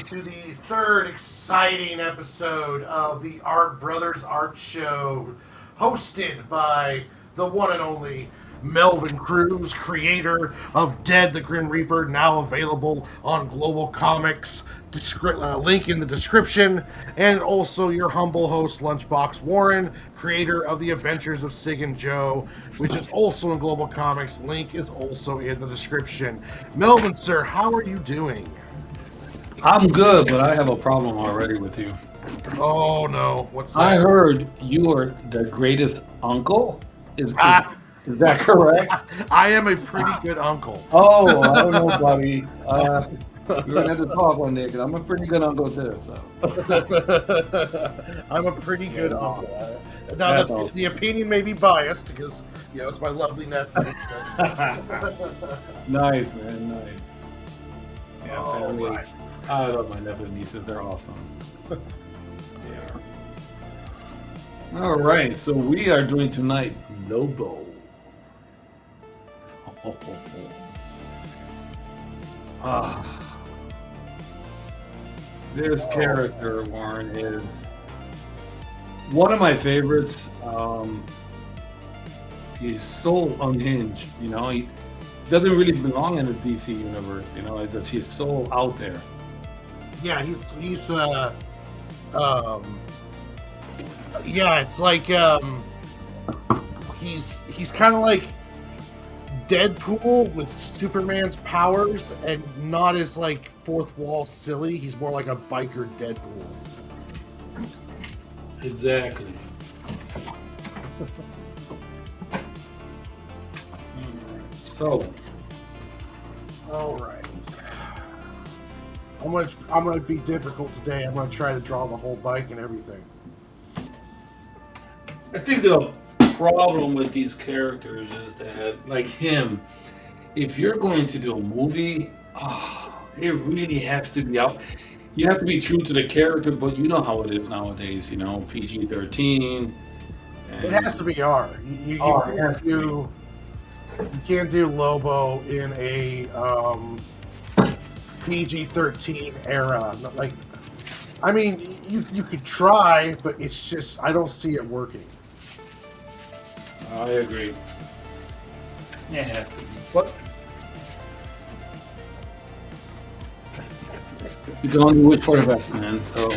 to the third exciting episode of the Art Brothers Art Show, hosted by the one and only Melvin Cruz, creator of Dead the Grim Reaper, now available on Global Comix. Link in the description, and also your humble host, LunchBox Warren, creator of The Adventures of Sig and Joe, which is also in Global Comix. Link is also in the description. Melvin, sir, how are you doing? I'm good, but I have a problem already with you. Oh no, what's that? I heard you are the greatest uncle. Is is that correct? I am a pretty good uncle. Oh, I don't know, buddy. We're gonna have to talk one day because I'm a pretty good uncle too. So I'm a pretty good uncle. Now, the opinion may be biased because it's my lovely nephew. Nice, man, nice. Yeah, family. Right. I love my nephews and nieces. They're awesome. Yeah. All right, so we are doing tonight Lobo. This character, Warren, is one of my favorites. He's so unhinged, he doesn't really belong in the DC universe, it's just he's so out there. Yeah, it's like he's kind of like Deadpool with Superman's powers, and not as like fourth wall silly. He's more like a biker Deadpool. Exactly. So, all right. I'm gonna be difficult today. I'm gonna try to draw the whole bike and everything. I think the problem with these characters is that, like him, if you're going to do a movie, it really has to be out. You have to be true to the character, but you know how it is nowadays, PG-13. It has to be R. You can't do Lobo in a PG-13 era. Like, I mean, you could try, but it's just I don't see it working. I agree. Yeah, but you can only wish for the best, man. So,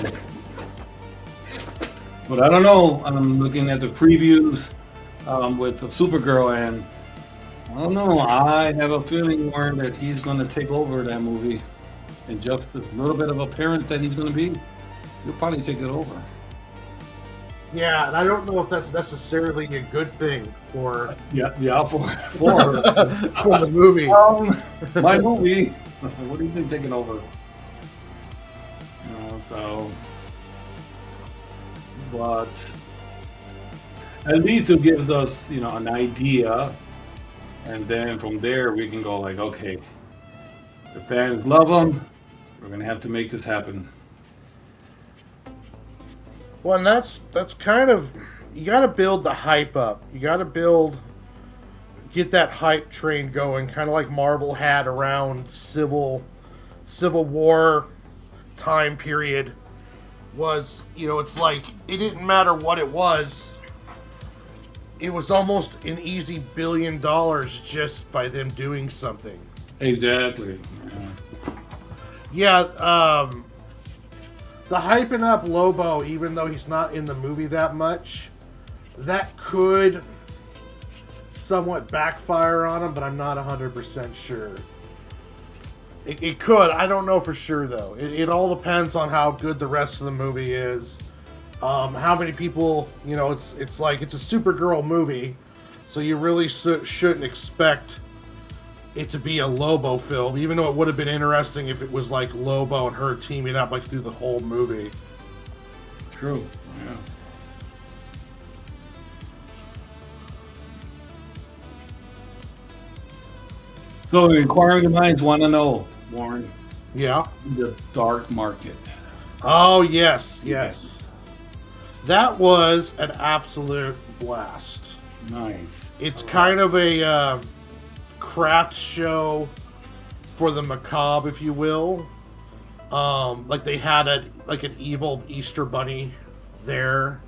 but I don't know. I'm looking at the previews with the Supergirl, and I don't know. I have a feeling, Warren, that he's going to take over that movie, and just a little bit of appearance that he's going to be, he'll probably take it over. Yeah, and I don't know if that's necessarily a good thing for for the movie. My movie. What do you think taking over? So, but at least it gives us, an idea, and then from there we can go like, okay, the fans love him. We're gonna have to make this happen. Well, and that's kind of, you got to build the hype up. You got to get that hype train going, kind of like Marvel had around Civil War time period. Was, it's like it didn't matter what it was. It was almost an easy $1 billion just by them doing something. Exactly. Yeah. The hyping up Lobo, even though he's not in the movie that much, that could somewhat backfire on him, but I'm not 100% sure. It could. I don't know for sure, though. It all depends on how good the rest of the movie is. How many people, it's like it's a Supergirl movie, so you really shouldn't expect it to be a Lobo film, even though it would have been interesting if it was like Lobo and her teaming up like through the whole movie. True. Yeah. So inquiring minds want to know, Warren. Yeah. The dark market. Oh yes. That was an absolute blast. Nice. It's kind of a craft show for the macabre, if you will. Like they had an evil Easter bunny there.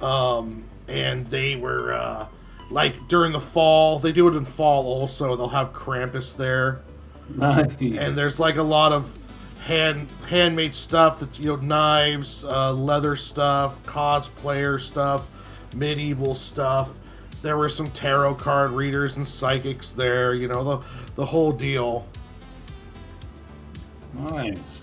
And they were like during the fall. They do it in fall also. They'll have Krampus there. Nice. And there's like a lot of handmade stuff that's knives, leather stuff, cosplayer stuff, medieval stuff. There were some tarot card readers and psychics there, the whole deal. Nice.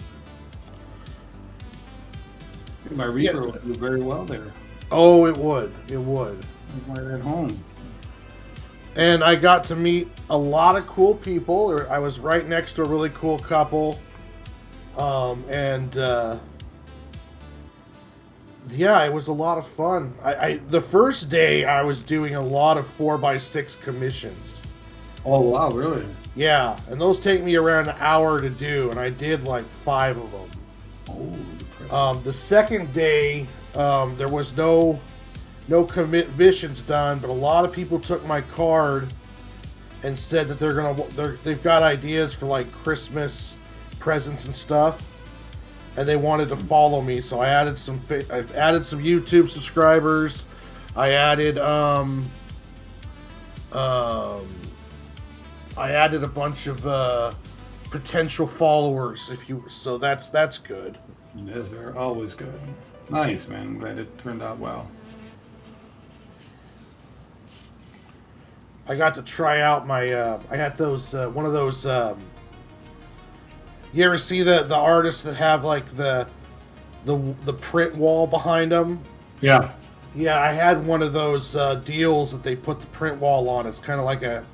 My reader would do very well there. Oh, it would. It would. Right at home. And I got to meet a lot of cool people. I was right next to a really cool couple. Yeah, it was a lot of fun. The first day I was doing a lot of 4x6 commissions. Oh, wow, really? Yeah, and those take me around an hour to do, and I did like 5 of them. Oh, impressive. The second day, there was no commissions done, but a lot of people took my card and said that they've got ideas for like Christmas presents and stuff, and they wanted to follow me. So I've added some YouTube subscribers. I added a bunch of potential followers. So that's good. Yes, they're always good. Nice, man. I'm glad it turned out well. I got to try out my. I had those one of those. You ever see the artists that have like the print wall behind them? Yeah. Yeah, I had one of those deals that they put the print wall on. It's kind of like an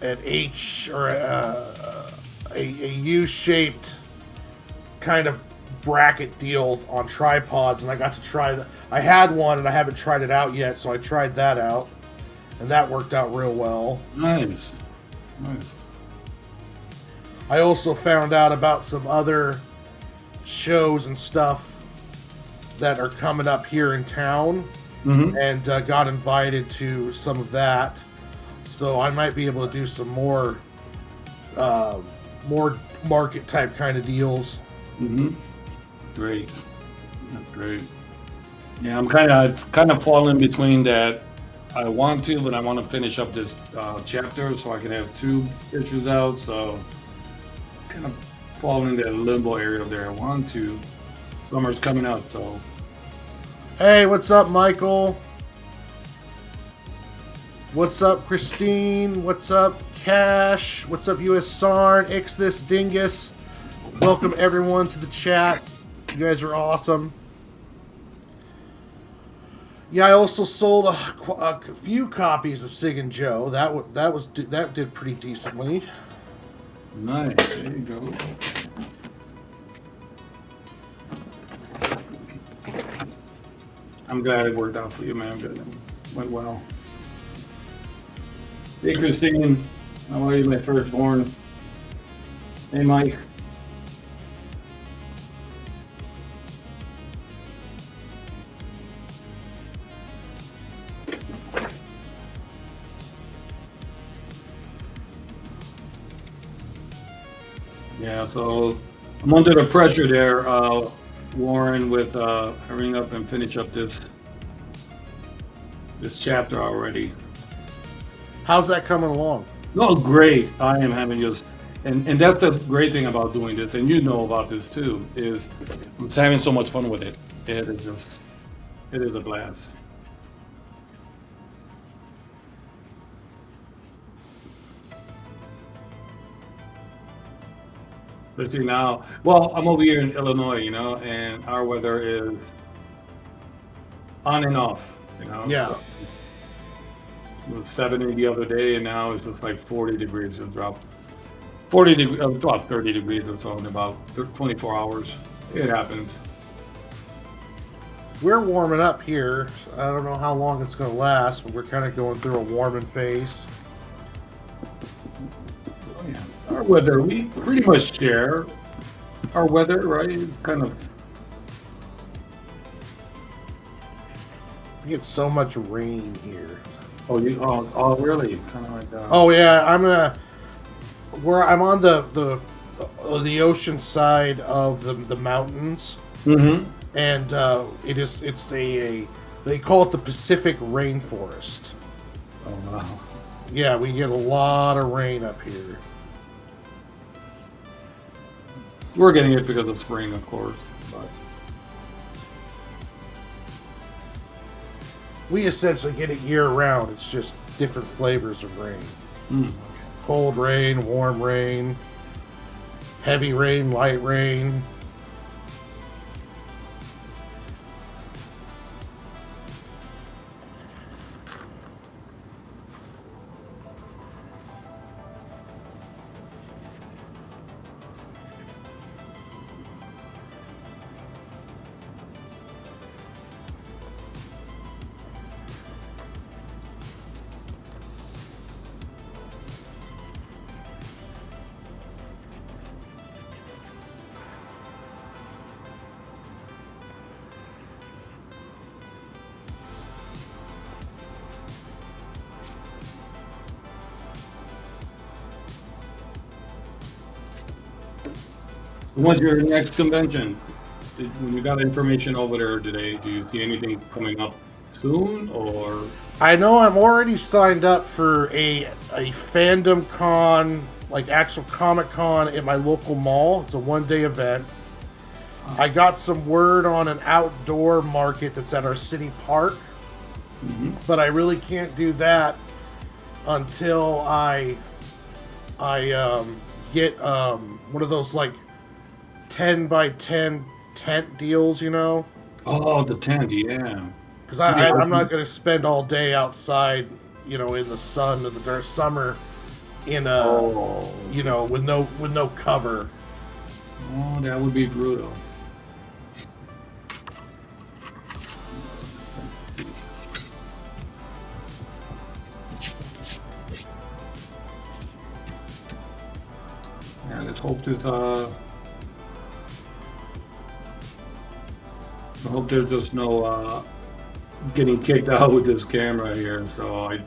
H or a U-shaped kind of bracket deal on tripods, and I got to try that. I had one, and I haven't tried it out yet, so I tried that out, and that worked out real well. Nice. I also found out about some other shows and stuff that are coming up here in town, and got invited to some of that. So I might be able to do some more market type kind of deals. Great. That's great. Yeah, I'm kind of falling between that. I want to, but I want to finish up this chapter so I can have 2 issues out. So kind of falling in that limbo area there. I want to. Summer's coming up, so. Hey, what's up, Michael? What's up, Christine? What's up, Cash? What's up, US Sarn? Ix this dingus. Welcome everyone to the chat. You guys are awesome. Yeah, I also sold a few copies of Sig and Joe. That did pretty decently. Nice. There you go. I'm glad it worked out for you, man. Good. It went well. Hey, Christine. How are you, my firstborn? Hey, Mike. Yeah, so I'm under the pressure there, Warren, with hurrying up and finish up this chapter already. How's that coming along? Oh, great. I am having just, and that's the great thing about doing this, and you know about this too, is I'm just having so much fun with it. It is a blast. Especially now, well, I'm over here in Illinois, and our weather is on and off, Yeah. So it was 70 the other day, and now it's just like 40 degrees. It dropped 40 degrees, about 30 degrees or so in about 24 hours. It happens. We're warming up here. I don't know how long it's going to last, but we're kind of going through a warming phase. Our weather, we pretty much share our weather, right? It's kind of. We get so much rain here. Oh, really? Kind of like that. Oh yeah, I'm on the the ocean side of the mountains, Mm-hmm. and it's a they call it the Pacific rainforest. Oh wow. Yeah, we get a lot of rain up here. We're getting it because of spring, of course. But We essentially get it year round. It's just different flavors of rain. mm. Cold rain, warm rain, heavy rain, light rain. When's your next convention? We got information over there today. Do you see anything coming up soon, or? I know I'm already signed up for a fandom con, like actual Comic Con at my local mall. It's a 1-day event. I got some word on an outdoor market that's at our city park, but I really can't do that until I get one of those like 10 by 10 tent deals, you know? Oh, the tent, yeah. Because I'm not going to spend all day outside, you know, in the sun in the during summer, in a Oh, you know, with no cover. oh, that would be brutal. Yeah, let's hope this. I hope there's just no getting kicked out with this camera here. So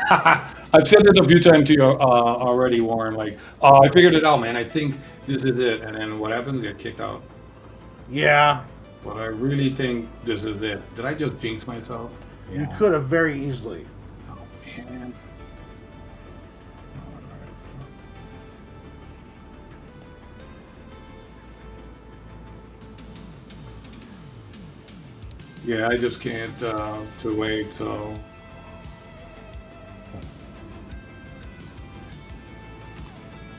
I've said it a few times to you already, Warren. Like, I figured it out, man. I think this is it. And then what happens? Get kicked out. Yeah, But I really think this is it. Did I just jinx myself? you could have very easily. Oh, man. Yeah, I just can't to wait. So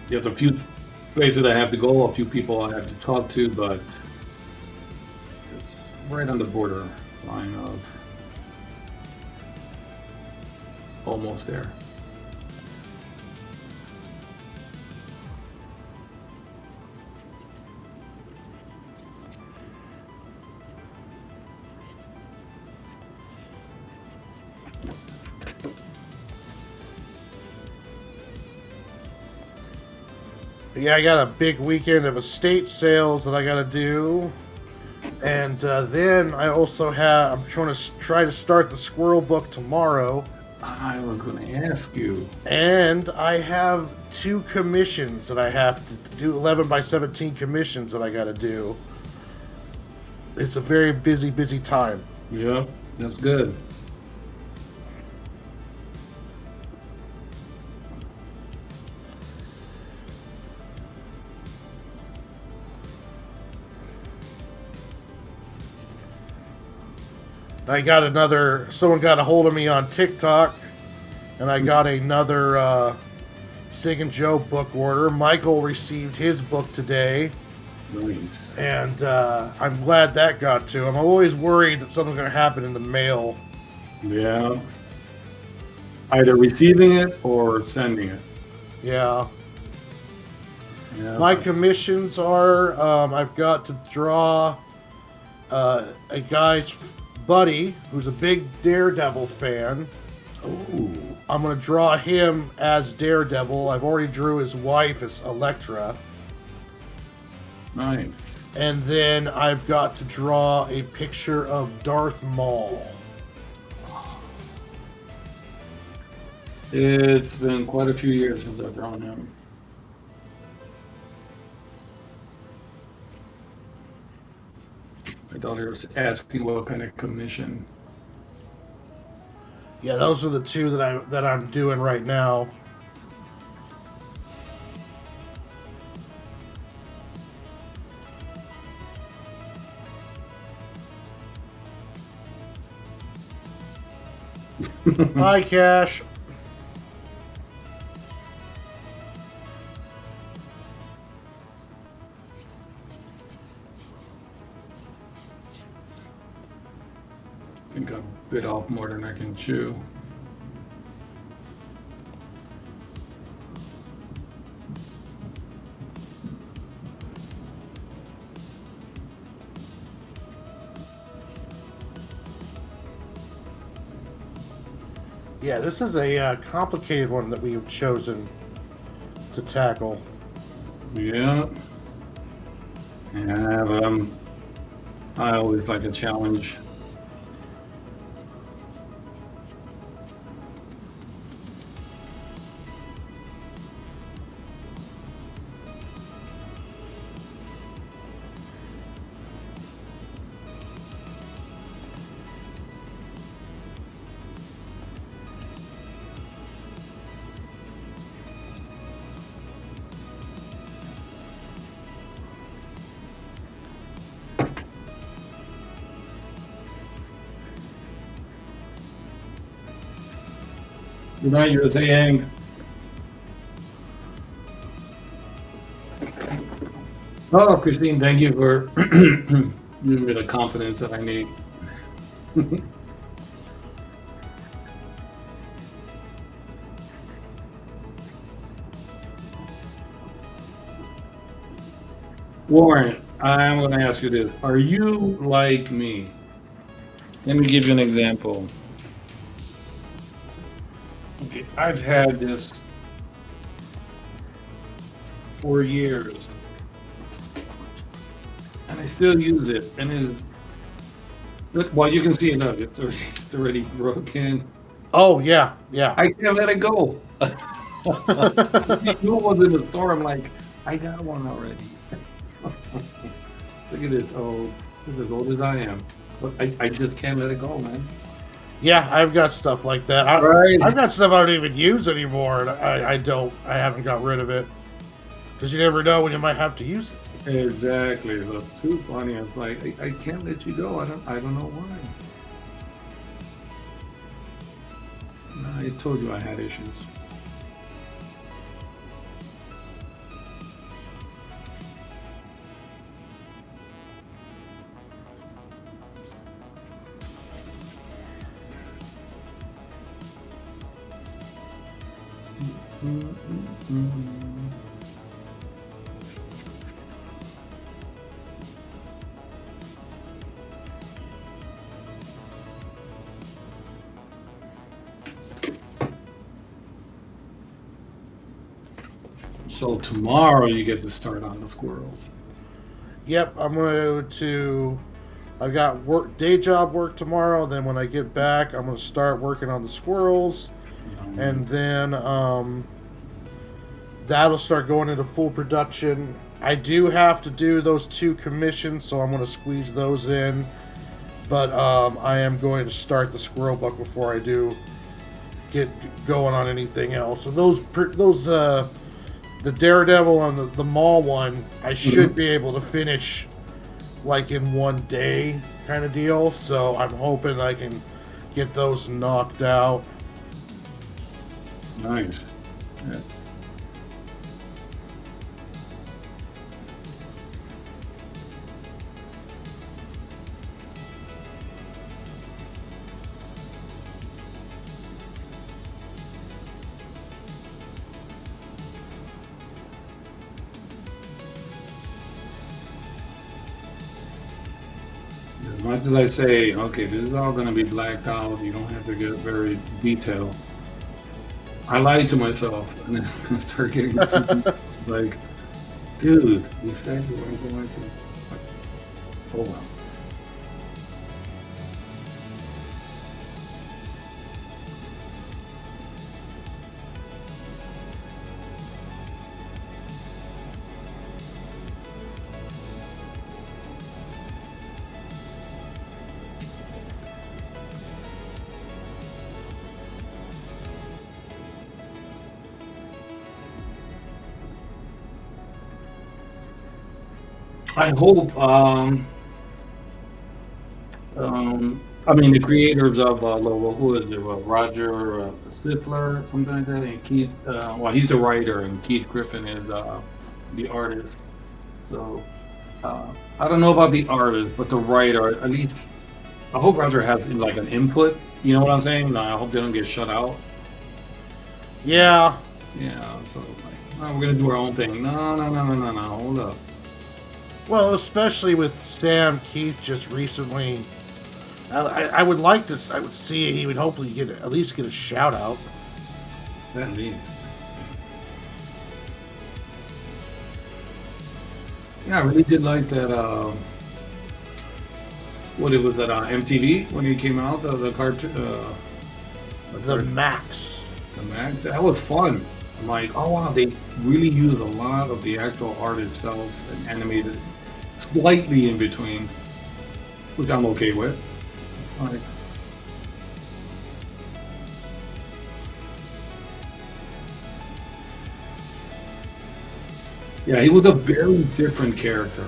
there's a few places I have to go, a few people I have to talk to, but it's right on the border line of almost there. Yeah, I got a big weekend of estate sales that I got to do, and then I also have. I'm try to start the Squirrel book tomorrow, I was going to ask you. and I have 2 commissions that I have to do. 11 by 17 commissions that I got to do. It's a very busy time. Yep, that's good. I got another. Someone got a hold of me on TikTok, and I got another Sig and Joe book order. Michael received his book today, Nice. and I'm glad that got to him. I'm always worried that something's going to happen in the mail. Yeah. Either receiving it or sending it. Yeah. Yeah. My commissions are I've got to draw a guy's buddy who's a big Daredevil fan. Ooh. I'm going to draw him as Daredevil. I've already drew his wife as Elektra. Nice. And then I've got to draw a picture of Darth Maul. It's been quite a few years since I've drawn him. thought he was asking what kind of commission. Yeah, those are the two that I'm doing right now. Hi, Cash. I think I bit off more than I can chew. Yeah, this is a complicated one that we've chosen to tackle. Yeah. Yeah, but I always like a challenge. Good night, USA Yang. Oh, Christine, thank you for giving me the confidence that I need. Warren, I'm going to ask you this. Are you like me? Let me give you an example. Okay, I've had this for years, and I still use it. And well, you can see it. Look, it's already broken. Oh, yeah, yeah. I can't let it go. You was in the store. I'm like, I got one already. Look at this. Oh, this is as old as I am. But I just can't let it go, man. Yeah, I've got stuff like that. Right. I've got stuff I don't even use anymore, and I haven't got rid of it. Because you never know when you might have to use it. Exactly. That's too funny. It's like I can't let you go. I don't know why. No, I told you I had issues. So tomorrow you get to start on the squirrels. Yep, I'm going to. I got day job work tomorrow. Then when I get back, I'm going to start working on the squirrels, and then that'll start going into full production. I do have to do those 2 commissions, so I'm going to squeeze those in. But I am going to start the squirrel book before I do get going on anything else. And the Daredevil and the Mall one, I should be able to finish like in one day kind of deal. So I'm hoping I can get those knocked out. Nice. Yeah. As much as I say, okay, this is all going to be blacked out, you don't have to get very detailed. I lied to myself and then I start getting like, dude, you said you weren't going to. Oh well. I hope. I mean, the creators of Lobo, who is it? Roger Stifler, something like that, and Keith. Well, he's the writer, and Keith Griffin is the artist. So I don't know about the artist, but the writer, at least, I hope Roger has like an input. You know what I'm saying? No, I hope they don't get shut out. Yeah. Yeah. So like, no, we're gonna do our own thing. No, no, no, no, no, no. Hold up. Well, especially with Sam Keith just recently. I would like to. I would see he would hopefully get at least get a shout out. That means. Yeah, I really did like that. What it was at MTV when he came out, the cartoon, The Max. the Mac. That was fun. I'm like, oh wow, they really used a lot of the actual art itself and animated slightly in between, which I'm okay with. Like, yeah, he was a very different character.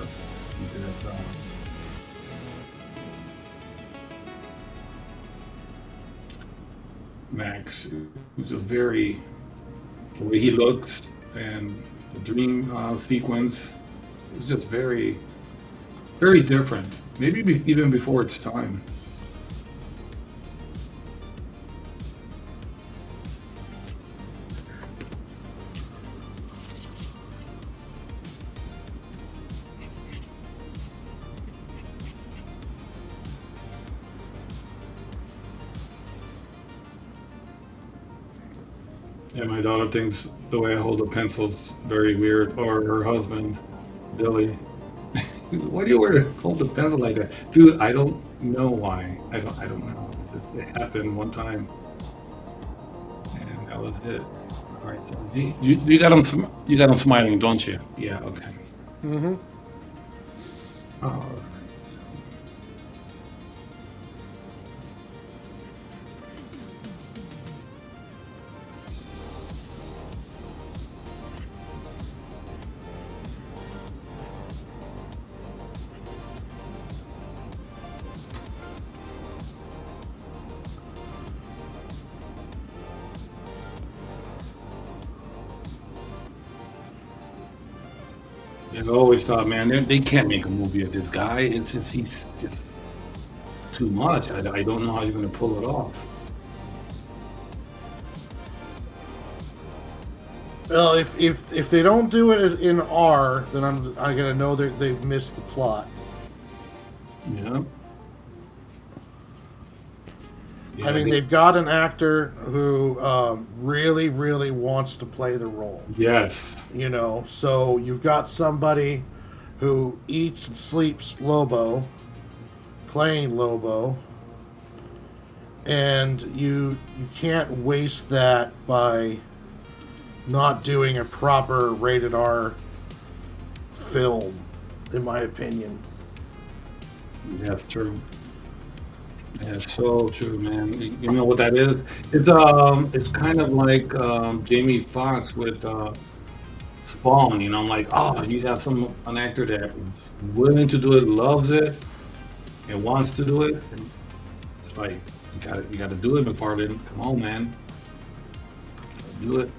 Max, who's just very, the way he looks and the dream sequence is just very, very different. Maybe even before its time. Yeah, my daughter thinks the way I hold the pencil's very weird, or her husband, Billy. Why do you wear hold the pencil like that, dude? I don't know why. I don't know. It's just, it happened one time, and that was it. All right, so you got him. You got him smiling, don't you? Yeah. Okay. Mm-hmm. Oh, yeah, I always thought, man, they can't make a movie of this guy. It's just he's just too much. I don't know how you're gonna pull it off. Well, if they don't do it in R, then I'm gonna know that they've missed the plot. Yeah. I Yeah. mean, they've got an actor who really, really wants to play the role. Yes. You know, so you've got somebody who eats and sleeps Lobo, playing Lobo, and you can't waste that by not doing a proper rated R film, in my opinion. That's true. That's so true, man. You know what that is? It's kind of like Jamie Foxx with Spawn. You know, I'm like, oh, you got an actor that willing to do it, loves it, and wants to do it. And it's like you got to do it, McFarlane. Come on, man, do it.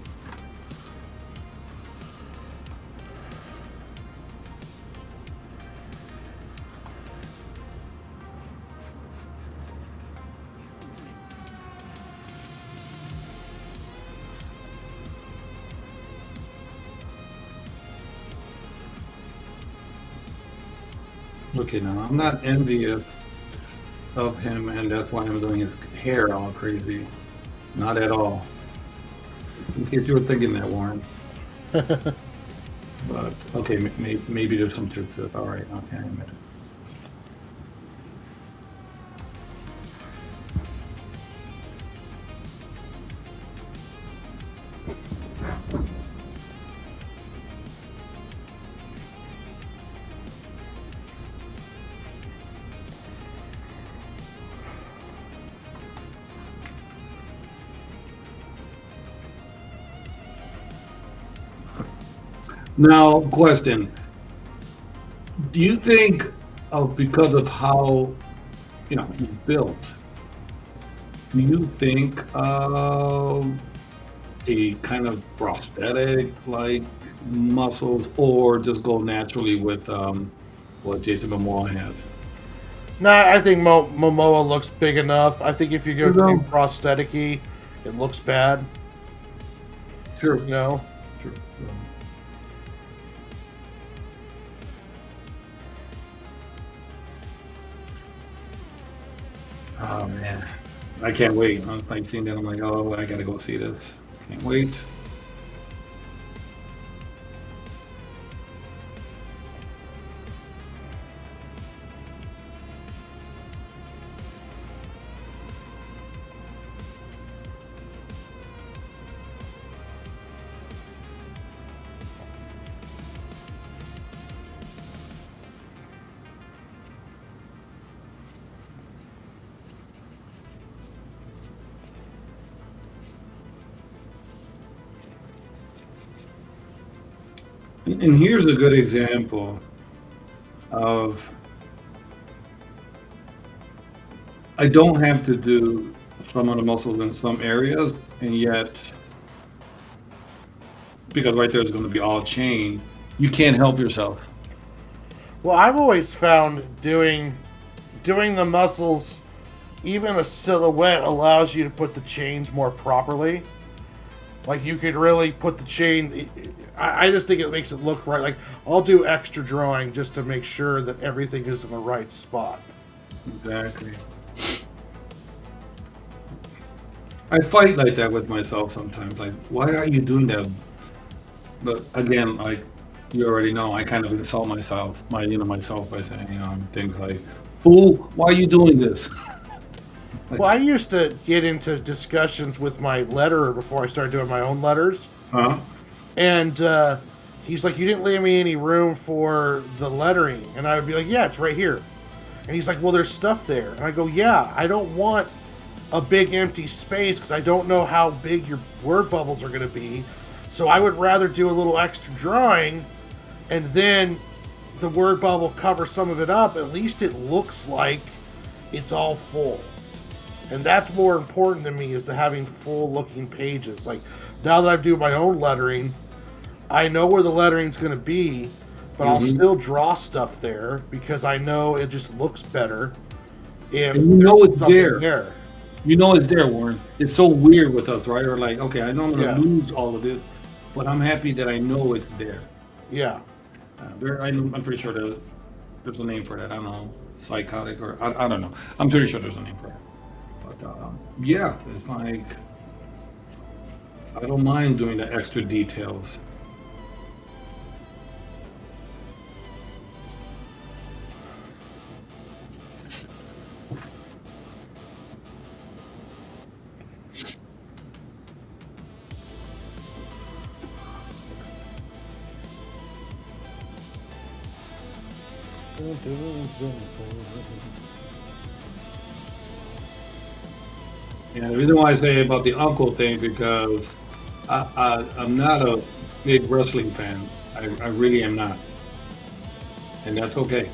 Okay, now I'm not envious of him, and that's why I'm doing his hair all crazy. Not at all. In case you were thinking that, Warren. But okay, maybe there's some truth to it. All right, okay, I admit it. Now, question: Do you think, because of how he's built, do you think a kind of prosthetic like muscles, or just go naturally with what Jason Momoa has? Nah, I think Momoa looks big enough. I think if you go You too know, prosthetic-y, it looks bad. sure, You know. sure. Oh man, I can't wait. I'm like seeing that. I'm like, oh, I gotta go see this. Can't wait. And here's a good example of I don't have to do some of the muscles in some areas, and yet because right there is going to be all chain, you can't help yourself. Well, I've always found doing the muscles, even a silhouette allows you to put the chains more properly. Like you could really put the chain. I just think it makes it look right. Like I'll do extra drawing just to make sure that everything is in the right spot. Exactly. I fight like that with myself sometimes. Like, why are you doing that? But again, like you already know, I kind of insult myself by saying things like, "Fool, why are you doing this?" Like, Well, I used to get into discussions with my letterer before I started doing my own letters, huh? and he's like, "You didn't leave me any room for the lettering," and I would be like, "Yeah, it's right here." And he's like, "Well, there's stuff there," and I go, "Yeah, I don't want a big empty space because I don't know how big your word bubbles are going to be. So I would rather do a little extra drawing and then the word bubble covers some of it up. At least it looks like it's all full. And that's more important to me is to having full looking pages. Like now that I do my own lettering, I know where the lettering's going to be, but I'll still draw stuff there because I know it just looks better if And you know there's it's something there. You know it's there, Warren. It's so weird with us, right? We're like, okay, I know I'm going to Yeah. lose all of this, but I'm happy that I know it's there. Yeah. I'm pretty sure there's a name for that. I don't know, psychotic or I don't know. I'm pretty sure there's a name for it. But yeah, it's like I don't mind doing the extra details. And the reason why I say about the uncle thing because I'm not a big wrestling fan. I really am not, and that's okay.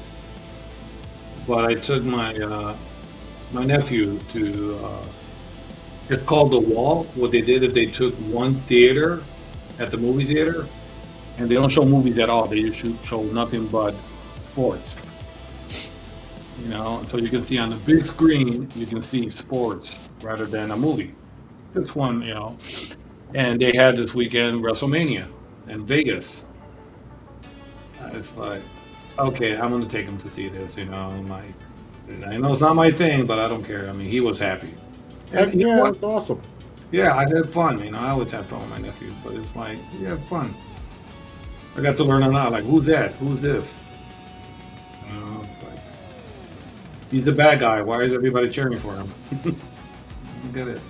But I took my nephew to it's called The Wall. What they did is they took one theater at the movie theater, and they don't show movies at all. They show nothing but sports. So you can see on the big screen, you can see sports rather than a movie. This one. And they had this weekend WrestleMania in Vegas. It's like, okay, I'm gonna take him to see this. I'm like, I know it's not my thing, but I don't care. I mean, he was happy, and Heck you know yeah, what? that's awesome. Yeah, I had fun. I always have fun with my nephews, but it's like, yeah, fun. I got to learn a lot. Like, who's that? Who's this? It's like, he's the bad guy. Why is everybody cheering for him? I get it.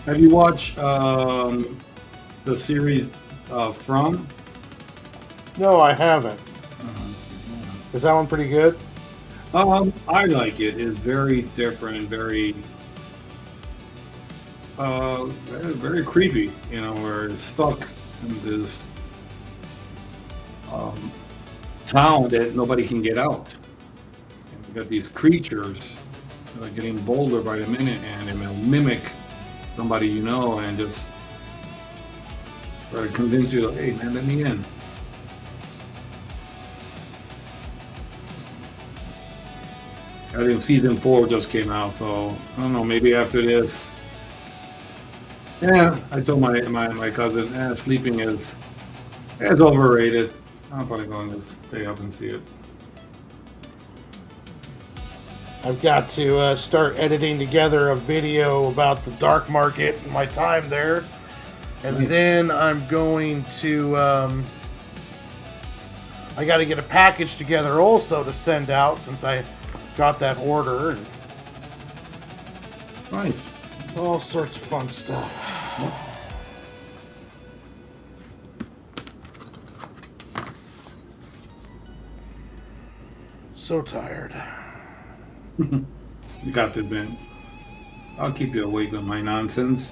Have you watched the series From? No, I haven't. Is that one pretty good? I like it. It's very different and very, very creepy. You know, where it's stuck in this um, town that nobody can get out. And you got these creatures that are getting bolder by the minute, and they'll mimic somebody you know, and just try to convince you, hey man, let me in. I think season 4 just came out, so I don't know. Maybe after this, yeah. I told my cousin, sleeping is it's overrated. I'm probably going to stay up and see it. I've got to start editing together a video about the dark market and my time there. And Nice. then I'm going to, I got to get a package together also to send out since I got that order. And Nice. all sorts of fun stuff. So tired. You got to admit, I'll keep you awake with my nonsense.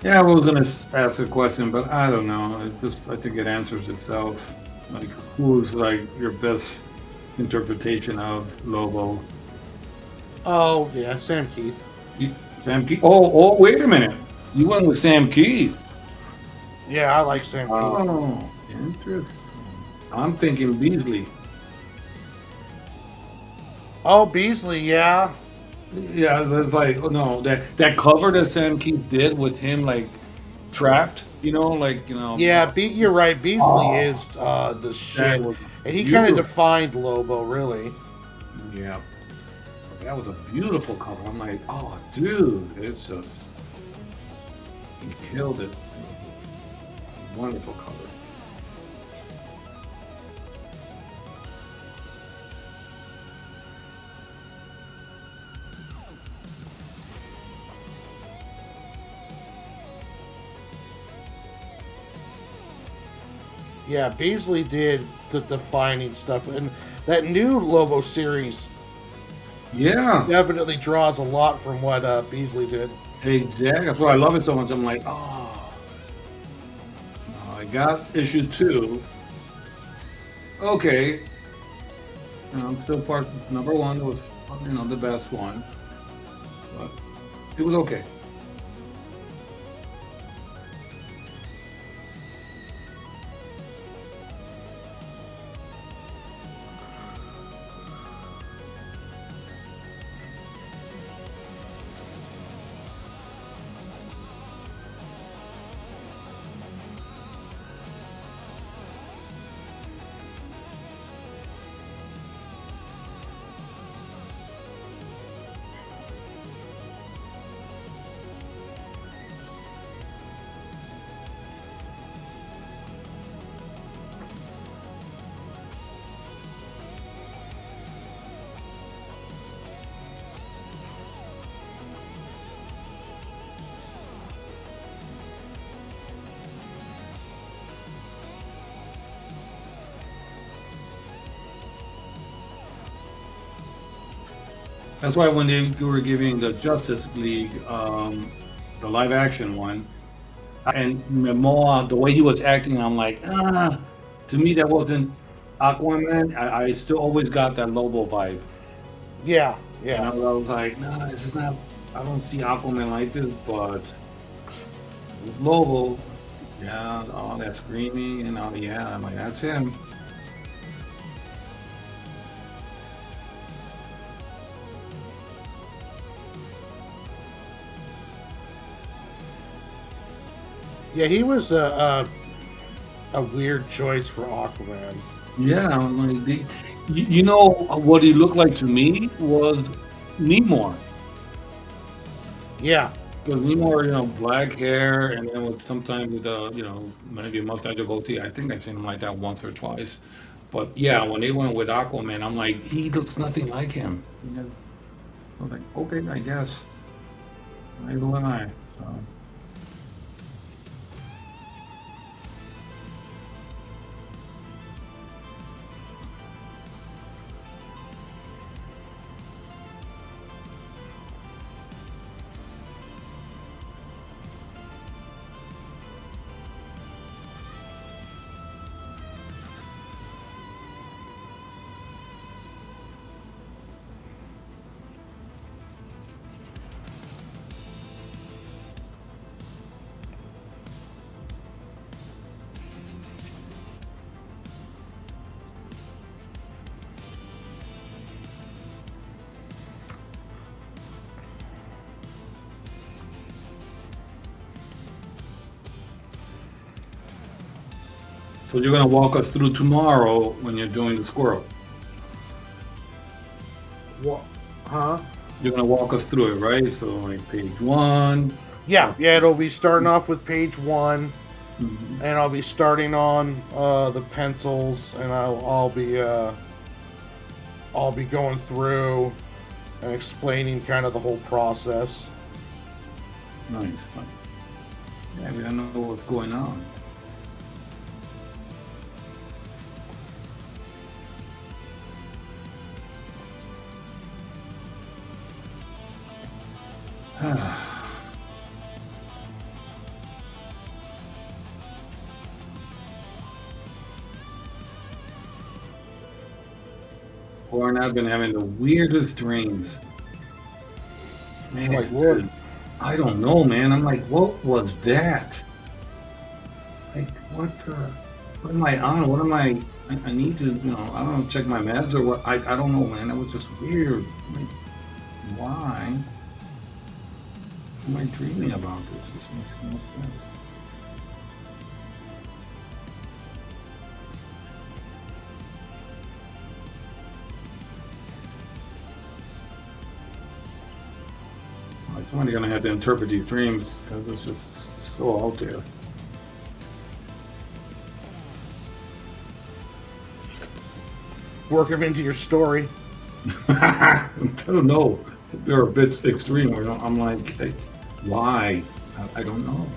Yeah, I was gonna ask a question, but I don't know. I think it answers itself. Like, who's like your best interpretation of Lobo? Oh, yeah, Sam Keith. Sam Keith. Wait a minute. You went with Sam Keith. Yeah, I like Sam Keith. Oh, interesting. I'm thinking Beasley. Oh, Beasley, yeah. Yeah, it's like, oh no, that cover that Sam Keith did with him like trapped, Yeah, you're right. Beasley Oh, is the that shit. was And he kind of beautiful. defined Lobo, really. Yeah, that was a beautiful cover. I'm like, oh, dude, it's just he killed it. Wonderful cover. Yeah, Beasley did the defining stuff. And that new Lobo series Yeah, definitely draws a lot from what Beasley did. exactly. That's why I love it so much. I'm like, oh, I got issue 2. Okay, I'm still part number 1 was the best one, but it was okay. That's why when they were giving the Justice League, the live action one, and Momoa, the way he was acting, I'm like, to me that wasn't Aquaman. I still always got that Lobo vibe. Yeah, And yeah. I was like, nah, this is not, I don't see Aquaman like this, but with Lobo, yeah, all that screaming and all, yeah, I'm like, that's him. Yeah, he was a weird choice for Aquaman. Yeah, I'm like, you know what he looked like to me was Namor. Yeah, Because Nemo, black hair, and then with sometimes with maybe a mustache or goatee. I think I seen him like that once or twice. But yeah, when they went with Aquaman, I'm like, he looks nothing like him. I was like, okay, I guess. Neither will I. So. So you're gonna walk us through tomorrow when you're doing the squirrel. What? Huh? You're gonna walk us through it, right? So like page one. Yeah, it'll be starting off with page 1, Mhm. and I'll be starting on the pencils, and I'll be going through and explaining kind of the whole process. Nice, nice. Yeah, we don't know what's going on. Or I've been having the weirdest dreams. Man, Like what? I don't know, man. I'm like, what was that? Like, what am I on? What am I need to, I don't know, check my meds or what? I don't know, man. That was just weird. Like, why am I dreaming about this? This makes no sense. Like, somebody's gonna have to interpret these dreams because it's just so out there. Work them into your story. I don't know. They're a bit extreme. I'm like, hey, why? I don't know.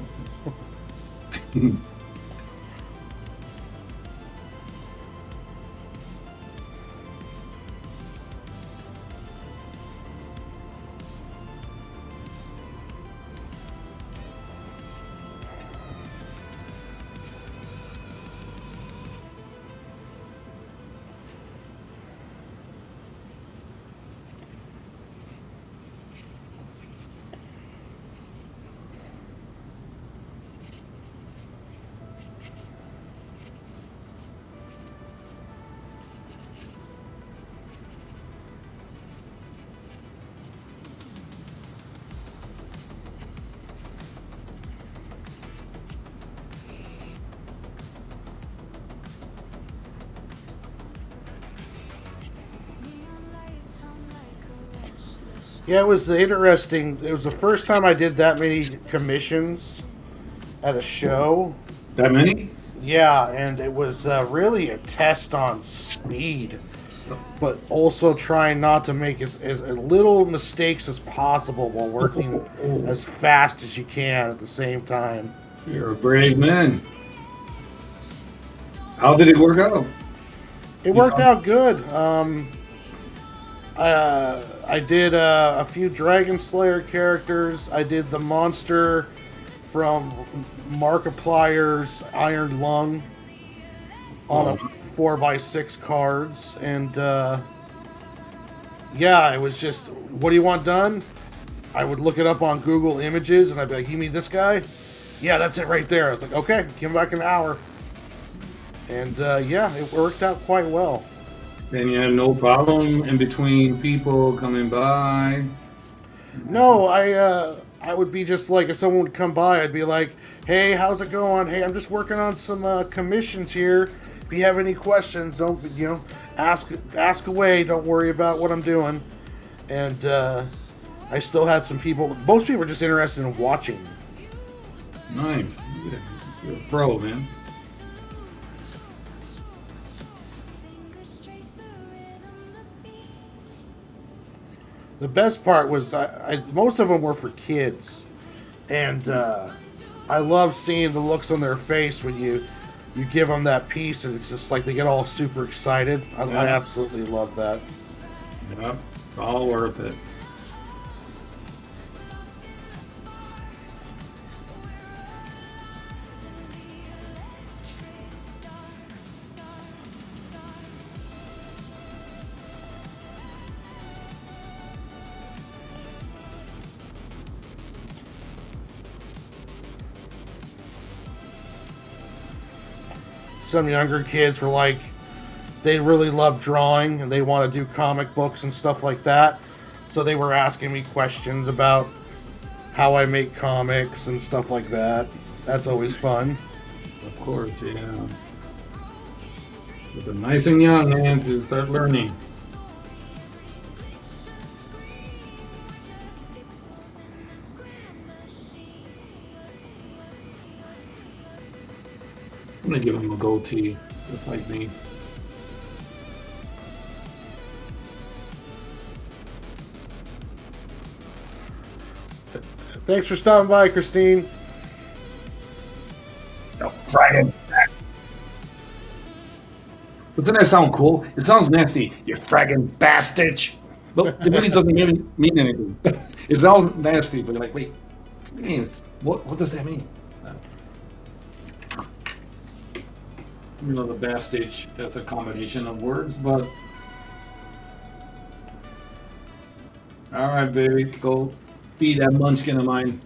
Yeah, it was interesting. It was the first time I did that many commissions at a show. That many? Yeah, and it was really a test on speed, but also trying not to make as little mistakes as possible while working as fast as you can at the same time. You're a brave man. How did it work out? It worked out good. I did a few Dragon Slayer characters. I did the monster from Markiplier's Iron Lung on a 4x6 cards, and yeah, it was just, what do you want done? I would look it up on Google Images, and I'd be like, you mean this guy? Yeah, that's it right there. I was like, okay, give him back an hour. And yeah, it worked out quite well. And you had no problem in between people coming by? No, I would be just like, if someone would come by, I'd be like, hey, how's it going? Hey, I'm just working on some commissions here. If you have any questions, don't ask away. Don't worry about what I'm doing. And I still had some people. Most people are just interested in watching. Nice. You're a pro, man. The best part was most of them were for kids, and I love seeing the looks on their face when you give them that piece, and it's just like they get all super excited. I absolutely love that. Yep, all worth it. Some younger kids were like, they really love drawing and they want to do comic books and stuff like that. So they were asking me questions about how I make comics and stuff like that. That's always fun. Of course, yeah. But they're nice and young, man, to start learning. I'm gonna give him a goatee, just like me. Thanks for stopping by, Christine. No, Friday. Doesn't that sound cool? It sounds nasty. You fragging bastard. But it really doesn't really mean anything. It sounds nasty, but you're like, wait, what does that mean? You know, the bastage, that's a combination of words, but all right, baby, go feed that munchkin of mine.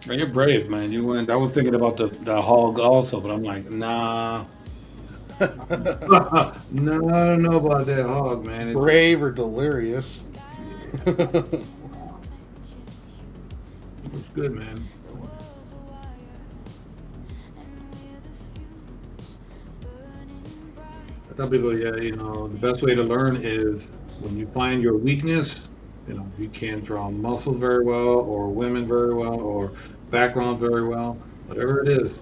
Man, you're brave, man. You went. I was thinking about the hog also, but I'm like, nah. No, I don't know about that hog, man. Brave or delirious. It looks good, man. I tell people, yeah, you know, the best way to learn is when you find your weakness. You know, you can't draw muscles very well, or women very well, or background very well. Whatever it is,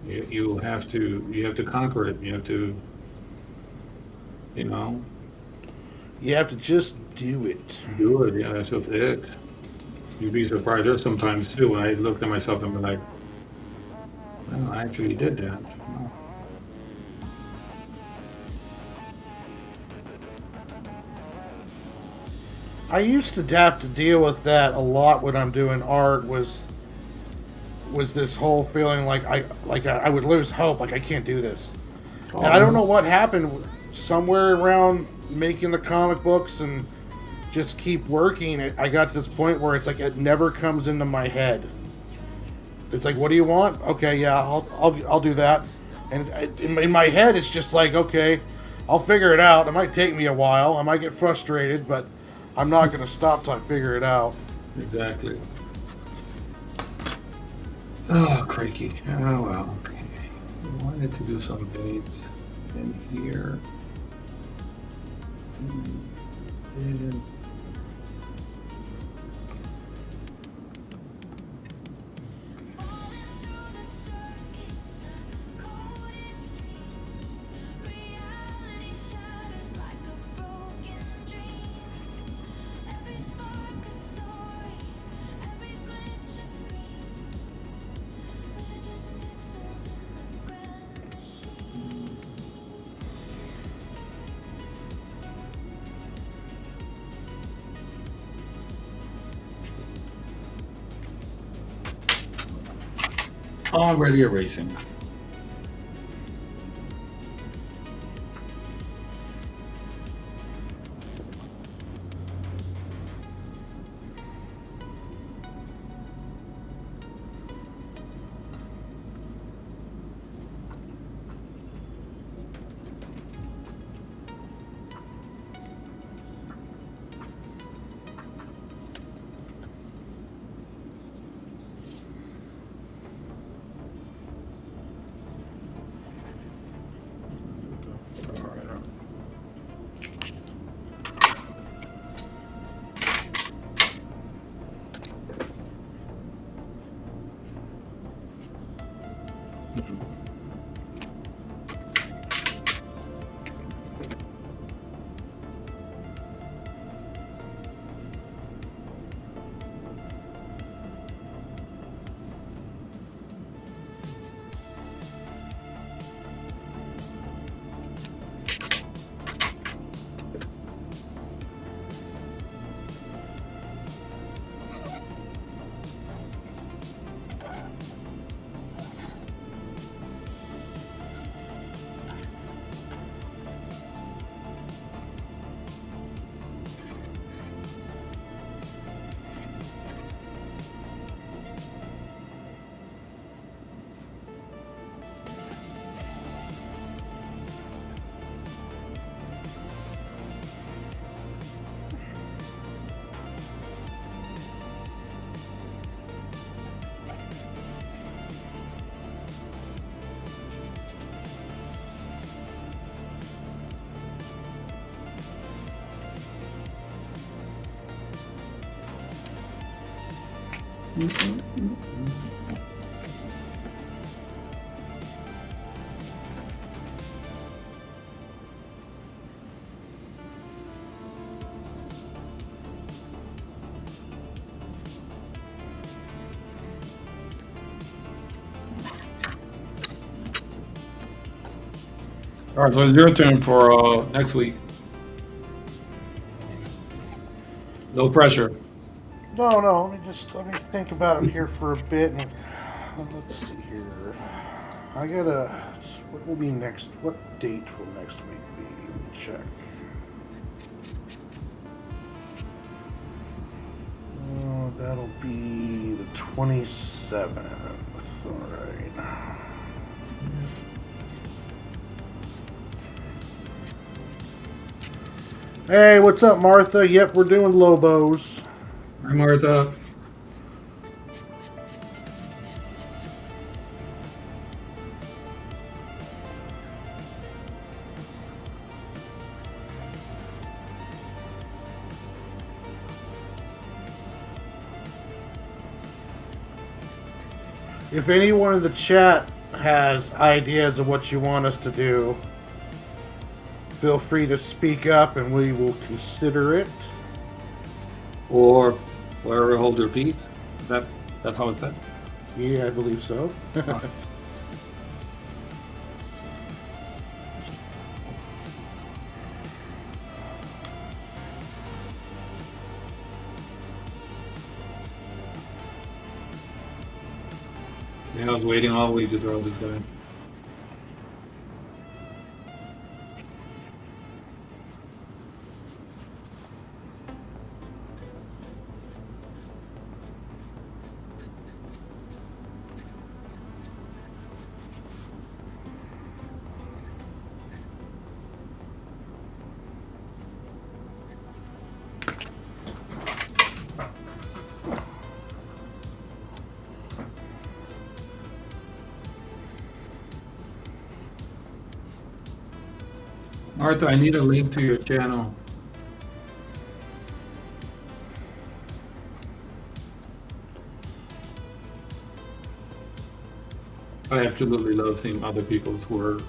you have to conquer it. You have to, you know, You have to just do it. do it. Yeah, that's just it. You'd be surprised. There's sometimes too when I looked at myself and be like, well, I actually did that. Well, I used to have to deal with that a lot when I'm doing art. Was this whole feeling like I would lose hope, like I can't do this, and I don't know what happened. Somewhere around making the comic books and just keep working, I got to this point where it's like it never comes into my head. It's like, what do you want? Okay, yeah, I'll do that. And in my head, it's just like, okay, I'll figure it out. It might take me a while. I might get frustrated, but I'm not going to stop till I figure it out. exactly. Oh, crikey. Oh, well. Okay. I wanted to do some dates in here. And Already erasing. All right, so it's your turn for next week. No pressure. No. Let me think about it here for a bit. And let's see here. What will be next? What date will next week be? Let me check. That'll be the 27th. All right. Hey, what's up, Martha? Yep, we're doing Lobos. Hi, Martha. If anyone in the chat has ideas of what you want us to do, feel free to speak up and we will consider it. Or wherever hold your peace. That's how it's said. Yeah, I believe so. Yeah, I was waiting all week to throw this guy. Martha, I need a link to your channel. I absolutely love seeing other people's work.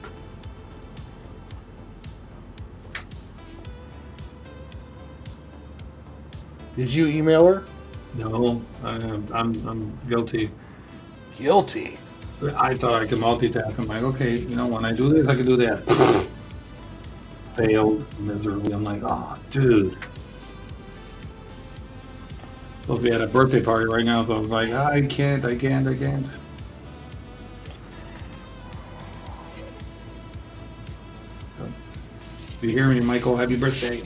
Did you email her? No, I'm guilty. Guilty. I thought I could multitask. I'm like, okay, when I do this, I can do that. Failed miserably. I'm like, oh, dude. Supposed to be at a birthday party right now, so I was like, I can't. If you hear me, Michael, happy birthday.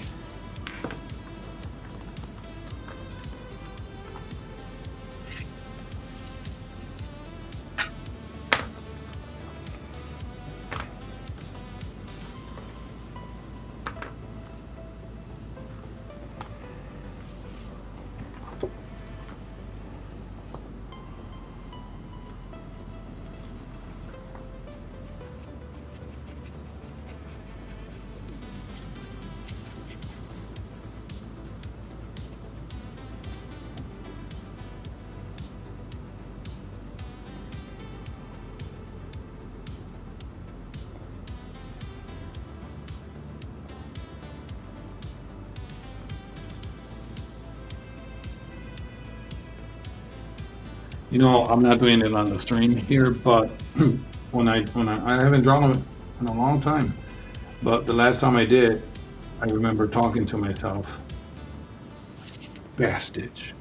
You know, I'm not doing it on the stream here, but I haven't drawn them in a long time. But the last time I did, I remember talking to myself, Bastich.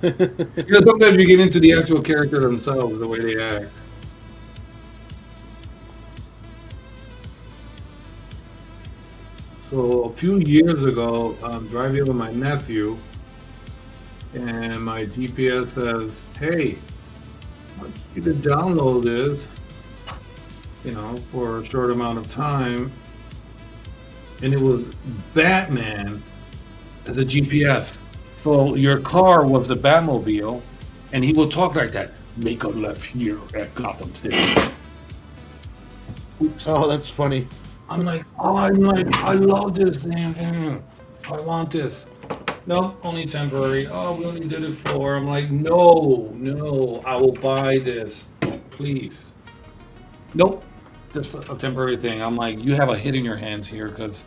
Sometimes you get into the actual character themselves, the way they act. So a few years ago, I'm driving with my nephew, and my GPS says, "Hey, I want you to download this, for a short amount of time." And it was Batman as a GPS. So your car was the Batmobile, and he will talk like that. Make a left here at Gotham City. Oops. Oh, that's funny. I'm like, I love this thing. I want this. No, only temporary. Oh, we only did it for. I'm like, no, I will buy this, please. Nope, just a temporary thing. I'm like, you have a hit in your hands here, because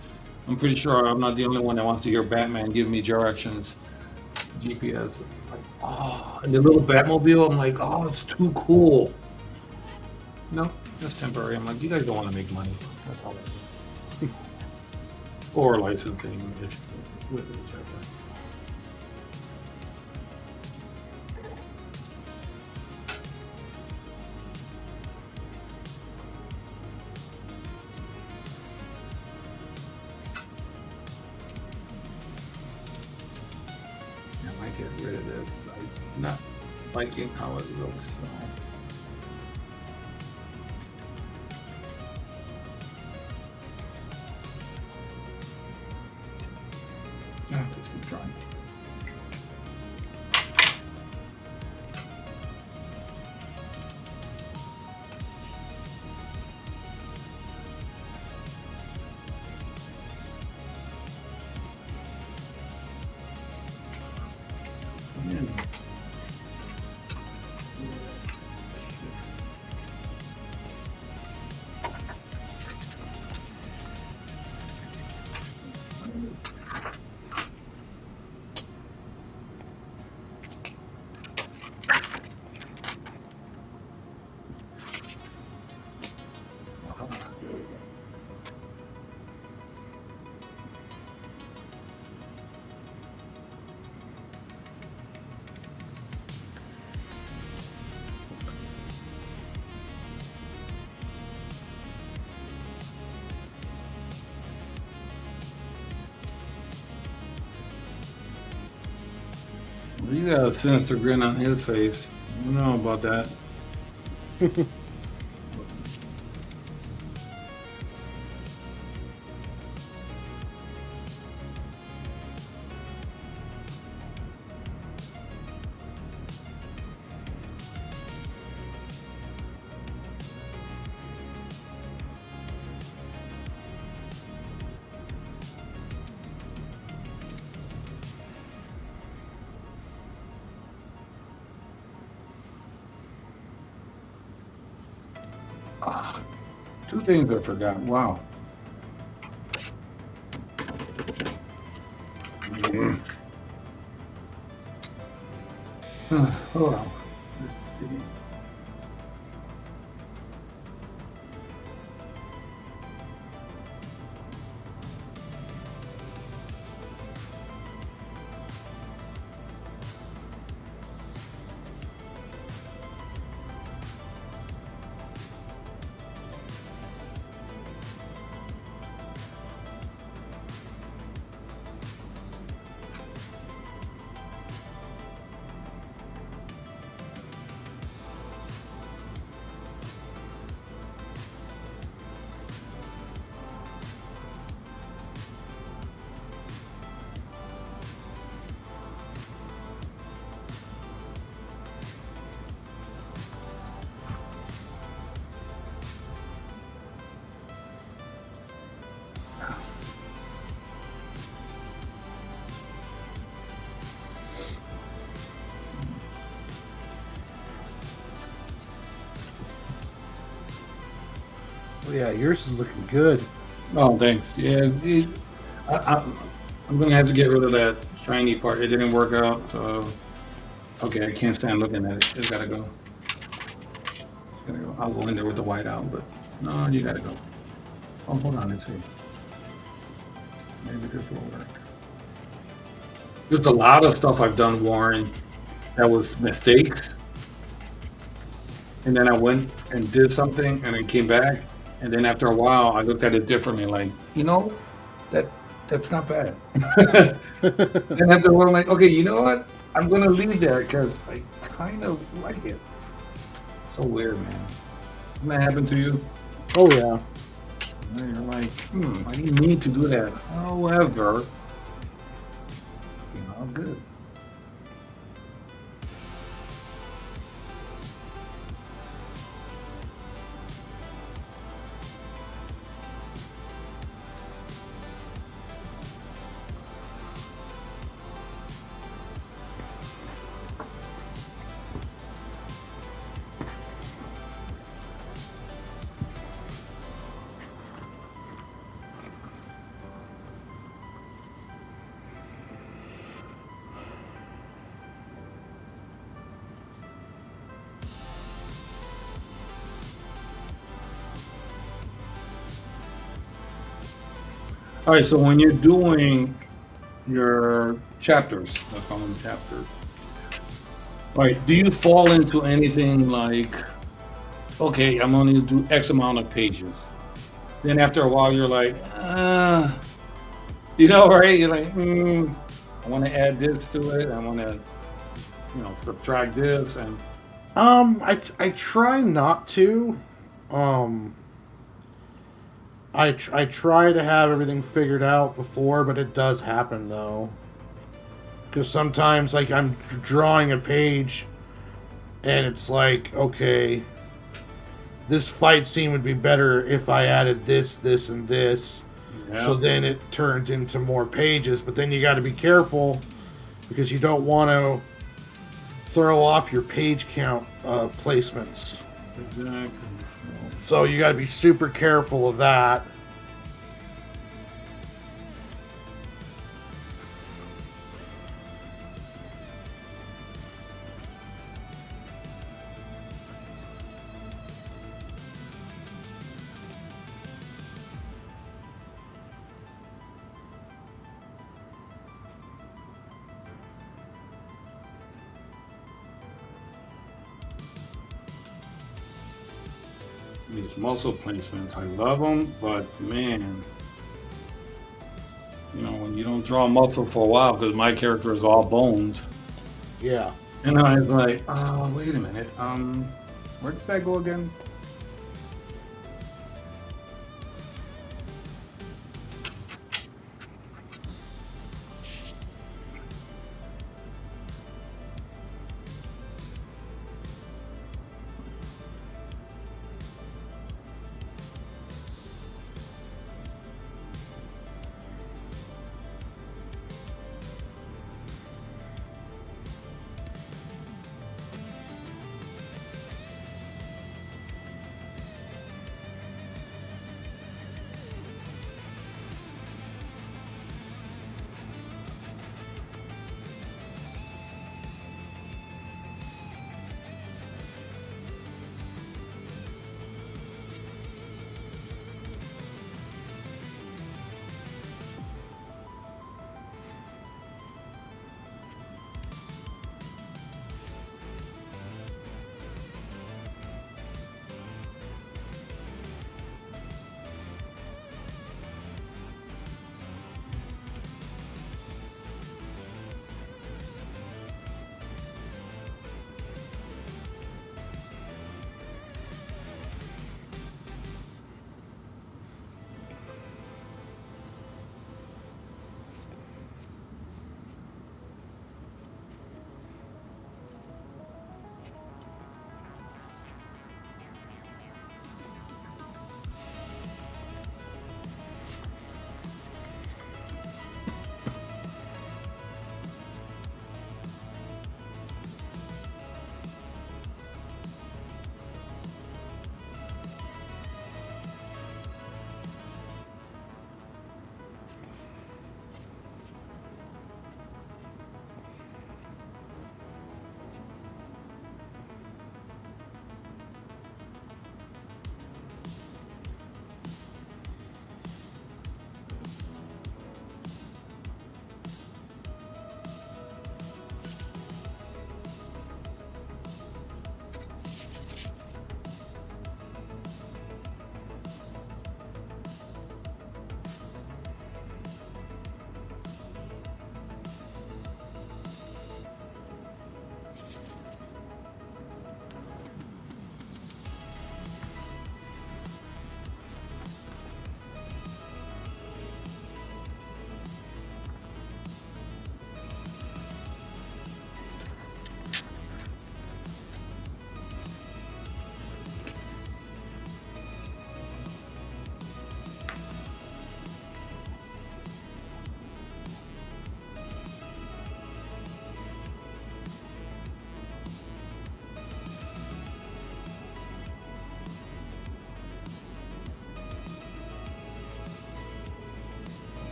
I'm pretty sure I'm not the only one that wants to hear Batman give me directions. GPS. Like, oh, and the little Batmobile. I'm like, oh, it's too cool. No, that's temporary. I'm like, you guys don't want to make money. That's all that is. Or licensing with whichever. I might get rid of this. I'm not liking how it looks now. Just keep trying. He got a sinister grin on his face. I don't know about that. Two things I forgot. Wow. Oh, well. Let's see. Yeah, yours is looking good. Oh, thanks. Yeah, I'm gonna have to get rid of that shiny part. It didn't work out, so okay, I can't stand looking at it. It's gotta go. Gotta go. I'll go in there with the white out, but no, you gotta go. Oh, hold on, let's see. Maybe this will work. There's a lot of stuff I've done, Warren, that was mistakes. And then I went and did something and then came back. And then after a while, I looked at it differently, like, that that's not bad. And after a while, I'm like, okay, you know what? I'm going to leave that because I kind of like it. So weird, man. Doesn't that happen to you? Oh yeah. And you're like, I didn't need to do that. However, I'm good. All right, so when you're doing your chapters, let's call them chapters. All right, do you fall into anything like, okay, I'm only do X amount of pages? Then after a while, you're like, right? You're like, I want to add this to it. I want to, subtract this, and I try not to. I try to have everything figured out before, but it does happen though. Because sometimes, like, I'm drawing a page, and it's like, okay, this fight scene would be better if I added this, this, and this. yeah. So then it turns into more pages, but then you got to be careful because you don't want to throw off your page count placements. Exactly. So you got to be super careful of that. These muscle placements, I love them, but man, when you don't draw muscle for a while, because my character is all bones, Yeah. and I was like, oh, wait a minute, where does that go again?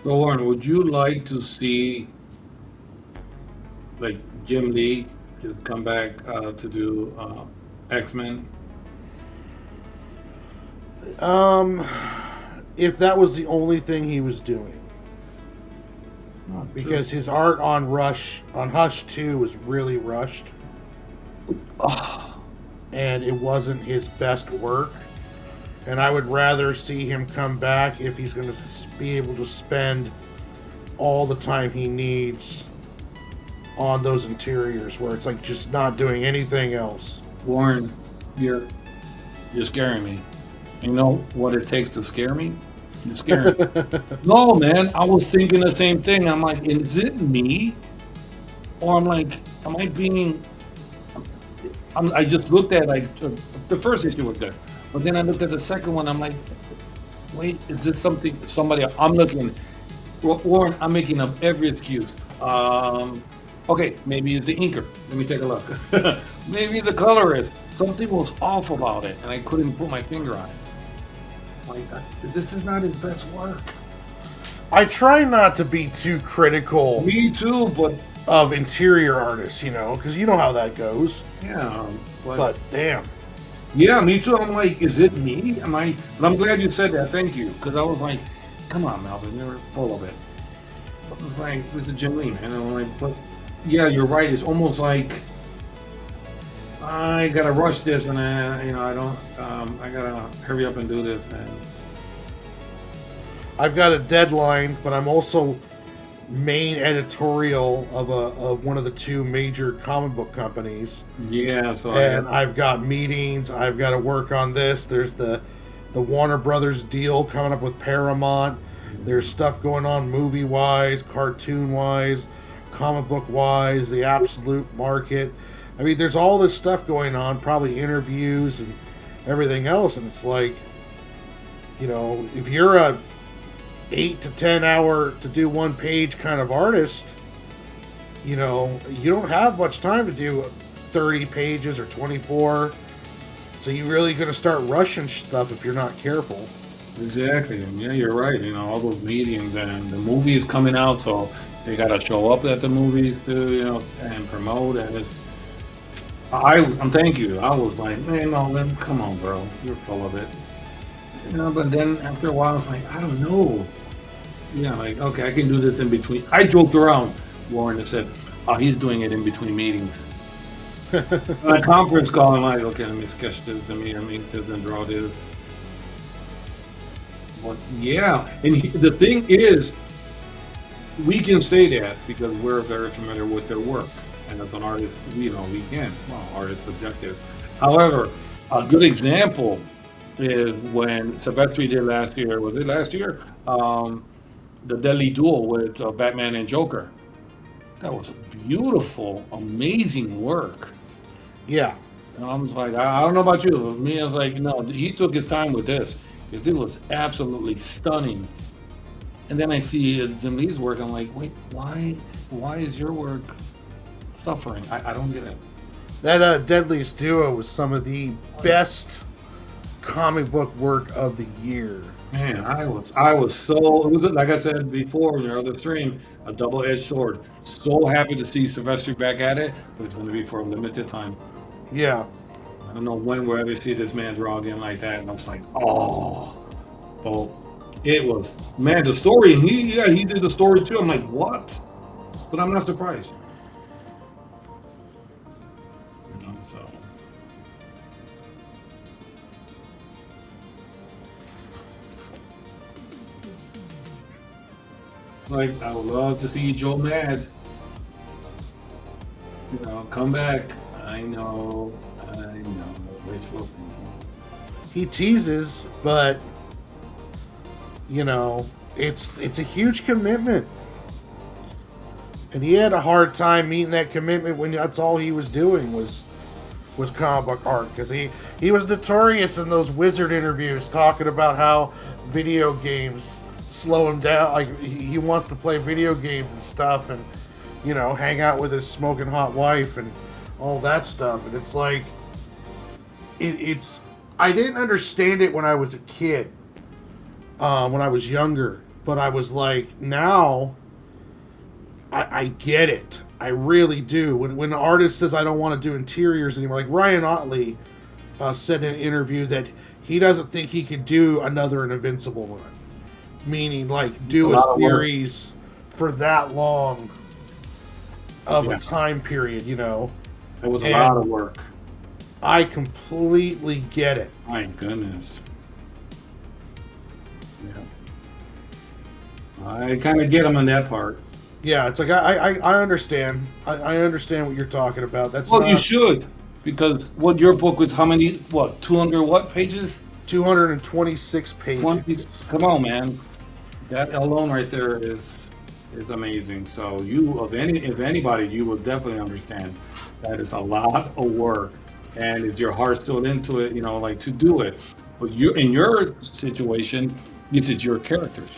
So, Warren, would you like to see like Jim Lee just come back to do X-Men? Um, if that was the only thing he was doing, Oh, because his art on Hush 2 was really rushed, and it wasn't his best work. And I would rather see him come back if he's going to be able to spend all the time he needs on those interiors, where it's like just not doing anything else. Warren, you're scaring me. You know what it takes to scare me? You're scaring me. No, man, I was thinking the same thing. I'm like, is it me? Or I'm like, am I being... I just looked at, like, the first issue was good. But then I looked at the second one. I'm like, wait, is this somebody... I'm looking... Warren, I'm making up every excuse. Okay, maybe it's the inker. Let me take a look. Maybe the colorist. Something was off about it, and I couldn't put my finger on it. Like, this is not his best work. I try not to be too critical Me too, but of interior artists, because you know how that goes. yeah. But damn. Yeah, me too. I'm like, is it me? Am I? But I'm glad you said that. Thank you, because I was like, come on, Melvin, you're full of it. But it was like with the Jim Lee, man. I'm like, but yeah, you're right. It's almost like I gotta rush this, and I don't. I gotta hurry up and do this. And I've got a deadline, but I'm also main editorial of one of the two major comic book companies. yeah, so And I've got meetings. I've got to work on this. There's the Warner Brothers deal coming up with Paramount. There's stuff going on movie wise, cartoon wise, comic book wise, the absolute market. I mean, there's all this stuff going on, probably interviews and everything else. And it's like, if you're a 8 to 10 hour to do one page kind of artist, you don't have much time to do 30 pages or 24. So you're really going to start rushing stuff if you're not careful. exactly. And yeah, you're right. All those meetings and the movie is coming out, so they gotta show up at the movies too, and promote. And I'm thank you. I was like, man, Melvin, come on, bro, you're full of it. But then after a while, I was like, I don't know. Yeah, like, okay, I can do this in between. I joked around, Warren, and said, oh, he's doing it in between meetings. On a conference call, I'm like, okay, let me sketch this, let me ink this and draw this. But yeah, and the thing is, we can say that because we're very familiar with their work. And as an artist, we can. Well, art is subjective. However, a good example is when Silvestri did last year, was it last year? The Deadly Duel with Batman and Joker. That was beautiful, amazing work. Yeah. And I was like, I don't know about you, but me, I was like, no, he took his time with this. Because it was absolutely stunning. And then I see Jim Lee's work, I'm like, wait, why is your work suffering? I don't get it. That Deadliest Duo was some of the best comic book work of the year. Man, I was so, it was, like I said before in your other stream, a double-edged sword. So happy to see Silvestri back at it, but it's going to be for a limited time. Yeah. I don't know when we'll ever see this man draw again like that. And I was like, oh. Well, it was, man, the story, he did the story too. I'm like, what? But I'm not surprised. So. Like, I would love to see Joe Mad. Come back. I know. Wishful thinking. He teases, but it's a huge commitment. And he had a hard time meeting that commitment when that's all he was doing was comic book art, because he was notorious in those Wizard interviews talking about how video games slow him down. Like, he wants to play video games and stuff, and hang out with his smoking hot wife and all that stuff. And it's like, I didn't understand it when I was a kid, when I was younger, But I was like, now I get it. I really do. When an artist says I don't want to do interiors anymore, like Ryan Otley said in an interview that he doesn't think he could do another an Invincible run, meaning like do a series for that long of a time period, you know. It was a lot of work. I completely get it. My goodness. Yeah. I kind of get him on that part. Yeah, it's like I understand. I understand what you're talking about. That's well, you should, because what your book was how many? What 200 what pages? 226 pages. 20, come on, man. That alone right there is amazing. So you, if anybody, you will definitely understand that is a lot of work, and is your heart still into it? You know, like to do it. But you, in your situation, this is your characters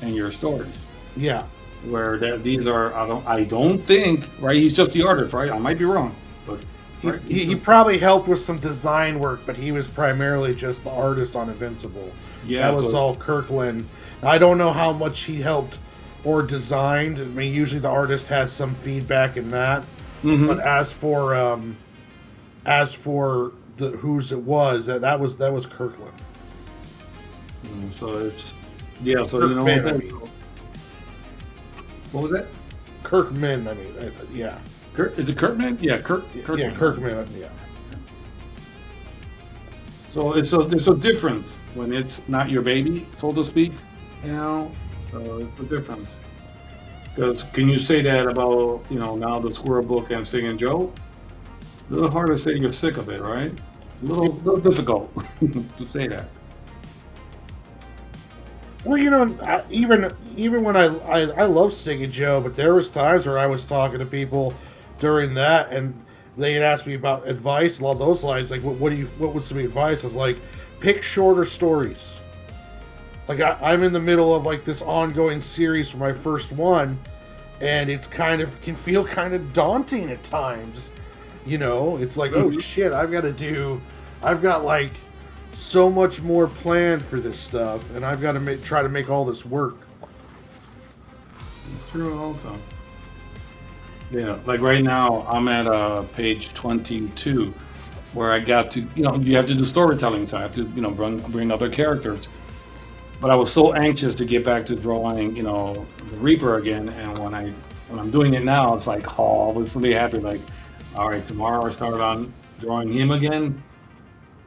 and your stories. Yeah. Where that these are, I don't think, right? He's just the artist, right? I might be wrong, but right? He probably helped with some design work, but he was primarily just the artist on Invincible. Yeah, that was all Kirkland. I don't know how much he helped or designed. I mean, usually the artist has some feedback in that. Mm-hmm. But as for the whose it was, that was Kirkland. So it's So Kirkman, you know. What was that? Kirkman, yeah. Is it Kirkman? Yeah, Kirkman. Yeah, Kirkman, yeah. So it's a difference when it's not your baby, so to speak. You know, so it's a difference. Because can you say that about now the Squirrel Book and Singing Joe? A little hard to say you're sick of it, right? A little difficult to say that. Well, even when I love Singing Joe, but there was times where I was talking to people during that, and they'd ask me about advice along those lines. Like, what would some advice? I was like, pick shorter stories. Like I'm in the middle of like this ongoing series for my first one, and it's can feel kind of daunting at times. You know, it's like, oh shit, I've got like so much more planned for this stuff, and I've got to try to make all this work. It's true also. Yeah, like right now I'm at page 22, where I got to you have to do storytelling, so I have to bring other characters. But I was so anxious to get back to drawing the Reaper again, and when I'm doing it now, it's like, oh, I was really happy. Like, all right, tomorrow I started on drawing him again.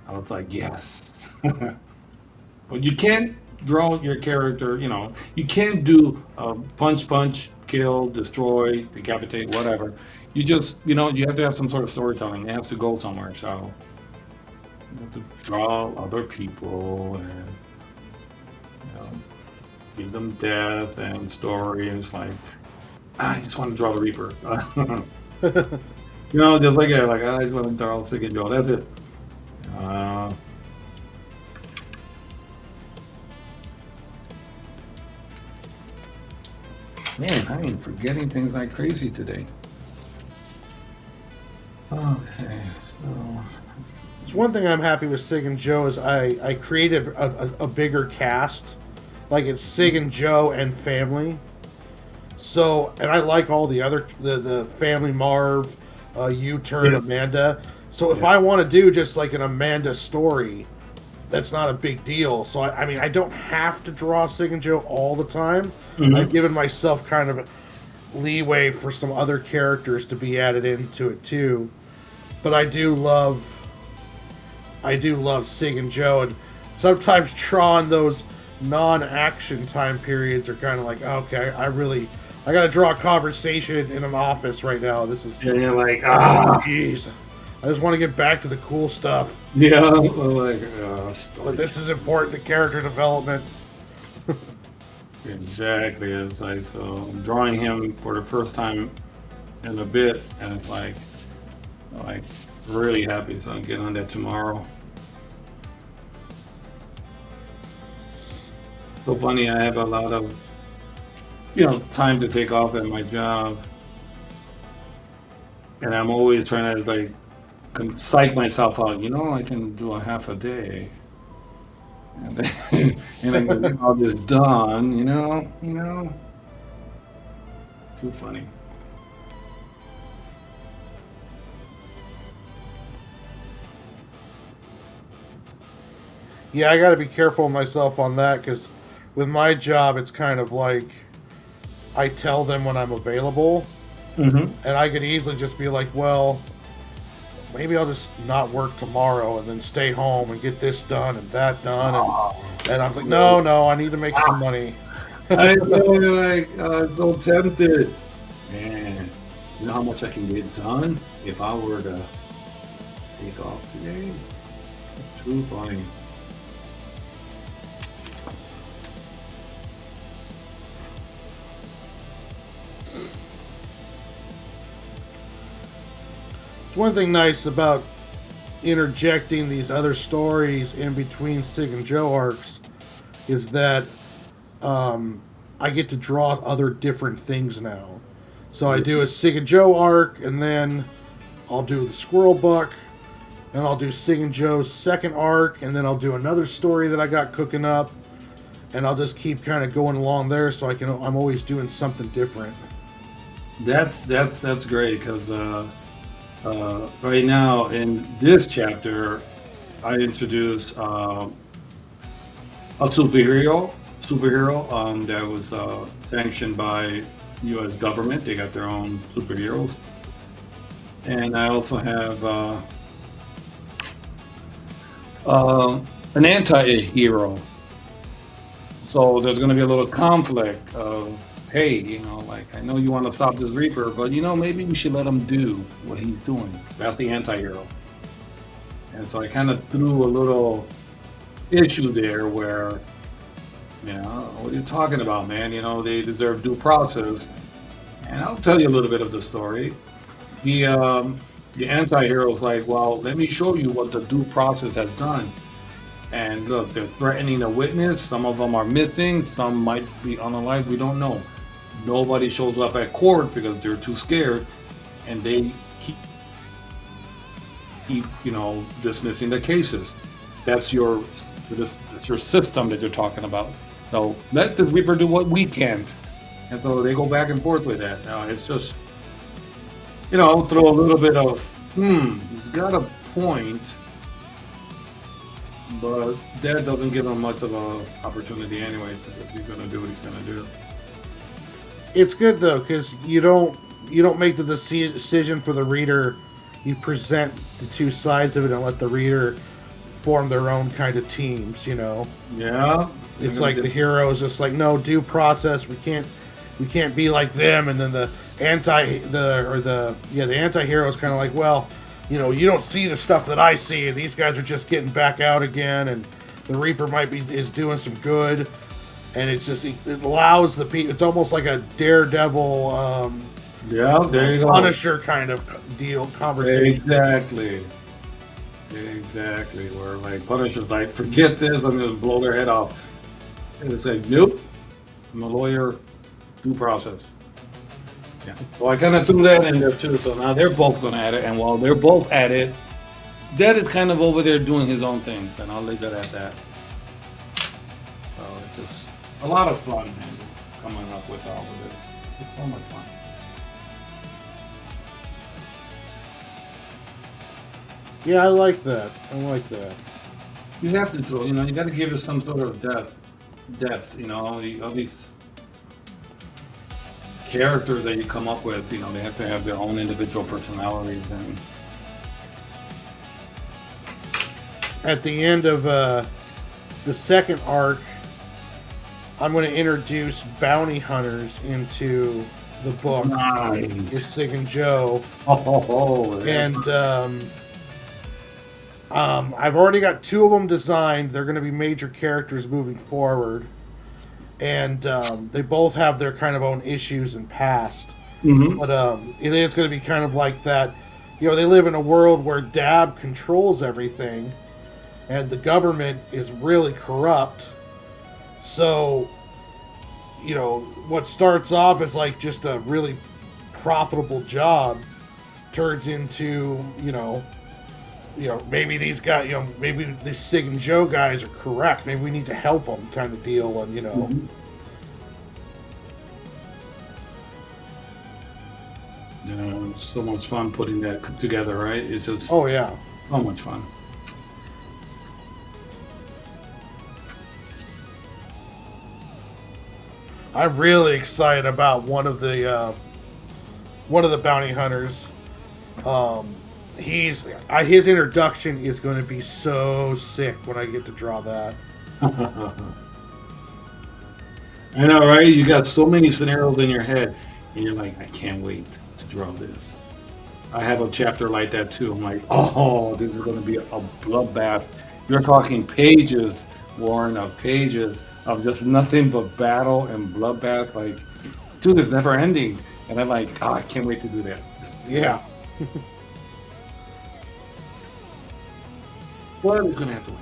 I was like, yes. But you can't draw your character, you can't do punch, kill, destroy, decapitate, whatever. You just, you have to have some sort of storytelling. It has to go somewhere. So you have to draw other people and give them death and stories. Like, I just want to draw the Reaper. Just like I just want to draw Singing Joe. That's it. Man, I am forgetting things like crazy today. Okay, so It's one thing I'm happy with Sig and Joe is I created a bigger cast. Like it's Sig and Joe and family. So, and I like all the other, the family Marv, U-Turn, Amanda. So if I want to do just like an Amanda story, that's not a big deal. So I don't have to draw Sig and Joe all the time. Mm-hmm. I've given myself kind of leeway for some other characters to be added into it too. But I do love Sig and Joe, and sometimes drawing those non-action time periods are kind of like, okay, I got to draw a conversation in an office right now. This is jeez. I just want to get back to the cool stuff. Yeah, but this is important to character development. Exactly. It's like, so I'm drawing him for the first time in a bit, and it's like really happy. So I'm getting on that tomorrow. So funny, I have a lot of time to take off at my job, and I'm always trying to psych myself out. I can do a half a day, and and I'm getting all this done, too funny. Yeah, I got to be careful of myself on that because with my job, it's kind of like I tell them when I'm available, Mm-hmm. and I could easily just be like, well, maybe I'll just not work tomorrow and then stay home and get this done and that done. And I'm like, no, no, I need to make some money. I know, like, so tempted. Man, you know how much I can get done if I were to take off today? Too funny. It's one thing nice about interjecting these other stories in between Sig and Joe arcs is that I get to draw other different things now. So I do a Sig and Joe arc, and then I'll do the Squirrel Buck, and I'll do Sig and Joe's second arc, and then I'll do another story that I got cooking up, and I'll just keep kind of going along there. So I'm always doing something different. That's great because right now in this chapter, I introduced a superhero that was sanctioned by U.S. government. They got their own superheroes, and I also have an anti-hero. So there's going to be a little conflict of, hey, like I know you want to stop this Reaper, but maybe we should let him do what he's doing. That's the anti-hero. And so I kind of threw a little issue there where, what are you talking about, man? They deserve due process. And I'll tell you a little bit of the story. The anti-hero is like, well, let me show you what the due process has done. And look, they're threatening a witness. Some of them are missing. Some might be unalive. We don't know. Nobody shows up at court because they're too scared, and they keep dismissing the cases. That's your system that you're talking about. So let the Reaper do what we can't, and so they go back and forth with that. Now it's just, throw a little bit of, he's got a point. But that doesn't give him much of an opportunity anyway, because he's going to do what he's going to do. It's good though because you don't make the decision for the reader. You present the two sides of it and let the reader form their own kind of teams. Yeah. It's like the hero is just like, no, due process. We can't be like them. And then the anti-hero is kind of like, well, you don't see the stuff that I see, and these guys are just getting back out again, and the Reaper is doing some good, and it allows the people. It's almost like a Daredevil, there you go, Punisher kind of deal conversation. Exactly. Where like Punisher's like, forget this, I'm gonna blow their head off, and it's like, nope, I'm a lawyer, due process. Yeah. So I kind of threw that in there too. So now they're both going at it, and while they're both at it, Dad is kind of over there doing his own thing, and I'll leave it at that. So it's just a lot of fun, man, just coming up with all of this. It's so much fun. Yeah, I like that. You have to throw, you got to give it some sort of depth. All these characters that you come up with, they have to have their own individual personalities. And at the end of the second arc, I'm going to introduce bounty hunters into the book. Nice. With Sig and Joe. And I've already got two of them designed. They're going to be major characters moving forward. And they both have their kind of own issues and past. Mm-hmm. But it is going to be kind of like that. They live in a world where Dab controls everything, and the government is really corrupt. So, what starts off as like just a really profitable job turns into, maybe these guys, maybe the Sig and Joe guys are correct. Maybe we need to help them, kind of deal, and Mhm. It's so much fun putting that together, right? It's just oh yeah. so much fun. I'm really excited about one of the bounty hunters. His introduction is going to be so sick when I get to draw that. I know, right? You got so many scenarios in your head, and you're like, I can't wait to draw this. I have a chapter like that too. I'm like, oh, this is going to be a bloodbath. You're talking pages, Warren, of pages of just nothing but battle and bloodbath. Like, dude, it's never ending. And I'm like, oh, I can't wait to do that. Yeah. But it's going to have to wait.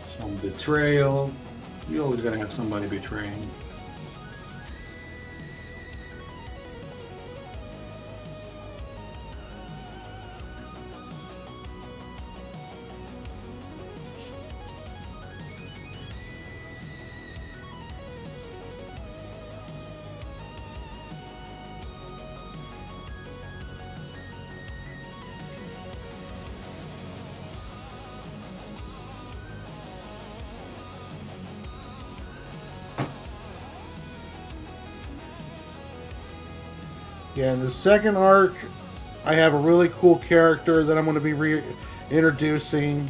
Some betrayal. You always gotta have somebody betraying. Yeah, in the second arc, I have a really cool character that I'm going to be reintroducing.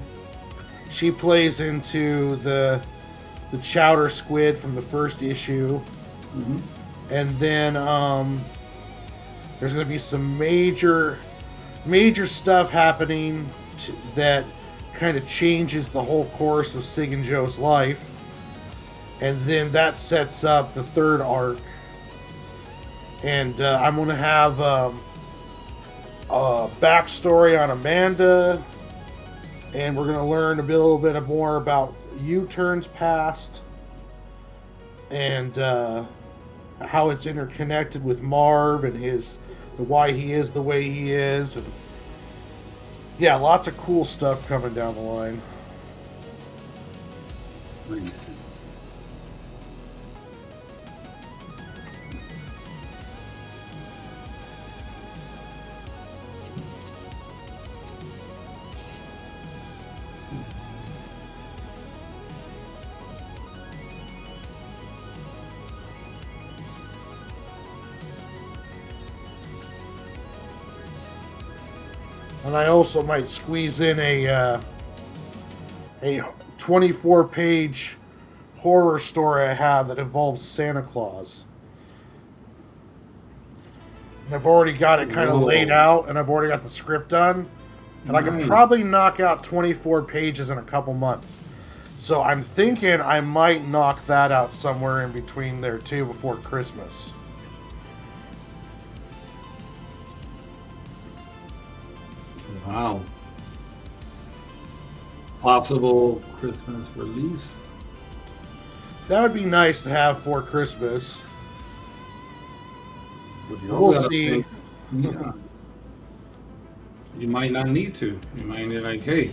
She plays into the chowder squid from the first issue. Mm-hmm. And then there's going to be some major stuff happening that kind of changes the whole course of Sig and Joe's life. And then that sets up the third arc. And I'm going to have a backstory on Amanda. And we're going to learn a little bit more about U-Turn's past. And how it's interconnected with Marv and why he is the way he is. And yeah, lots of cool stuff coming down the line. Nice. And I also might squeeze in a 24-page horror story I have that involves Santa Claus. And I've already got it kind of laid out, and I've already got the script done. And I could probably knock out 24 pages in a couple months. So I'm thinking I might knock that out somewhere in between there too before Christmas. Wow. Possible Christmas release. That would be nice to have for Christmas. We'll see. Yeah. You might not need to. You might be like, hey,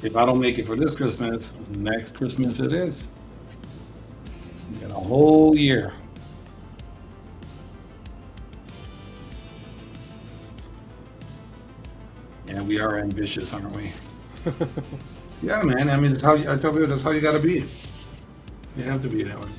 if I don't make it for this Christmas, next Christmas it is. You got a whole year. Yeah, we are ambitious, aren't we? Yeah, man. I mean, that's how I tell you. That's how you got to be. You have to be that way.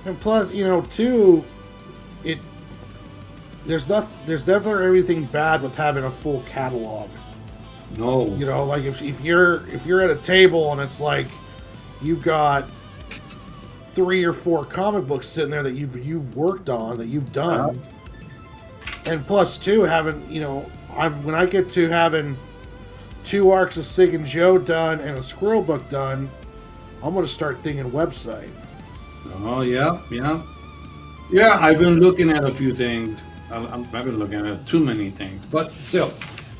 And plus, too, there's never everything bad with having a full catalog. No. You know, like if you're at a table and it's like you've got 3 or 4 comic books sitting there that you've worked on, that you've done, and plus two, having, you know, when I get to having 2 arcs of Sig and Joe done and a Squirrel book done, I'm gonna start thinking website. Oh yeah, yeah, yeah. I've been looking at a few things. I've been looking at too many things, but still.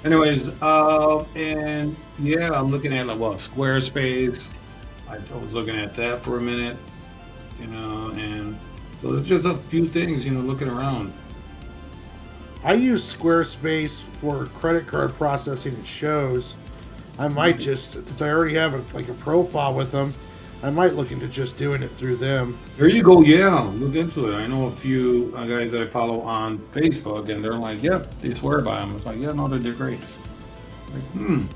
Anyways, and yeah, I'm looking at like what Squarespace. I was looking at that for a minute, you know, and so there's just a few things, you know, looking around. I use Squarespace for credit card processing at shows. I might just, since I already have a profile with them, I might look into just doing it through them. There you go. Yeah, look into it. I know a few guys that I follow on Facebook, and they're like, "Yeah, they swear by them." It's like, "Yeah, no, they're great." Like,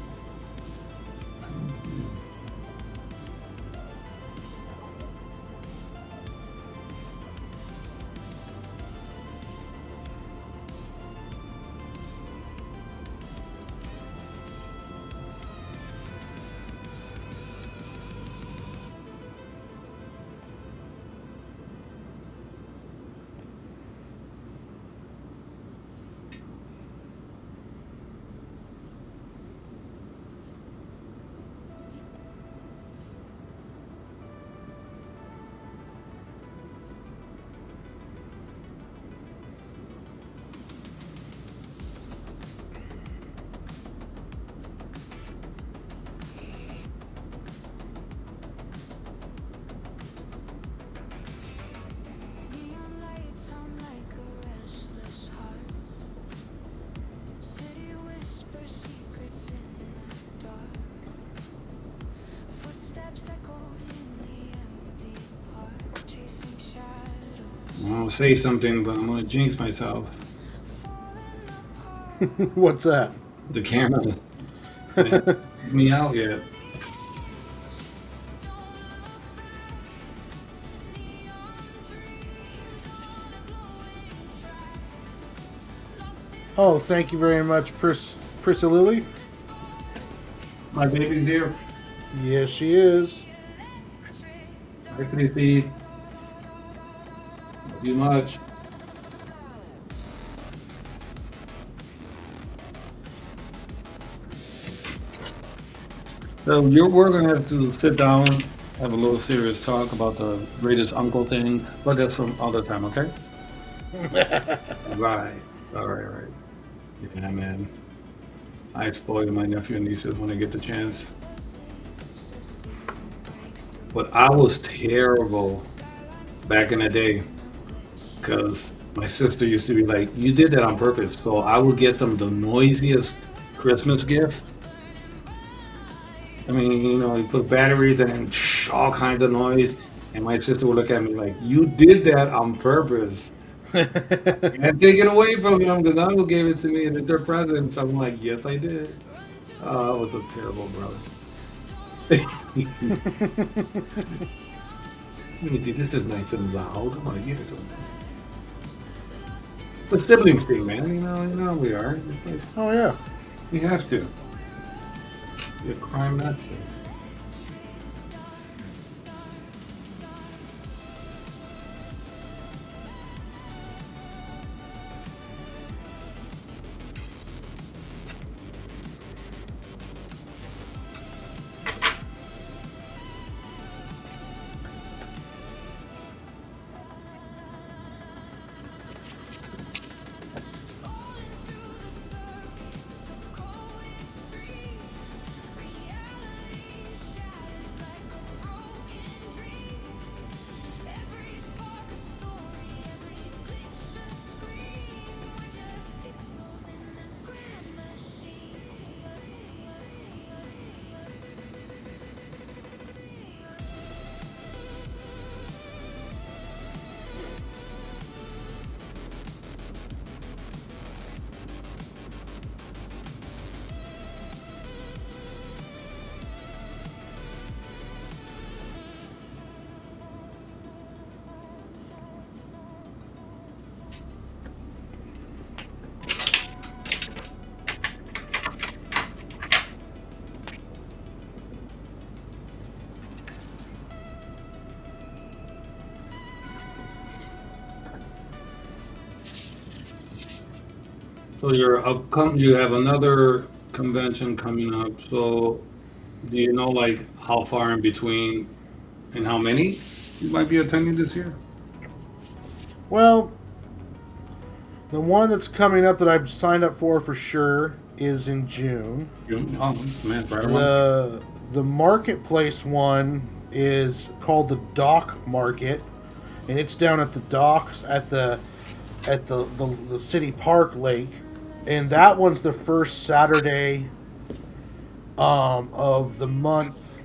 I'm gonna say something, but I'm gonna jinx myself. What's that? The camera didn't get me out yet. Oh, thank you very much, Prissa Lily. My baby's here. Yes, she is. Hi, Chrissy. Love you much. So we're gonna have to sit down, have a little serious talk about the greatest uncle thing, but that's some other time, okay? Right. All right, all right. Yeah, man. I spoil my nephew and nieces when I get the chance. But I was terrible back in the day because my sister used to be like, "You did that on purpose." So I would get them the noisiest Christmas gift. I mean, you know, you put batteries and all kinds of noise. And my sister would look at me like, "You did that on purpose." And take it away from them because uncle gave it to me and it's their present. I'm like, "Yes, I did." I was a terrible brother. Let me see, this is nice and loud. I'm gonna give it to him. The siblings thing, man. You know how we are. It's like, Oh yeah. we have to. It's a crime not to. So you have another convention coming up. So do you know like how far in between and how many you might be attending this year? Well, the one that's coming up that I've signed up for sure is in June. Oh man, right around. The marketplace one is called the Dock Market, and it's down at the docks at the city park lake, and that one's the first Saturday of the month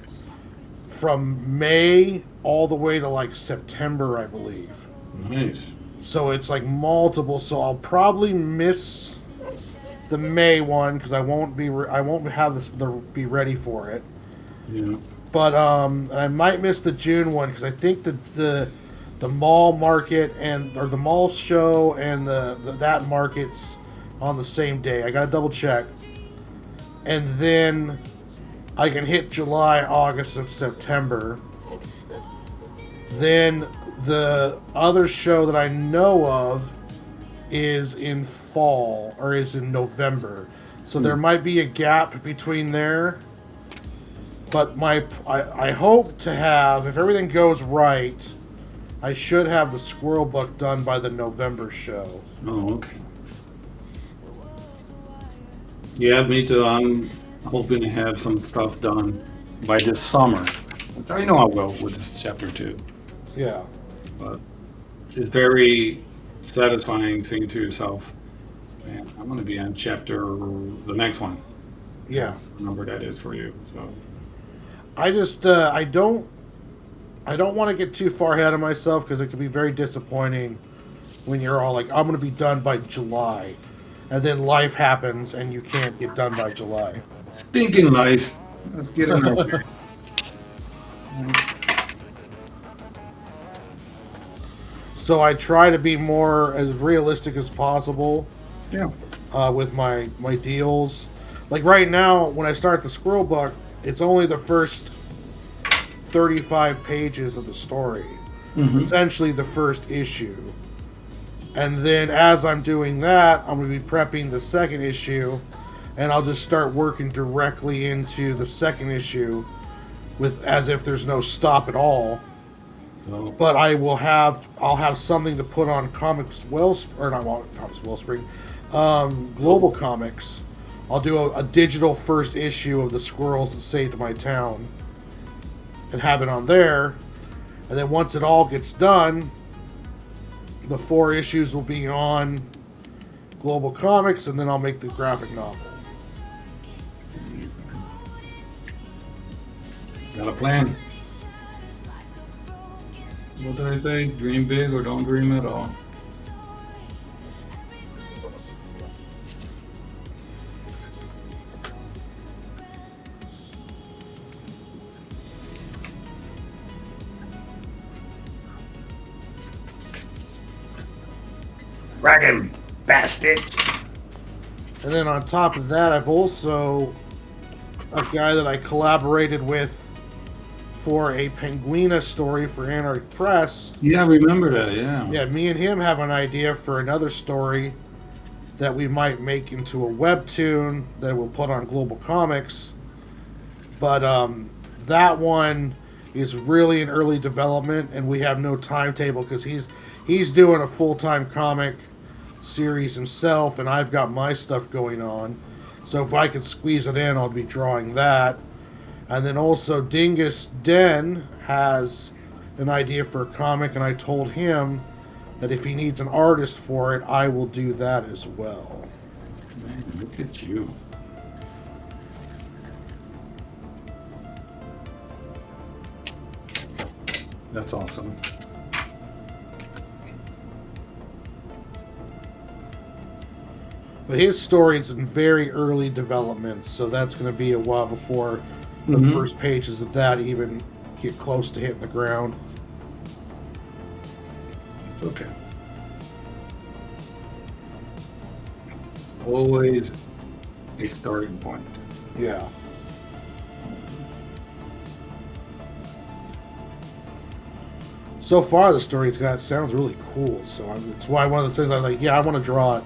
from May all the way to like September, I believe. Nice. So it's like multiple. So I'll probably miss the May one because I won't have be ready for it. Yeah. But I might miss the June one because I think the mall market or the mall show and that market's on the same day. I gotta double check, and then I can hit July, August, and September. Then the other show that I know of is in fall or is in November, so there might be a gap between there. But I hope to have, if everything goes right, I should have the Squirrel Book done by the November show. Oh, okay. Yeah, me too. I'm hoping to have some stuff done by this summer. I know I will with this chapter 2. Yeah. But it's very satisfying seeing to yourself, man, I'm going to be on the next one. Yeah. Number that is for you. So I just I don't want to get too far ahead of myself because it can be very disappointing when you're all like, I'm going to be done by July, and then life happens and you can't get done by July. stinking life. Let's get in there. So I try to be more as realistic as possible. Yeah. With my deals. Like right now, when I start the Squirrel Book, it's only the first 35 pages of the story. Mm-hmm. Essentially the first issue. And then as I'm doing that, I'm going to be prepping the second issue, and I'll just start working directly into the second issue with as if there's no stop at all. Oh. But I'll have something to put on Comics Wellspring, Global Comix. I'll do a digital first issue of the Squirrels That Saved My Town and have it on there. And then once it all gets done, the 4 issues will be on Global Comix, and then I'll make the graphic novel. Got a plan. What did I say? Dream big or don't dream at all. Dragon bastard. And then on top of that, I've also a guy that I collaborated with for a Penguina story for Anarch Press. Yeah, I remember that, yeah. Yeah, me and him have an idea for another story that we might make into a webtoon that we'll put on Global Comix. But that one is really in early development, and we have no timetable because he's doing a full-time comic series himself, and I've got my stuff going on. So if I could squeeze it in, I'll be drawing that. And then also Dingus Den has an idea for a comic, and I told him that if he needs an artist for it, I will do that as well. Man, look at you. That's awesome. But his story is in very early development, so that's going to be a while before the first pages of that even get close to hitting the ground. It's okay. Always a starting point. Yeah. So far, the story it's got sounds really cool. So that's why one of the things I was like, yeah, I want to draw it.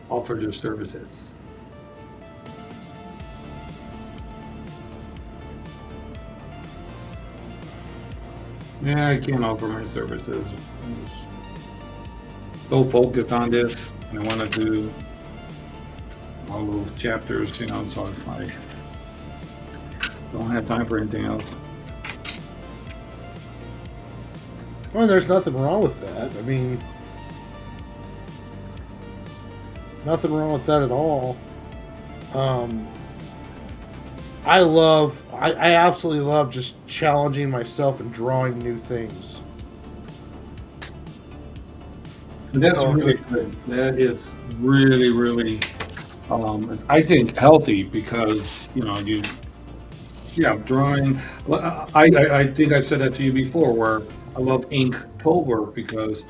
offer their services. Yeah, I can't offer my services. I'm just so focused on this, and I want to do all those chapters, you know, so it's like, don't have time for anything else. Well, there's nothing wrong with that. I mean, nothing wrong with that at all. I absolutely love just challenging myself and drawing new things. That's So- really good. That is really, really, I think healthy because, you know, drawing. Well, I think I said that to you before where I love Inktober because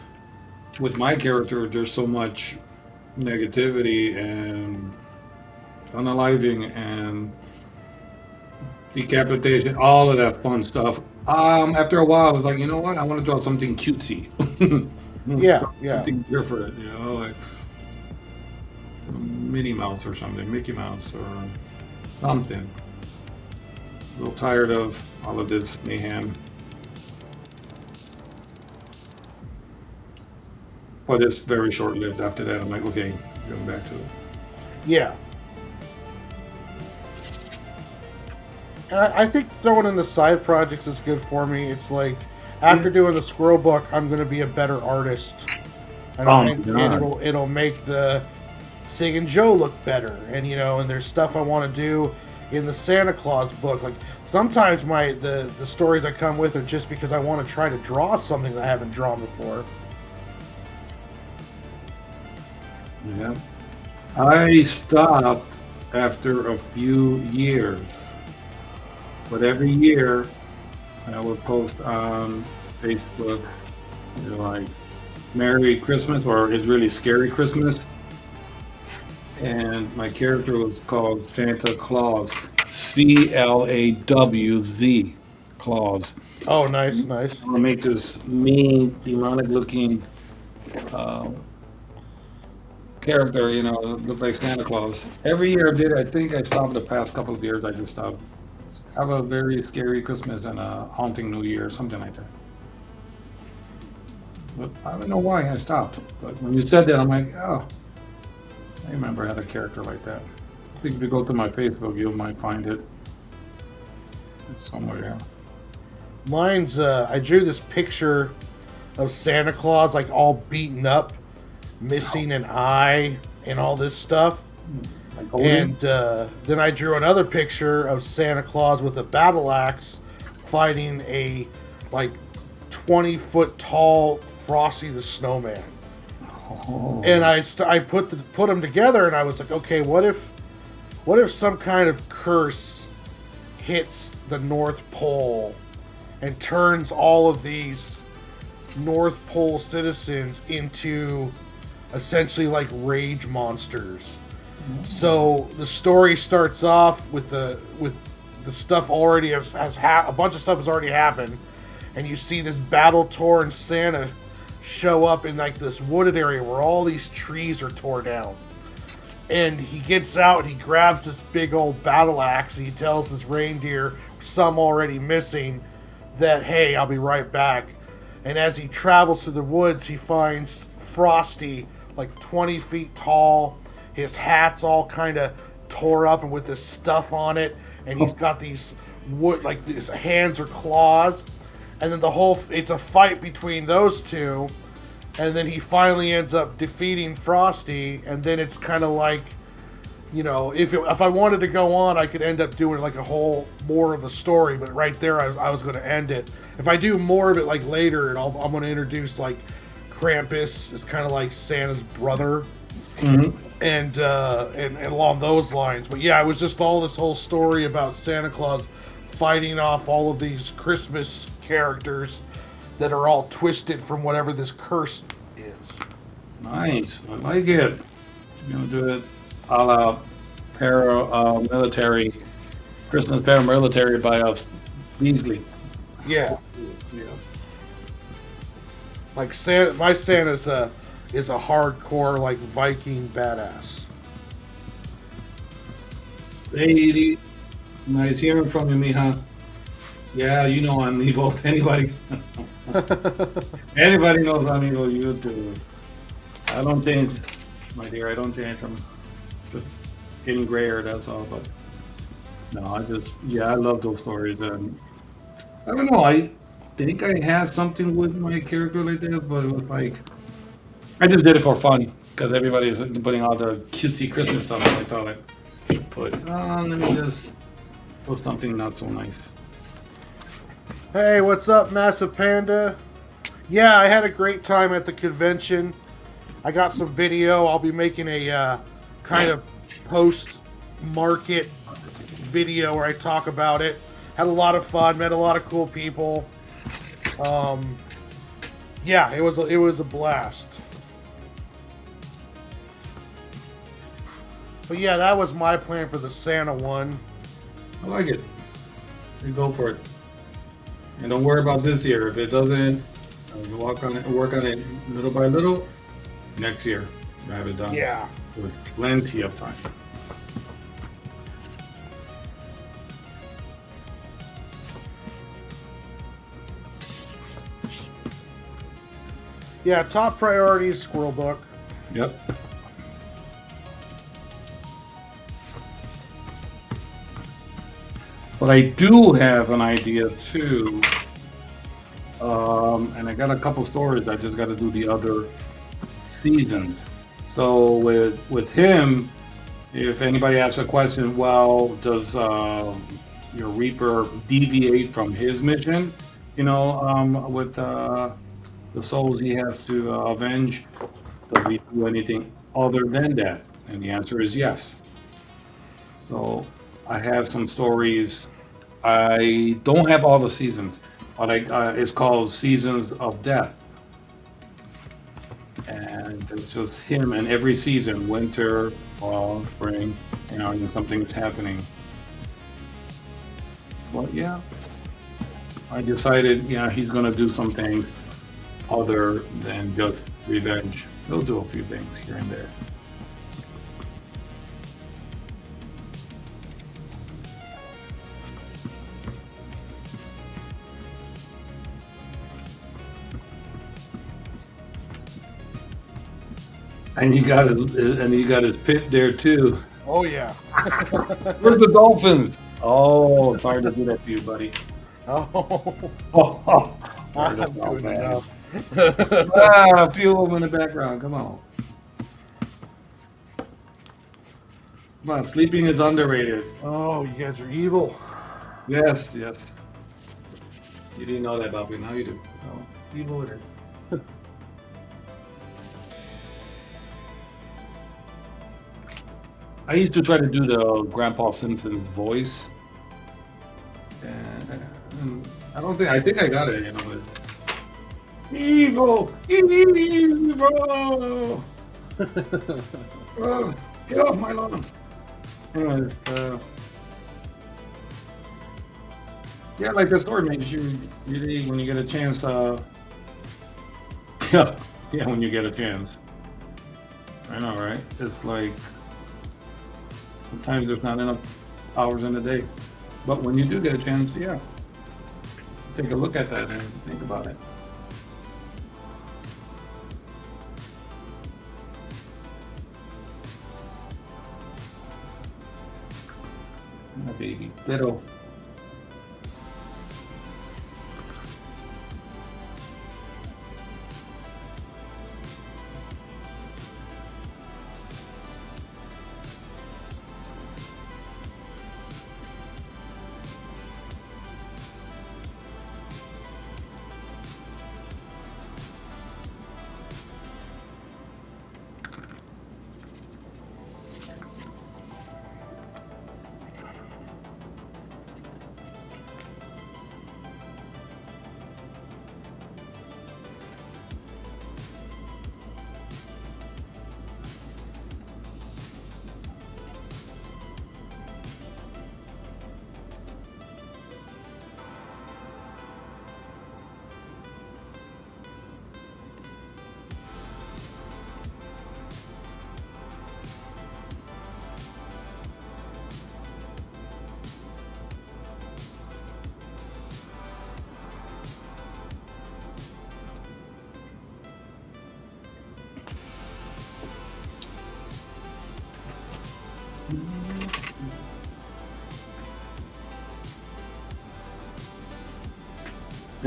with my character, there's so much negativity and unaliving and decapitation, all of that fun stuff. After a while, I was like, you know what? I want to draw something cutesy. Yeah. Something different, you know, like Minnie Mouse or something, Mickey Mouse or something. A little tired of all of this mayhem. But it's very short-lived. After that, I'm like, okay, going back to it. Yeah. And I think throwing in the side projects is good for me. It's like, after doing the squirrel book, I'm going to be a better artist. And, God. it'll make the Sig and Joe look better. And, you know, and there's stuff I want to do in the Santa Claus book. Like, sometimes the stories I come with are just because I want to try to draw something that I haven't drawn before. Yeah. I stopped after a few years. But every year, I would post on Facebook, you know, like, Merry Christmas, or It's Really Scary Christmas. And my character was called Santa Claus. Clawz. Claus. Oh, nice, nice. I'm gonna make this mean, demonic looking character, you know, look like Santa Claus. Every year I did, I think I stopped the past couple of years, I just stopped. Have a very scary Christmas and a haunting New Year, something like that. But I don't know why I stopped. But when you said that, I'm like, oh, I remember I had a character like that. I think if you go to my Facebook, you might find it somewhere there. Mine's, I drew this picture of Santa Claus, like, all beaten up, missing an eye, and all this stuff. Like Odin. And then I drew another picture of Santa Claus with a battle axe fighting a, like, 20-foot tall Frosty the Snowman. Oh. And I put them together, and I was like, okay, what if some kind of curse hits the North Pole and turns all of these North Pole citizens into essentially like rage monsters. So the story starts off with the stuff already a bunch of stuff has already happened, and you see this battle-torn Santa show up in like this wooded area where all these trees are tore down. And he gets out and he grabs this big old battle axe and he tells his reindeer, some already missing, that, hey, I'll be right back. And as he travels through the woods, he finds Frosty, like 20 feet tall. His hat's all kind of tore up and with this stuff on it. And he's got these wood, like his hands are claws. And then it's a fight between those two. And then he finally ends up defeating Frosty. And then it's kind of like, you know, if I wanted to go on, I could end up doing like a whole more of the story. But right there, I was going to end it. If I do more of it like later, and I'm going to introduce like Krampus is kind of like Santa's brother. Mm-hmm. And along those lines. But yeah, it was just all this whole story about Santa Claus fighting off all of these Christmas characters that are all twisted from whatever this curse is. Nice. I like it. You're going to do it a la paramilitary, Christmas paramilitary by Beasley. Yeah. Like Santa, my Santa's is a hardcore like Viking badass. Hey, Edie. Nice hearing from you, Mija. Yeah, you know I'm evil. Anybody knows I'm evil. You too. I don't change, my dear. I don't change. I'm just getting grayer, that's all. But no, I love those stories. And I don't know. I think I had something with my character like that, but it was like I just did it for fun because everybody is putting all the cutesy Christmas stuff. And I thought I'd let me just put something not so nice. Hey, what's up, Massive Panda? Yeah, I had a great time at the convention. I got some video. I'll be making a kind of post-market video where I talk about it. Had a lot of fun. Met a lot of cool people. Yeah, it was a blast. But yeah, that was my plan for the Santa one. I like it. You go for it. And don't worry about this year. If it doesn't, work on it little by little. Next year, you have it done. Yeah. With plenty of time. Yeah, top priorities, Squirrel Book. Yep. But I do have an idea too. And I got a couple stories. I just got to do the other seasons. So with him, if anybody asks a question, well, does your Reaper deviate from his mission? With the souls he has to avenge, does he do anything other than that? And the answer is yes. So I have some stories. I don't have all the seasons, but it's called Seasons of Death. And it's just him and every season, winter, fall, spring, and something's happening. But yeah, I decided, he's going to do some things other than just revenge. He'll do a few things here and there. And you got his pit there too. Oh yeah. Where's the dolphins? Oh, it's hard to do that to you, buddy. Oh. I'm doing enough. A few of them in the background. Come on. Come on. Sleeping is underrated. Oh, you guys are evil. Yes. You didn't know that about me. Now you do. Oh, evil it is. I used to try to do the Grandpa Simpson's voice, and I think I got it. Evil. Get off my lawn. Anyways, yeah, like the story makes you really, when you get a chance. Yeah, when you get a chance. I know, right? It's like. Sometimes there's not enough hours in the day. But when you do get a chance, take a look at that and think about it. My baby. Little.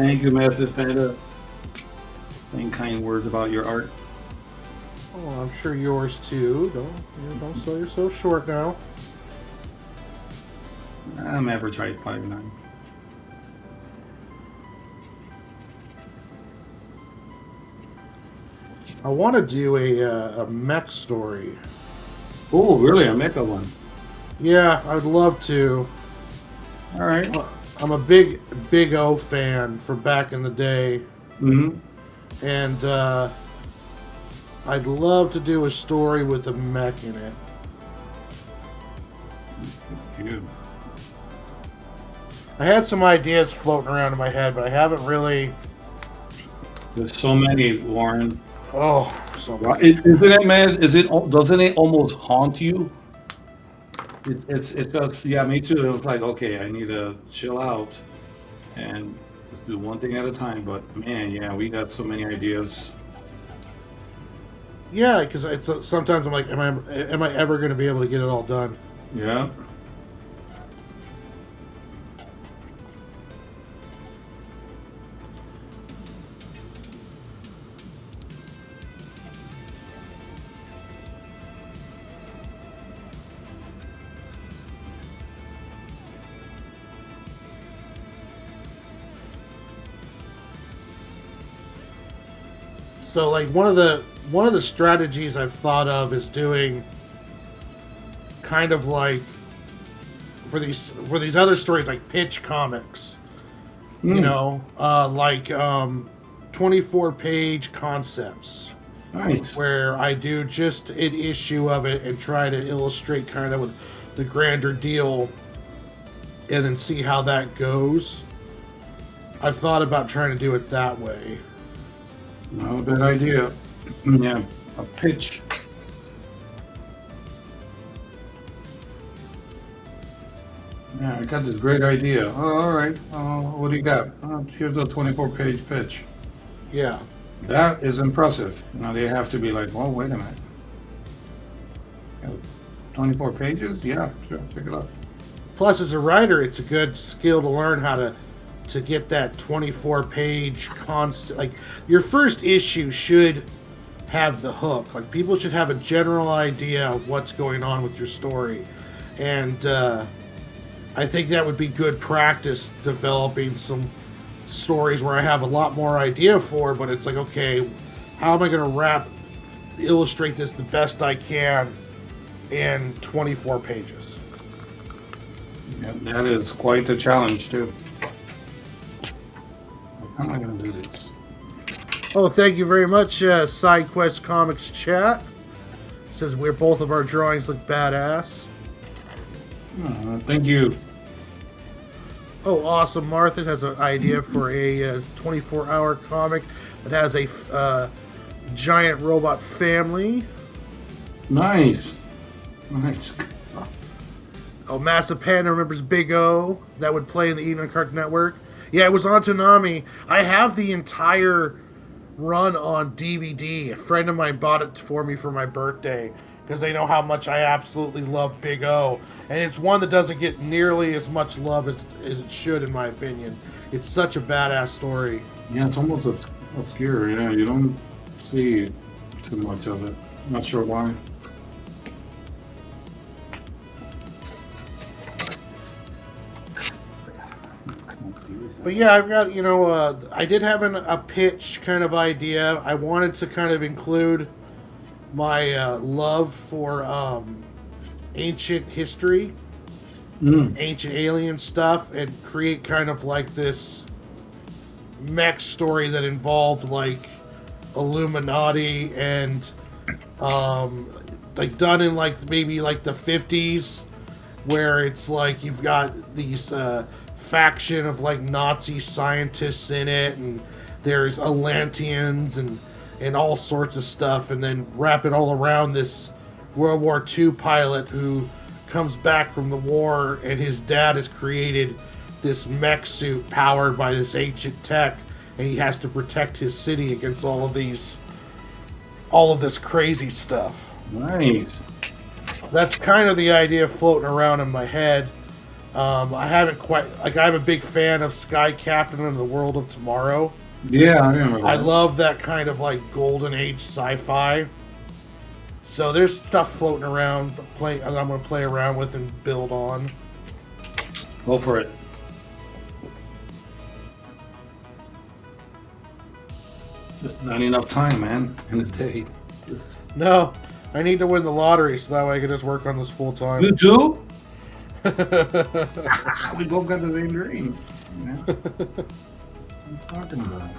Thank you, Massive Panda. Saying kind words about your art. Oh, I'm sure yours too. Don't sell yourself short now. I'm average height, 5'9". I want to do a mech story. Oh, really? A mecha one. Yeah, I'd love to. All right. I'm a big O fan from back in the day, Mm-hmm. and I'd love to do a story with a mech in it. Good. I had some ideas floating around in my head, but I haven't really. There's so many, Warren. Oh, so Isn't it, man? Doesn't it almost haunt you? It's just, yeah, me too. It was like, okay, I need to chill out and just do one thing at a time. But man, yeah, we got so many ideas. yeah, because it's sometimes I'm like, am I ever going to be able to get it all done? Yeah. So like one of the strategies I've thought of is doing kind of like for these other stories like pitch comics, you know, like 24-page concepts Nice. where I do just an issue of it and try to illustrate kind of with the grander deal and then see how that goes. I've thought about trying to do it that way. Not a bad idea. Yeah, a pitch. Yeah, I got this great idea. Oh, all right. What do you got? Here's a 24-page pitch. Yeah. That is impressive. Now they have to be like, well, wait a minute. Yeah, 24 pages? Yeah, sure. Check it out. Plus, as a writer, it's a good skill to learn how to get that 24-page concept. Like, your first issue should have the hook. Like, people should have a general idea of what's going on with your story. And I think that would be good practice developing some stories where I have a lot more idea for, but it's like, okay, how am I going to illustrate this the best I can in 24 pages? Yeah, that is quite a challenge, too. How am I going to do this? Oh, thank you very much, SideQuest Comics chat. It says both of our drawings look badass. Thank you. Oh, awesome. Martha has an idea for a 24-hour comic that has a giant robot family. Nice. Nice. Oh, Massive Panda remembers Big O. That would play in the Evening Cartoon Network. Yeah, it was on Toonami. I have the entire run on DVD. A friend of mine bought it for me for my birthday because they know how much I absolutely love Big O. And it's one that doesn't get nearly as much love as it should, in my opinion. It's such a badass story. Yeah, it's almost obscure. Yeah, you don't see too much of it. Not sure why. But yeah, I've got, I did have a pitch kind of idea. I wanted to kind of include my love for ancient history, ancient alien stuff, and create kind of like this mech story that involved like Illuminati and like done in like maybe like the 50s, where it's like you've got these faction of like Nazi scientists in it, and there's Atlanteans and all sorts of stuff, and then wrap it all around this World War II pilot who comes back from the war, and his dad has created this mech suit powered by this ancient tech, and he has to protect his city against all of this crazy stuff. Nice. That's kind of the idea floating around in my head. I haven't quite like I'm a big fan of Sky Captain and the World of Tomorrow. Yeah, I remember. I that. love that kind of like golden age sci-fi. So there's stuff floating around that I'm going to play around with and build on. Go for it. Just not enough time, man, in the day. No, I need to win the lottery so that way I can just work on this full time. You too? We both got the same dream. Yeah. What I'm talking about.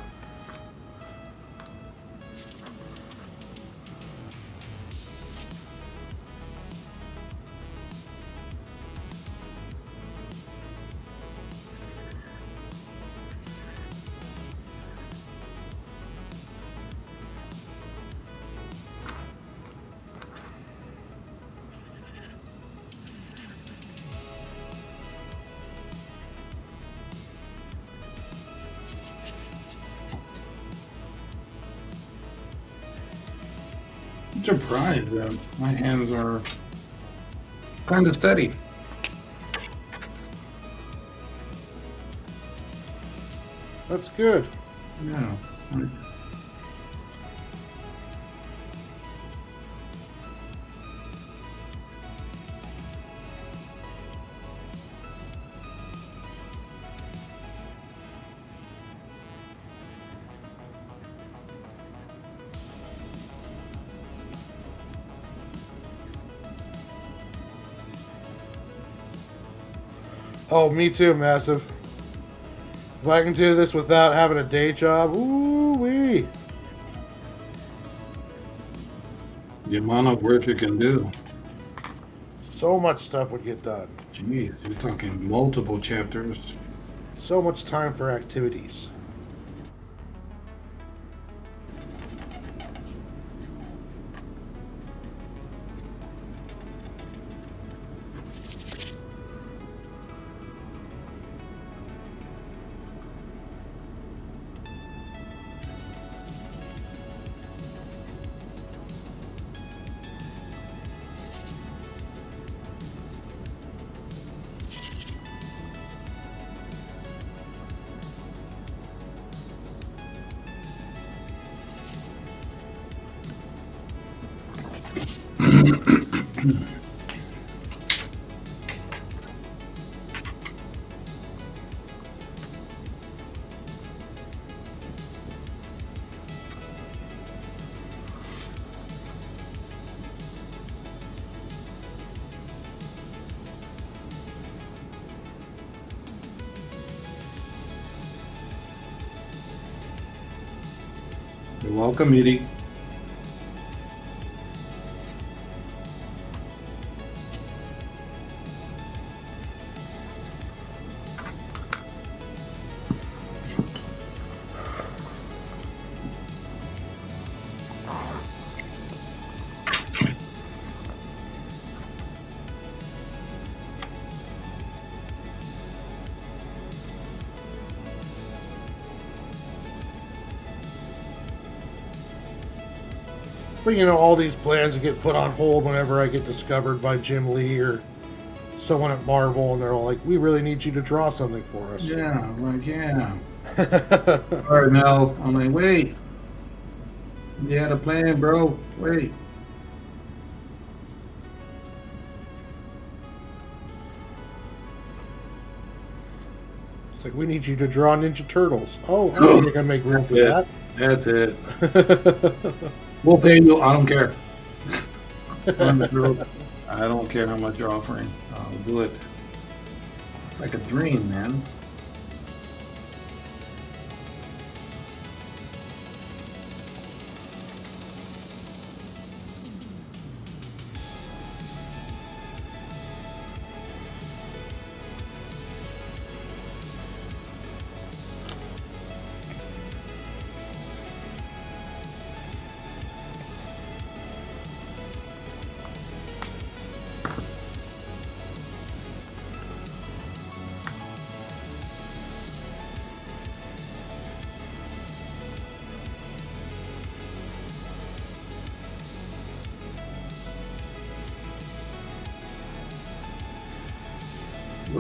I'm surprised that my hands are kind of steady. That's good. Yeah. Oh, me too, Massive. If I can do this without having a day job, ooh-wee. The amount of work you can do. So much stuff would get done. Jeez, you're talking multiple chapters. So much time for activities. You're welcome, Edie. But you know, all these plans get put on hold whenever I get discovered by Jim Lee or someone at Marvel, and they're all like, "We really need you to draw something for us." Yeah, I'm like, yeah. All right, Mel. I'm like, wait. You had a plan, bro. Wait. It's like, we need you to draw Ninja Turtles. Oh, I don't think I make room for that. That's it. We'll pay you. I don't care. I don't care how much you're offering. I'll do it. Like a dream, man.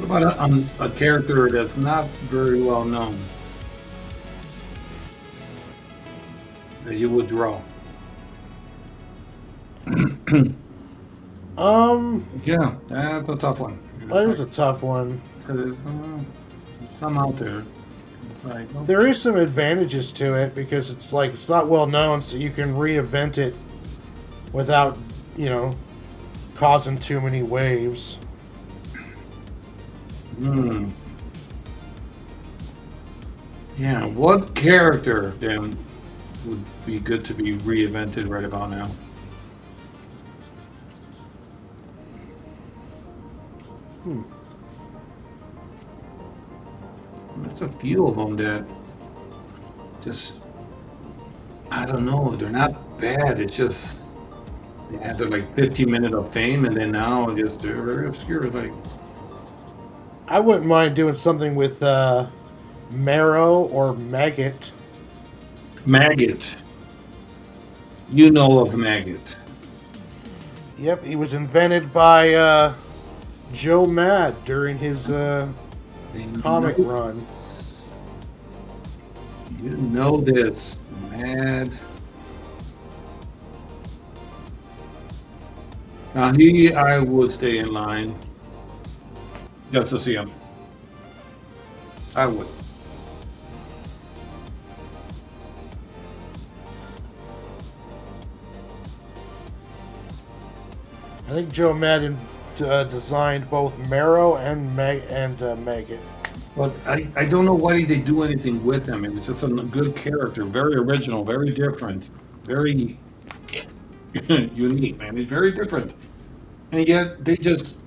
What about a character that's not very well known that you would draw? Yeah, that's a tough one. That is a tough one. There's some out there. It's like, oh, There is some advantages to it because it's like it's not well known, so you can reinvent it without, you know, causing too many waves. Yeah, what character then would be good to be reinvented right about now? There's a few of them that just, I don't know, they're not bad. It's just they had their like 15 minutes of fame, and then now just they're very obscure. Like, I wouldn't mind doing something with Marrow or Maggot. Maggot. You know of Maggot. Yep, he was invented by Joe Mad during his comic run. You know this, Mad. Now I would stay in line just to see him. I would. I think Joe Madden designed both Marrow and Maggot. But I don't know why they do anything with him. It was just a good character, very original, very different, very unique, man. He's very different. And yet they just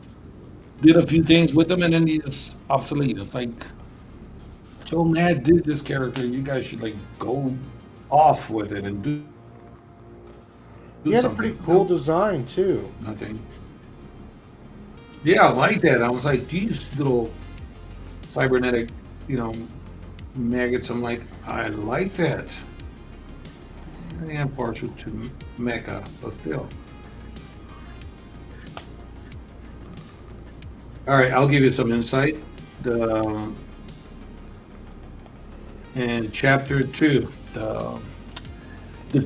did a few things with him and then he's obsolete. It's like Joe Mad did this character. You guys should like go off with it and do He had a something. pretty cool design too. Nothing. Yeah, I like that. I was like, these little cybernetic, maggots. I'm like, I like that. I am partial to mecha, but still. All right, I'll give you some insight. In chapter 2, the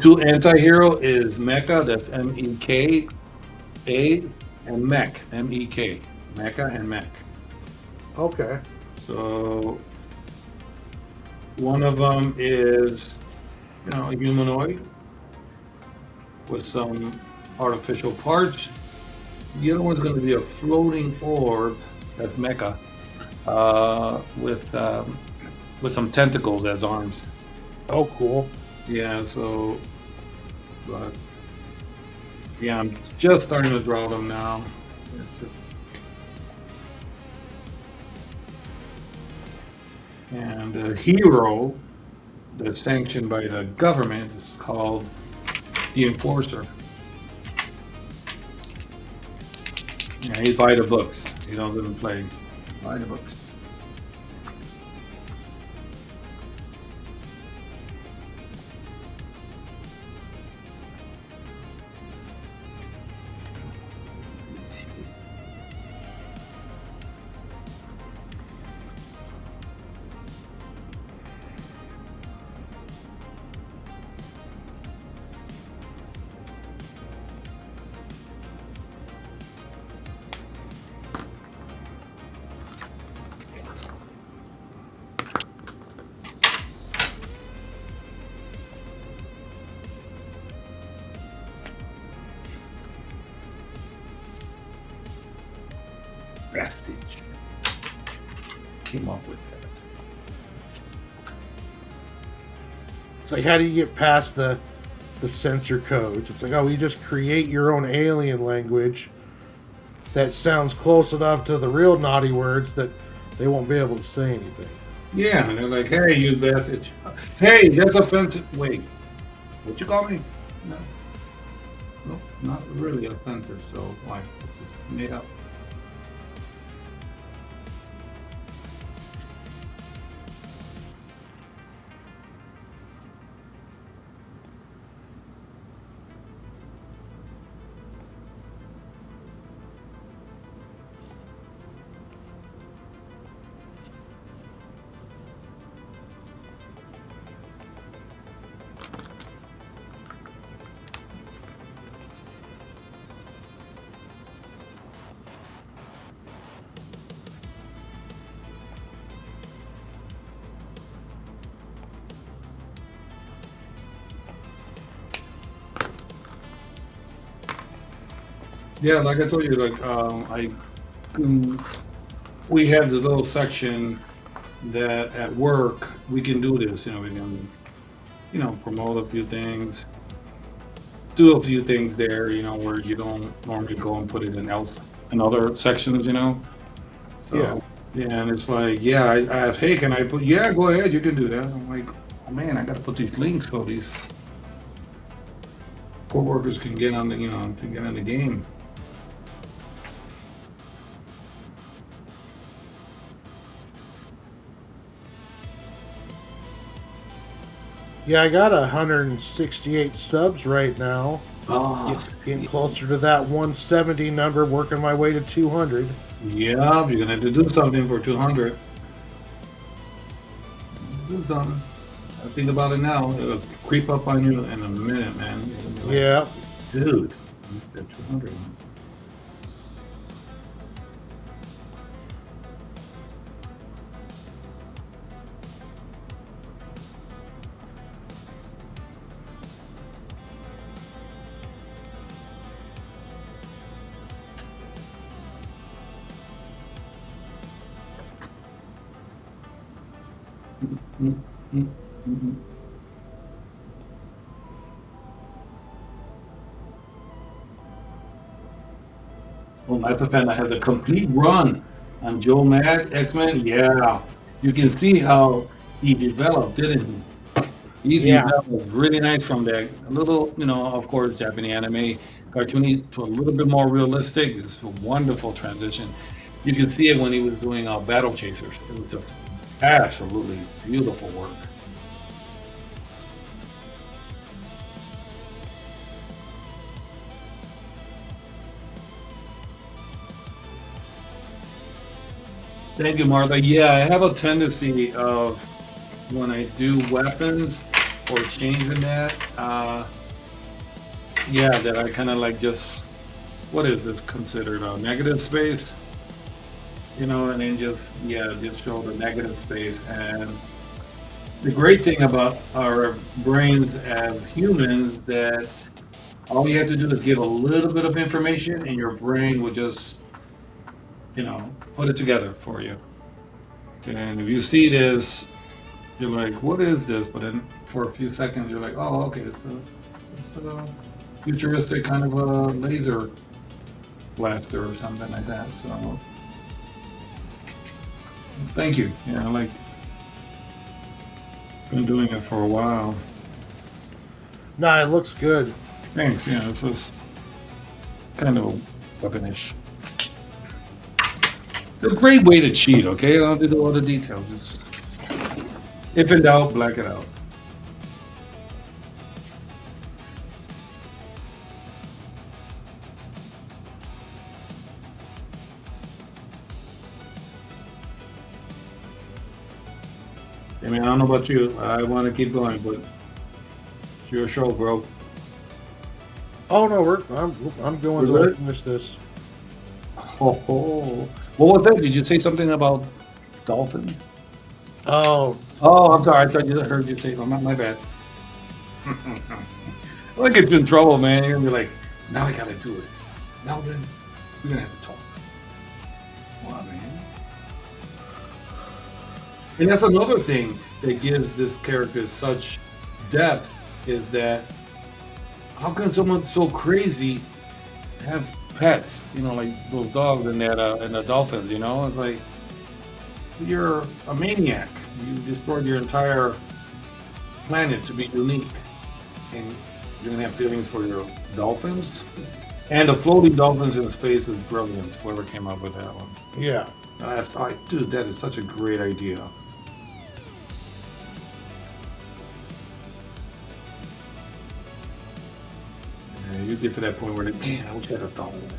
two anti-hero is Mecha, that's M-E-K-A, and Mech, M-E-K, Mecha and Mech. Okay. So one of them is, a humanoid with some artificial parts. The other one's going to be a floating orb, that's Mecha, with some tentacles as arms. Oh, cool. Yeah, so, but, yeah, I'm just starting to draw them now. It's just, and the hero that's sanctioned by the government is called the Enforcer. Yeah, he buy the books. He doesn't play. Buy the books. Vestige. Came up with that. It's like, how do you get past the censor codes? It's like, oh, you just create your own alien language that sounds close enough to the real naughty words that they won't be able to say anything. Yeah, and they're like, hey, you Vestige. Hey, that's offensive. Wait, what you call me? No. Nope, not really offensive, so why? It's just made up. Yeah, like I told you, like mm, we have this little section that at work we can do this. We can promote a few things, do a few things there. Where you don't normally go and put it in other sections. Yeah. So yeah, and it's like yeah, I asked, hey, can I put? Yeah, go ahead, you can do that. I'm like, oh man, I got to put these links so these coworkers can get on the to get on the game. Yeah, I got 168 subs right now. Oh, Getting closer to that 170 number, working my way to 200. yeah, you're gonna have to do something for 200. Do something. I think about it now. It'll creep up on you in a minute, man. You'll be like, Yeah. dude, you said 200. Mm, mm, mm. Well, that's a fan that has a complete run on Joe Mad X-Men. Yeah, you can see how he developed, didn't he? He Yeah. developed really nice from that a little, of course, Japanese anime, cartoony to a little bit more realistic. It's a wonderful transition. You can see it when he was doing Battle Chasers. It was just absolutely beautiful work. Thank you, Martha. Yeah, I have a tendency of when I do weapons or changing that, yeah, that I kind of like just, what is this considered a negative space? And then just, yeah, just show the negative space. And the great thing about our brains as humans that all you have to do is give a little bit of information and your brain will just, put it together for you. And if you see this, you're like, what is this? But then for a few seconds, you're like, oh, okay, it's a futuristic kind of a laser blaster or something like that. So, thank you. Yeah, I like been doing it for a while. Nah, it looks good. Thanks. Yeah, this was kind of weaponish. It's a great way to cheat. Okay, I don't have to do all the details. Just if in doubt, black it out. I mean, I don't know about you. I want to keep going, but it's your show, bro. Oh no, I'm going We're to good? finish this. Oh, what was that? Did you say something about dolphins? Oh, Oh, I'm sorry. I thought you heard you say. Oh, my bad. I'll get you in trouble, man. You're gonna be like, now I gotta do it. Melvin, we're gonna have to talk. Wow, man. And that's another thing that gives this character such depth is that how can someone so crazy have pets? Like those dogs and the dolphins. It's like you're a maniac. You destroyed your entire planet to be unique, and you're gonna have feelings for your dolphins. And the floating dolphins in space is brilliant. Whoever came up with that one. yeah. Dude, that is such a great idea. Yeah, you get to that point where, man, I wish I had a thought of that.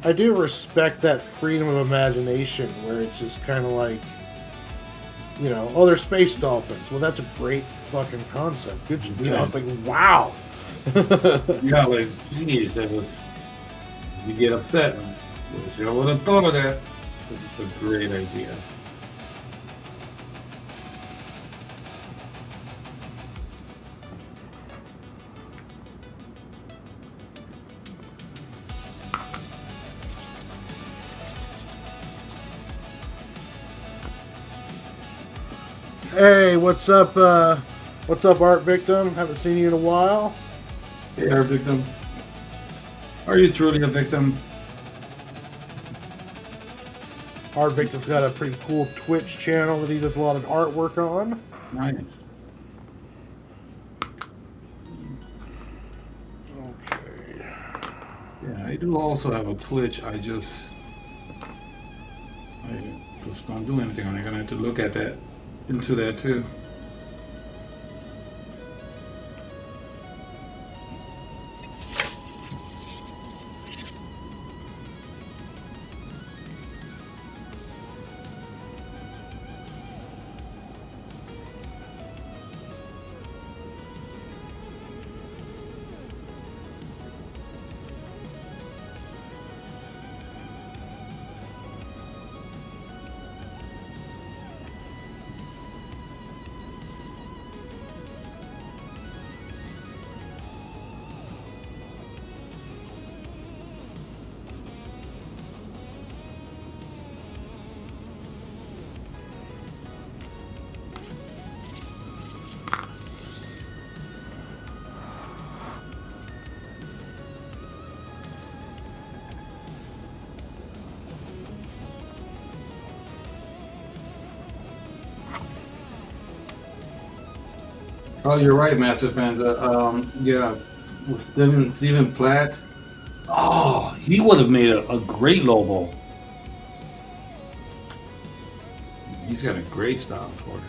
I do respect that freedom of imagination where it's just kind of like, you know, oh, they're space dolphins. Well, that's a great fucking concept. Good, you know, it's like, wow. Yeah, like, geez, that was. You get upset. Wish I would have thought of that. It's a great idea. Hey, what's up, Art Victim? Haven't seen you in a while. Hey, our victim. Are you truly a victim? Art Victim's got a pretty cool Twitch channel that he does a lot of artwork on. Nice. Okay. Yeah, I do also have a Twitch. I just don't do anything on it. I'm gonna have to look at that, into that too. Oh, you're right, Massive Fans. Yeah, with Stephen Platt. Oh, he would have made a great Lobo. He's got a great style for it.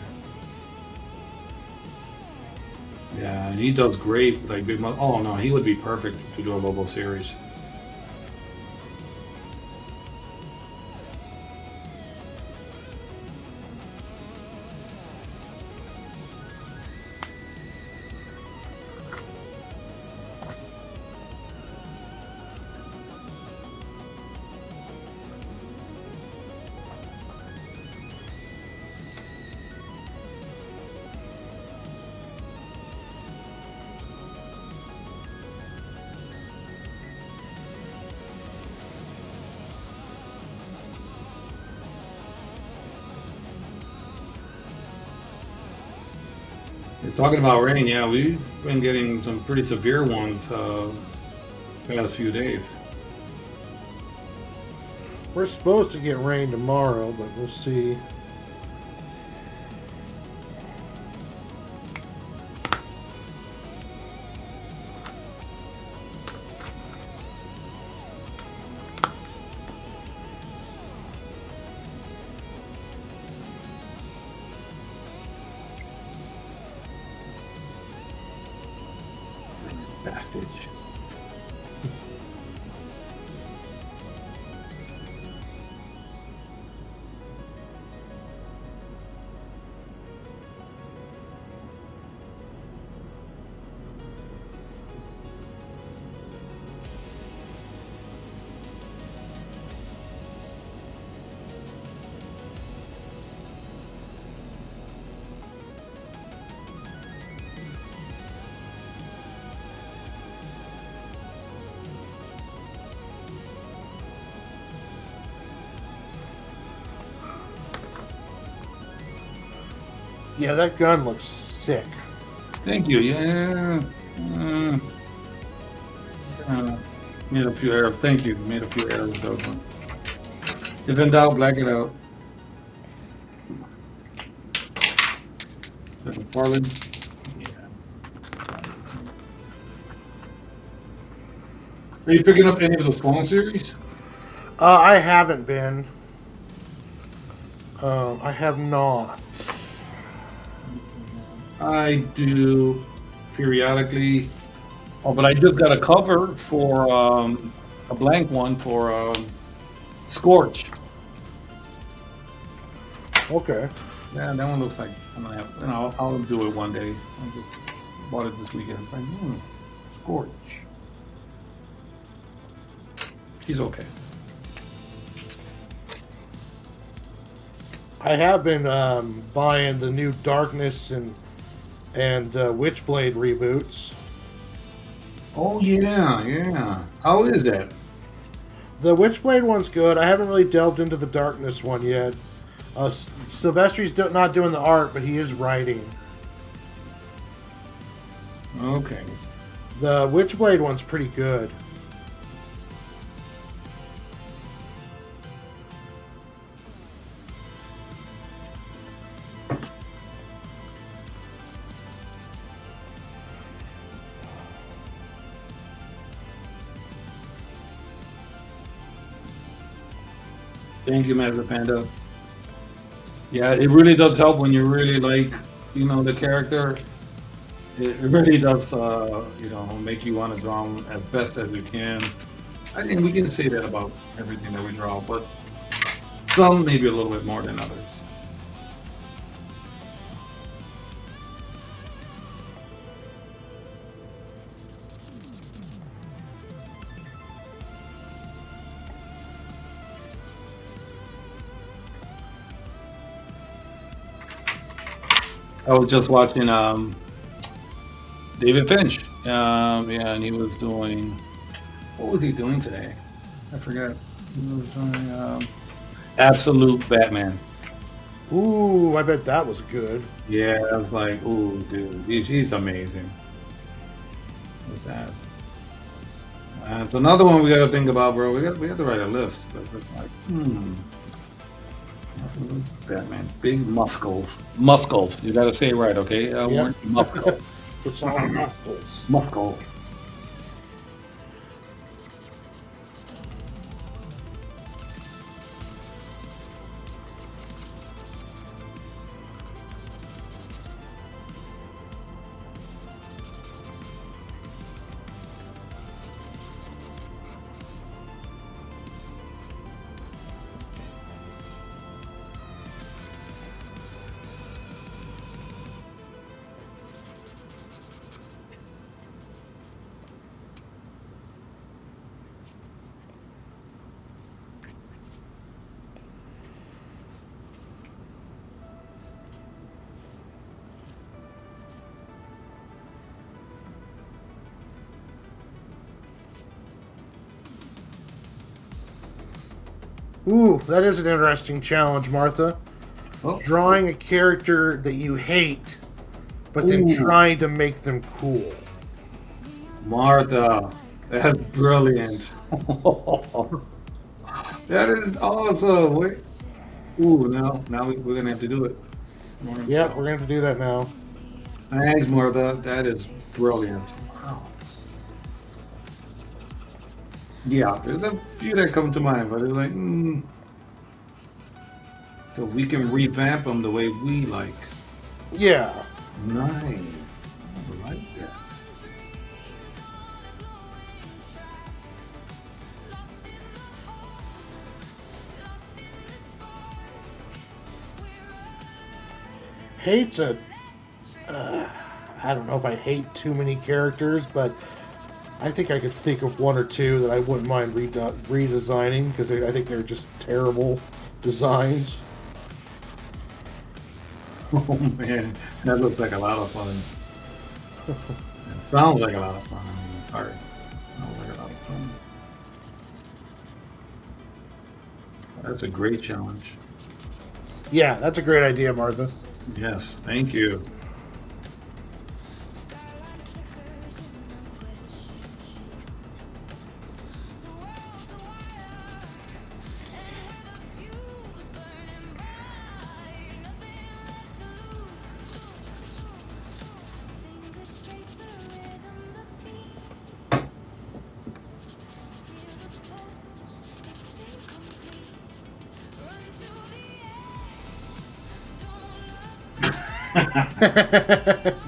Yeah, and he does great. Like Big Mother. Oh no, he would be perfect to do a Lobo series. Talking about rain, yeah, we've been getting some pretty severe ones past few days. We're supposed to get rain tomorrow, but we'll see. Bastard. Yeah, that gun looks sick. Thank you. Yeah. Made a few errors. Thank you. Made a few errors though. If in doubt, black it out. Farland. Yeah. Are you picking up any of the Spawn series? I haven't been. I have not. I do periodically. Oh, but I just got a cover for a blank one for Scorch. Okay. Yeah, that one looks like I'm gonna have. I'll do it one day. I just bought it this weekend. It's like, Scorch. He's okay. I have been buying the new Darkness and Witchblade reboots. Oh yeah. How is that? The Witchblade one's good. I haven't really delved into the Darkness one yet. Silvestri's not doing the art, but he is writing. Okay. The Witchblade one's pretty good. Thank you, Master Panda. Yeah, it really does help when you really like, the character. It really does, make you want to draw them as best as you can. I think we can say that about everything that we draw, but some maybe a little bit more than others. I was just watching David Finch. And he was doing. What was he doing today? I forgot. He was doing Absolute Batman. Ooh, I bet that was good. Yeah, I was like, ooh, dude, he's amazing. What's that? It's another one we got to think about, bro. We got to write a list. It's like, Batman, big muscles. Muscles. You got to say it right, okay? Yep. Muscles. It's all muscles. Muscle. Ooh, that is an interesting challenge, Martha. Oh. Drawing a character that you hate, but then trying to make them cool. Martha, that's brilliant. That is awesome. Wait. Ooh, now we're gonna have to do it. Yep, we're gonna have to do that now. Thanks, Martha. That is brilliant. Wow. Yeah, there's a few that come to mind, but it's like, so we can revamp them the way we like. Yeah. Nice. I like that. Hate's I don't know if I hate too many characters, but I think I could think of one or two that I wouldn't mind redesigning because I think they're just terrible designs. Oh man, that looks like a lot of fun. It sounds like a lot of fun. I mean, sorry. Sounds like a lot of fun. That's a great challenge. Yeah, that's a great idea, Martha. Yes, thank you.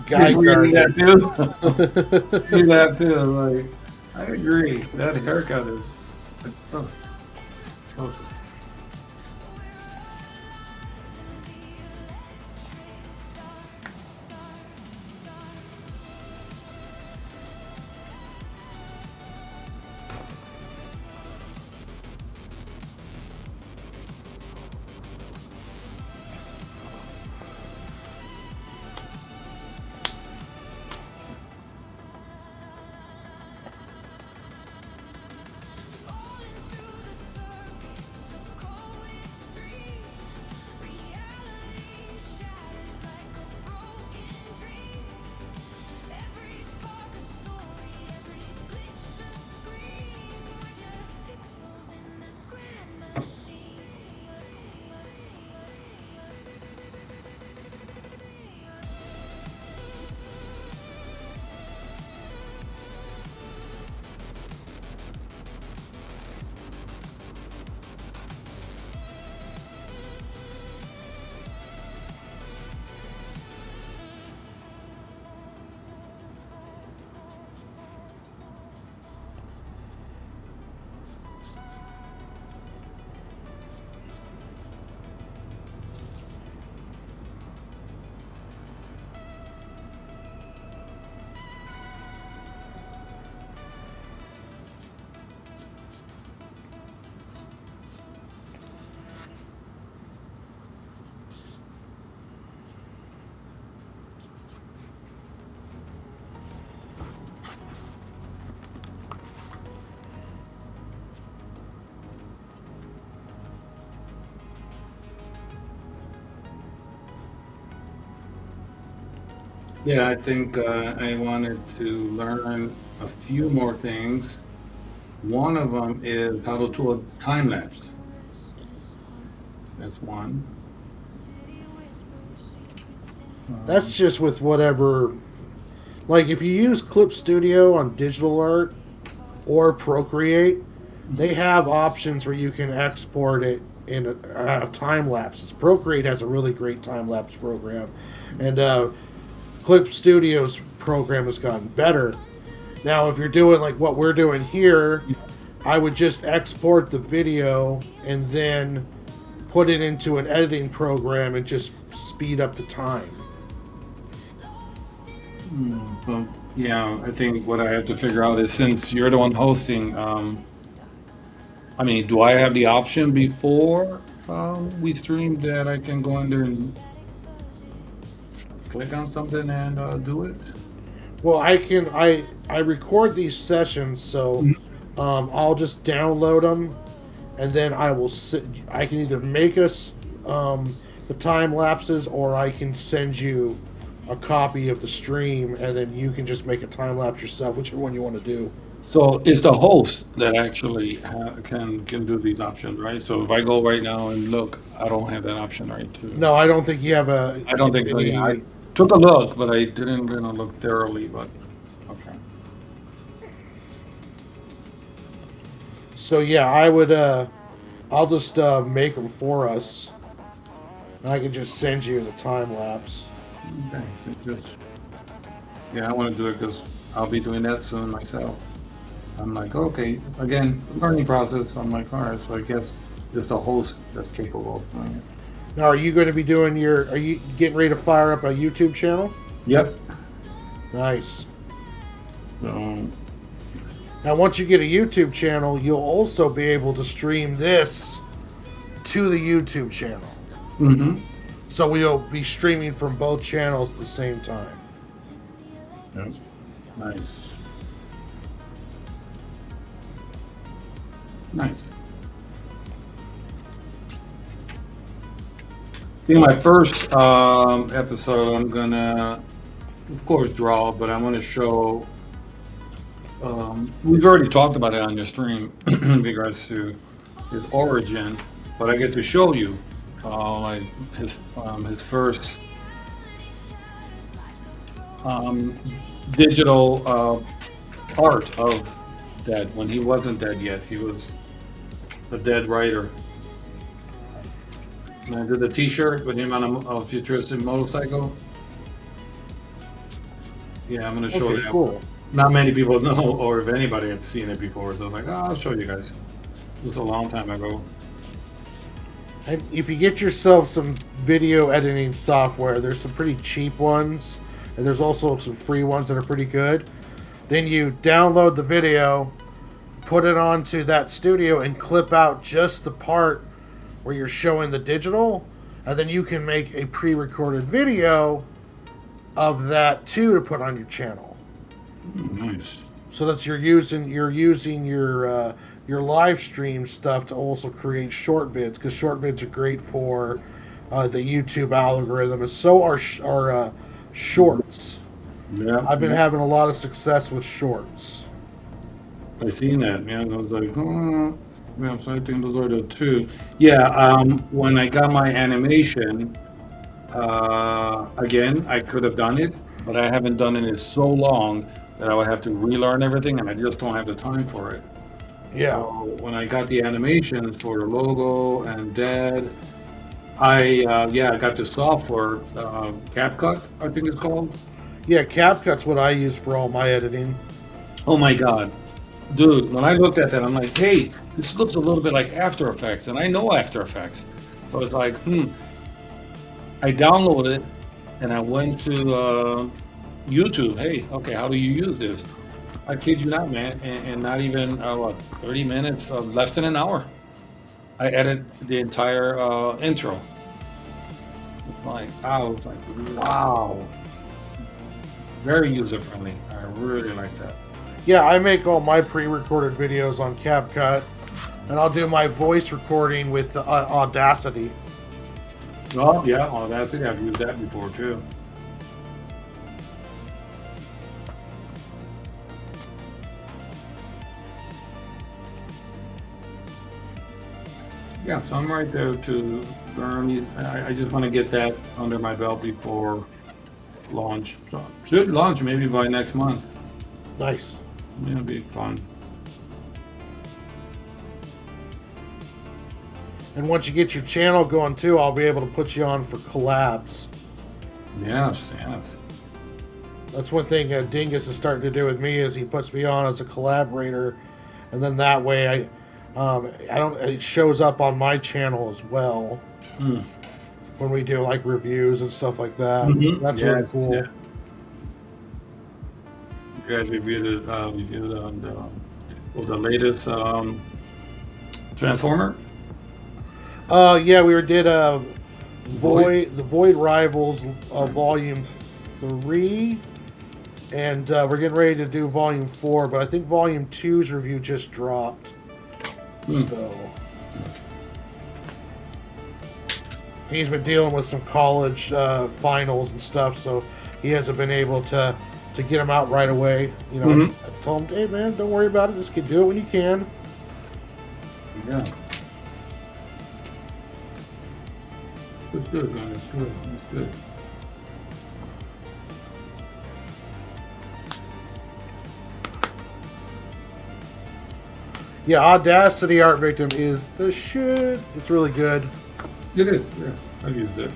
Guy You guard. that too? You that too? Like, I agree. That haircut is Oh. Yeah, I think I wanted to learn a few more things. One of them is how to do a time lapse. That's one. That's just with whatever. Like if you use Clip Studio on digital art or Procreate, they have options where you can export it in time lapses. Procreate has a really great time lapse program, and Clip Studio's program has gotten better. Now, if you're doing like what we're doing here, I would just export the video and then put it into an editing program and just speed up the time. Well, yeah, I think what I have to figure out is since you're the one hosting, I mean, do I have the option before we stream that I can go in there and click on something and do it? Well, I record these sessions, so I'll just download them, and then I can either make us the time lapses, or I can send you a copy of the stream, and then you can just make a time lapse yourself, whichever one you want to do. So it's the host that actually can do these options, right? So if I go right now and look, I don't have that option, right? Too. No, I don't think you have a. I don't think so. Yeah, I took a look, but I didn't really look thoroughly. But okay. So yeah, I would. I'll just make them for us, and I can just send you the time lapse. Okay. Yeah, I want to do it because I'll be doing that soon myself. I'm like, okay, again, learning process. I'm like, all right, so I guess it's the host that's capable of doing it. Now, are you going to be doing Are you getting ready to fire up a YouTube channel? Yep. Nice. So, Now, once you get a YouTube channel, you'll also be able to stream this to the YouTube channel. mm-hmm. So we'll be streaming from both channels at the same time. Yep. Nice. Nice. In my first episode, I'm gonna, of course, draw, but I'm gonna show. We've already talked about it on your stream in regards to his origin, but I get to show you like his first digital art of dead when he wasn't dead yet. He was a dead writer. And I did a T-shirt with him on a futuristic motorcycle. Yeah, I'm gonna show Okay, that. cool. Not many people know, or if anybody had seen it before, so I'm like, oh, I'll show you guys. It was a long time ago. And if you get yourself some video editing software, there's some pretty cheap ones, and there's also some free ones that are pretty good. Then you download the video, put it onto that studio, and clip out just the part where you're showing the digital, and then you can make a pre-recorded video of that too to put on your channel. Nice. So that you're using your live stream stuff to also create short vids, because short vids are great for the YouTube algorithm, and so are shorts. Yeah. I've been having a lot of success with shorts. I seen that, man. I was like, yeah, so I think those are the two. Yeah, when I got my animation, again, I could have done it, but I haven't done it in so long that I would have to relearn everything, and I just don't have the time for it. Yeah. So when I got the animations for the logo and Dad, I got the software, CapCut, I think it's called. Yeah, CapCut's what I use for all my editing. Oh my God. Dude, when I looked at that, I'm like, hey, this looks a little bit like After Effects, and I know After Effects. So it's like, I downloaded it, and I went to YouTube. Hey, okay, how do you use this? I kid you not, man, and not even, 30 minutes, less than an hour. I edited the entire intro. I was like, wow. Very user-friendly. I really like that. Yeah, I make all my pre-recorded videos on CapCut, and I'll do my voice recording with Audacity. Oh, yeah, Audacity. I've used that before, too. Yeah, so I'm right there to learn. I just want to get that under my belt before launch. So should launch maybe by next month. Nice. It'll be fun. And once you get your channel going too, I'll be able to put you on for collabs. Yes. That's one thing Dingus is starting to do with me, is he puts me on as a collaborator, and then that way it shows up on my channel as well when we do like reviews and stuff like that. Mhm. That's Yeah, really cool. yeah. You guys reviewed the latest Transformer? Yeah, we did the Void Rivals Volume 3, and we're getting ready to do Volume 4, but I think Volume 2's review just dropped. So he's been dealing with some college finals and stuff, so he hasn't been able to get them out right away. You know, I told him, hey man, don't worry about it, just do it when you can. Yeah. It's good, man. It's good. It's good. Yeah, Audacity Art Victim is the shit. It's really good. It is. Yeah, I've used it.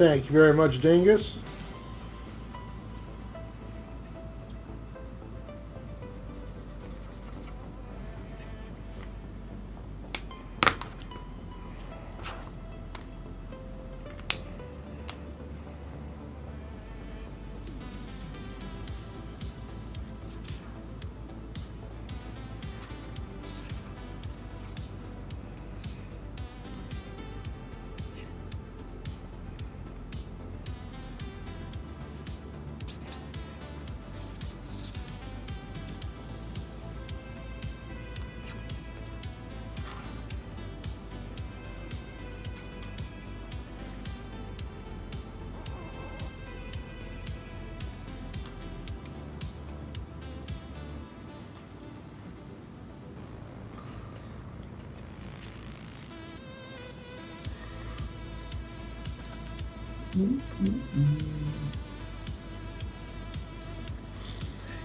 Thank you very much, Dingus.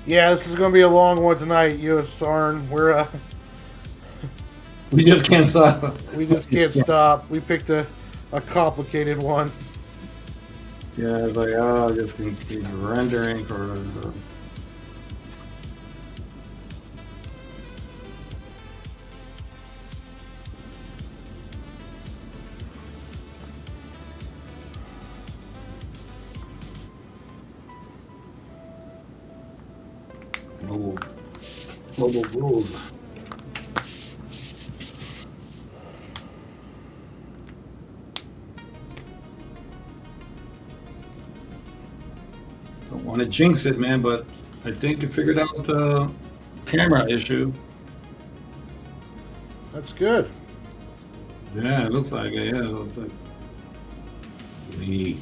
Yeah, this is going to be a long one tonight, U.S. Arn. We just can't stop. We just can't stop. We picked a complicated one. Yeah, it's like, just keep rendering for. Global rules. Don't want to jinx it, man, but I think you figured out the camera issue. That's good. Yeah, it looks like it. Yeah, it looks like. Sweet.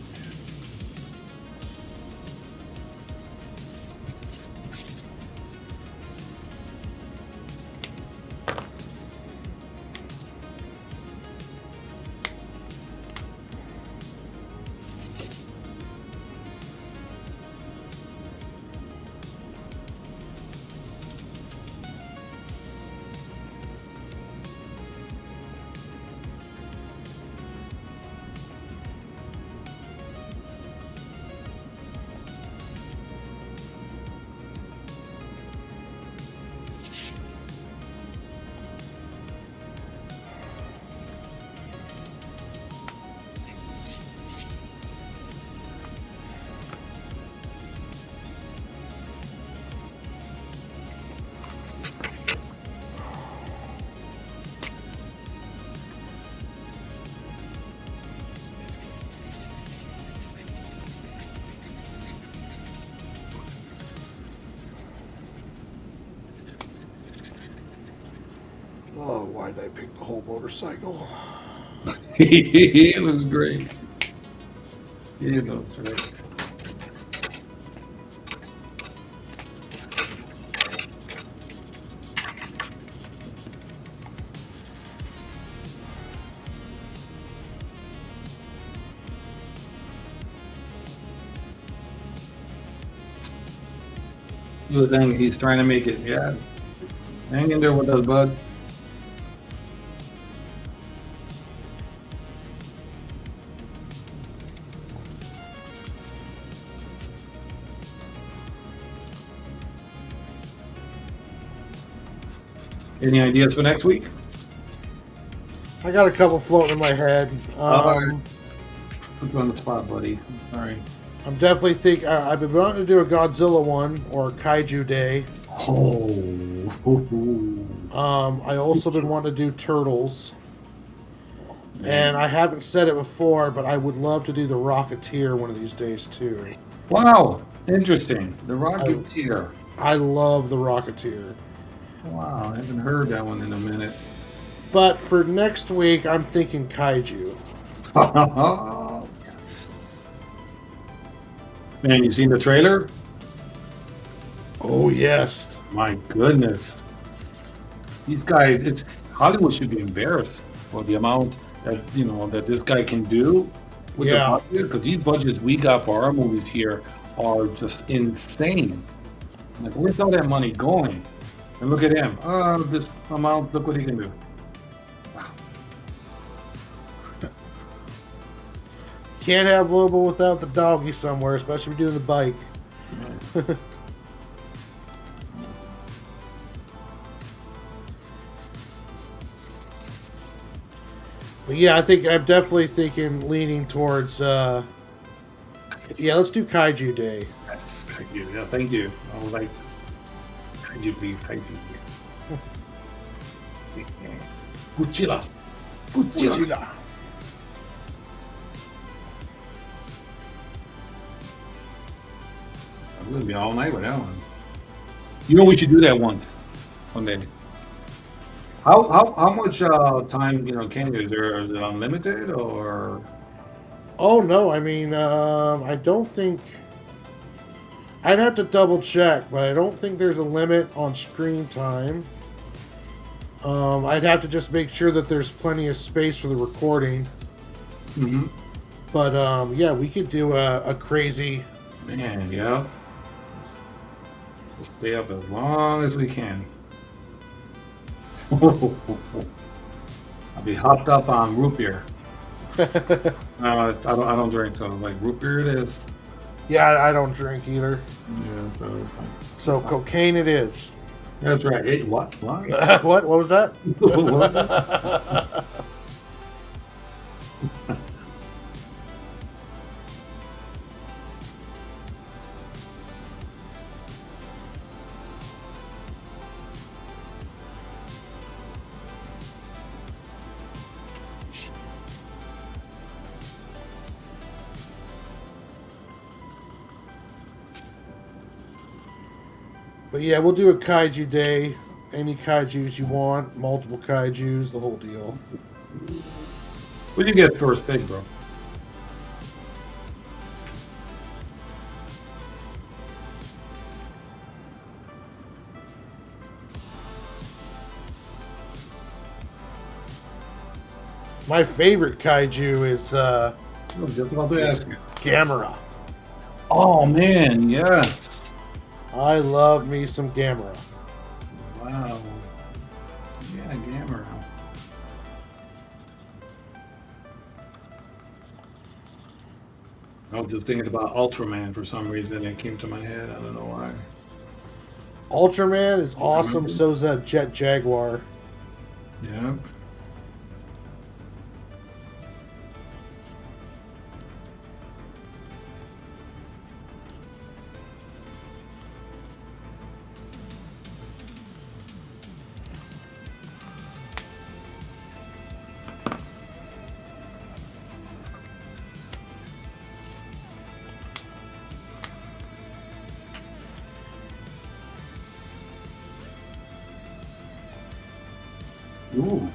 Oh, why did I pick the whole motorcycle? It looks great. It looks great. You think he's trying to make it, yeah. Hang in there with us, bud. Any ideas for next week? I got a couple floating in my head. Alright. Put you on the spot, buddy. Sorry. I'm definitely think I've been wanting to do a Godzilla one or Kaiju Day. Oh. I also been wanting to do Turtles. And I haven't said it before, but I would love to do the Rocketeer one of these days too. Wow. Interesting. The Rocketeer. I love the Rocketeer. Wow. I haven't heard that one in a minute. But for next week, I'm thinking Kaiju. Yes. Man, you seen the trailer? Oh, yes. My goodness. These guys, it's Hollywood should be embarrassed for the amount that that this guy can do with the budget, because these budgets we got for our movies here are just insane. Like, where's all that money going? And look at him. This amount, look what he can do. can't have Lobo without the doggy somewhere, especially if you're doing the bike. But yeah, I think I'm definitely leaning towards. Yeah, let's do Kaiju Day. Yes, kaiju. Yeah, thank you. I would like kaiju beef, kaiju beef. Godzilla. Godzilla. I'm gonna be all night with that one. You know we should do that one day. How much time can you? Is it unlimited or? Oh no, I mean, I don't think. I'd have to double check, but I don't think there's a limit on screen time. I'd have to just make sure that there's plenty of space for the recording. Mm-hmm. But yeah, we could do a crazy. Man, yeah. We'll stay up as long as we can. I'll be hopped up on root beer. I don't drink, so like root beer it is. Yeah, I don't drink either. Yeah, So cocaine it is. that's right. Hey, what? What? What? What was that? What was that? But yeah, we'll do a Kaiju Day. Any kaijus you want, multiple kaijus, the whole deal. What'd you get first pick, bro? My favorite kaiju is Just about to ask you. Gamera. Oh man, yes. I love me some Gamera. Wow. Yeah, Gamera. I was just thinking about Ultraman for some reason. It came to my head. I don't know why. Ultraman is awesome, so's that Jet Jaguar. Yeah. Ooh.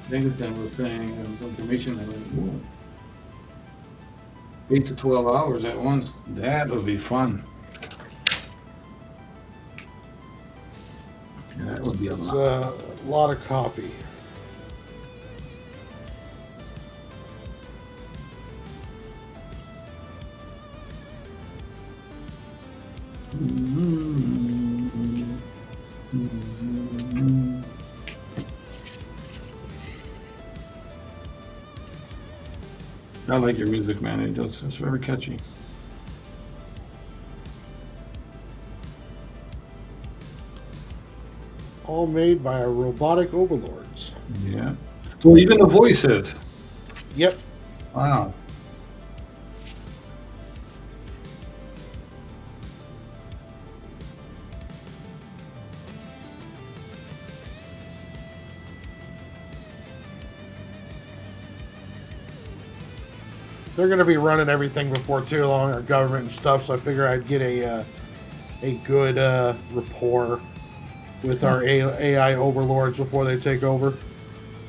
Davidson was saying there was information that was 8 to 12 hours at once. That would be fun. Yeah, that would be a It's lot. a lot of coffee. I like your music, man. It's very catchy. All made by our robotic overlords. Yeah. So even the voices. Yep. Wow. They're going to be running everything before too long, our government and stuff, so I figure I'd get a good rapport with our AI overlords before they take over.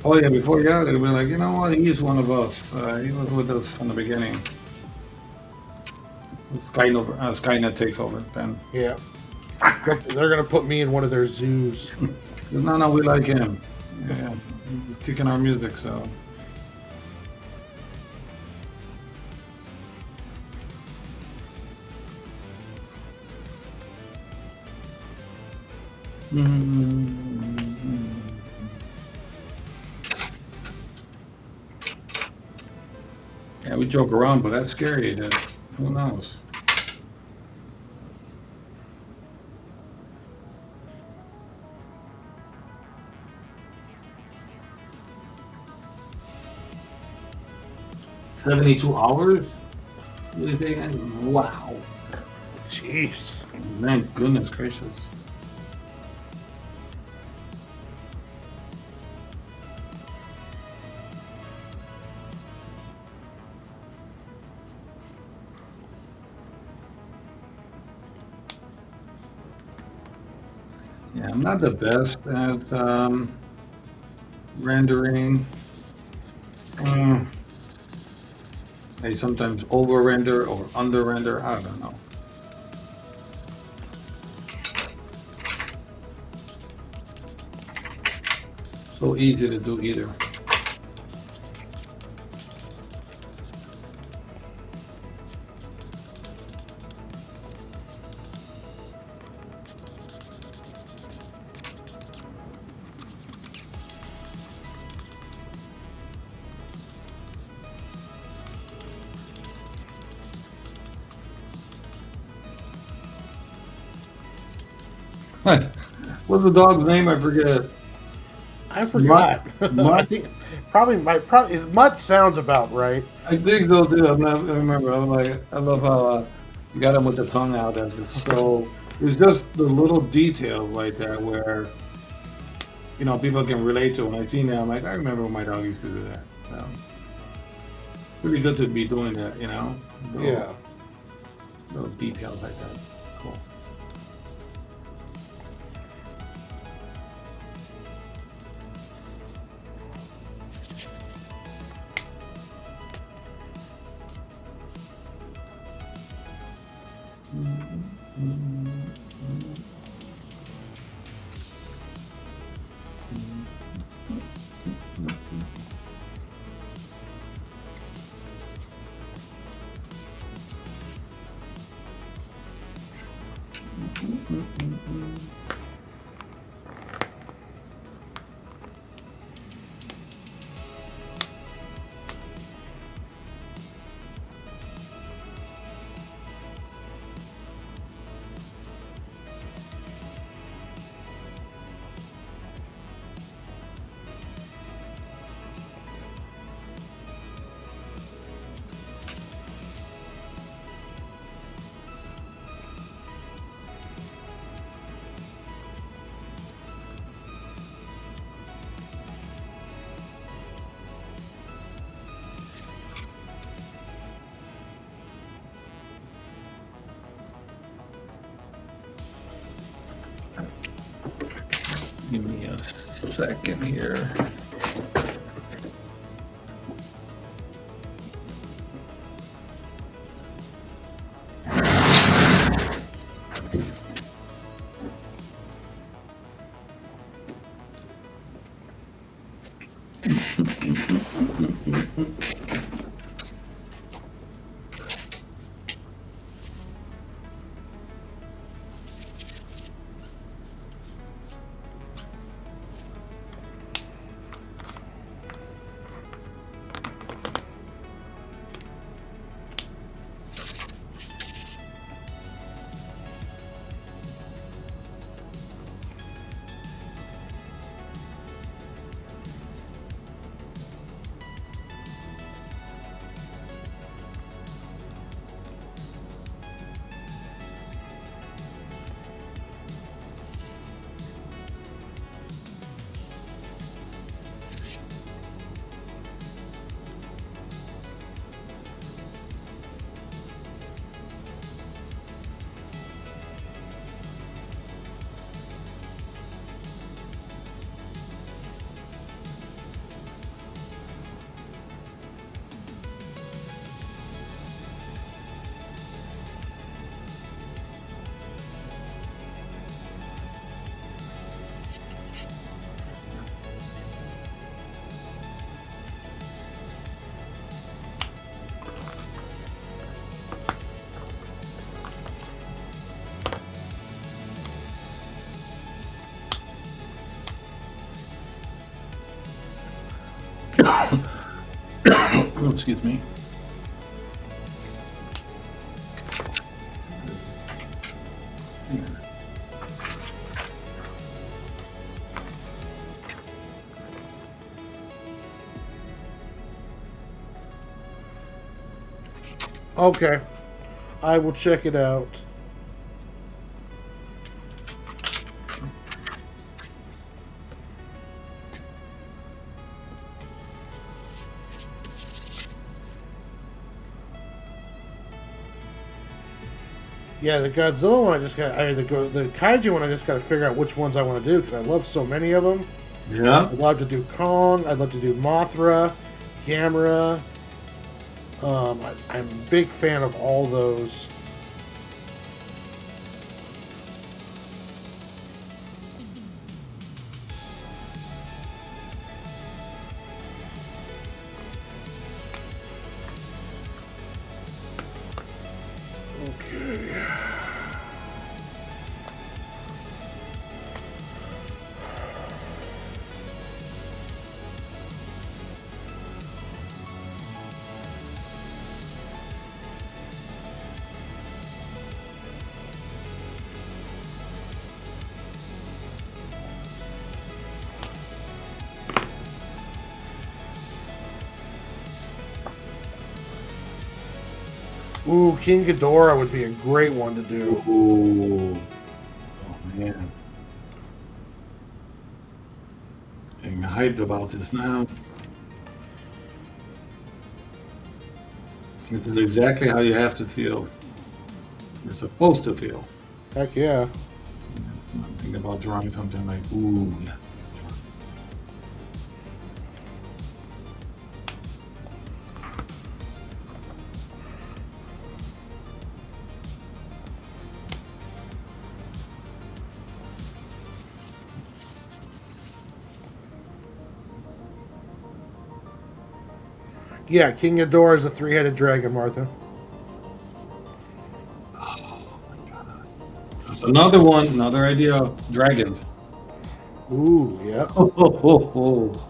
Oh yeah, before yeah, they'd be like, you know what? He's one of us. He was with us from the beginning. Skynet takes over then. Yeah. They're going to put me in one of their zoos. No, we like him. Yeah, he's kicking our music, so. we joke around, but that's scary. That who knows? $72 hours? Really think? Wow. Jeez. Man, goodness gracious. Yeah, I'm not the best at rendering. I sometimes over render or under render. I don't know. So easy to do either. What's the dog's name? I forget. I forgot. Mutt? I think probably Mutt sounds about right. I think so too. I remember. I'm like, I love how you got him with the tongue out. That's just so. It's just the little details like that where, you know, people can relate to. When I see that, I'm like, I remember when my dog used to do that. So, pretty good to be doing that, you know. Yeah. Little details like that. Cool. Give me a second here. Excuse me. Okay. I will check it out. Yeah, the Godzilla one the Kaiju one I just got to figure out which ones I want to do because I love so many of them. Yeah. I'd love to do Kong. I'd love to do Mothra, Gamera. I'm a big fan of all those. Okay. Ooh, King Ghidorah would be a great one to do. Ooh. Oh man. Getting hyped about this now. This is exactly how you have to feel. You're supposed to feel. Heck yeah. I'm thinking about drawing something like, ooh, yes. Yeah, King Ghidorah is a three-headed dragon, Martha. That's another one, another idea. Dragons. Ooh, yeah. Oh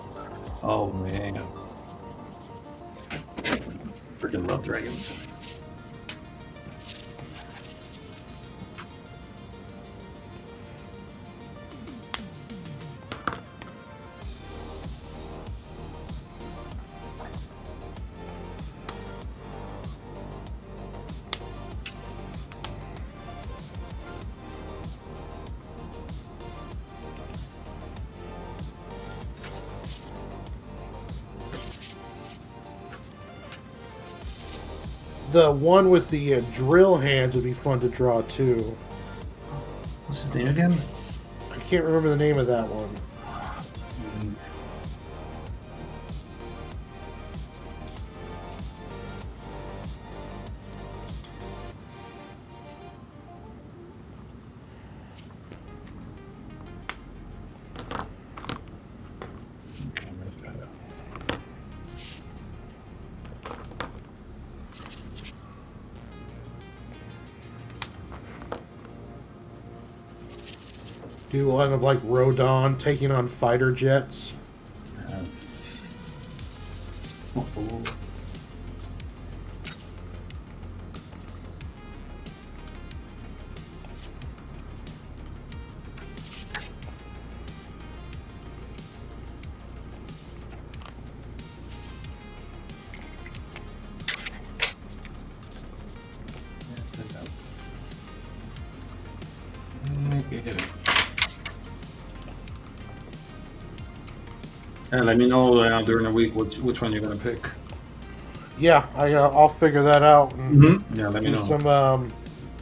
man. Freaking love dragons. The one with the drill hands would be fun to draw too. What's his name again? I can't remember the name of that one. I messed that up. Do a lot of like Rodon taking on fighter jets. Oh. And let me know during the week which one you're gonna pick. Yeah, I'll figure that out and Yeah, let me do know.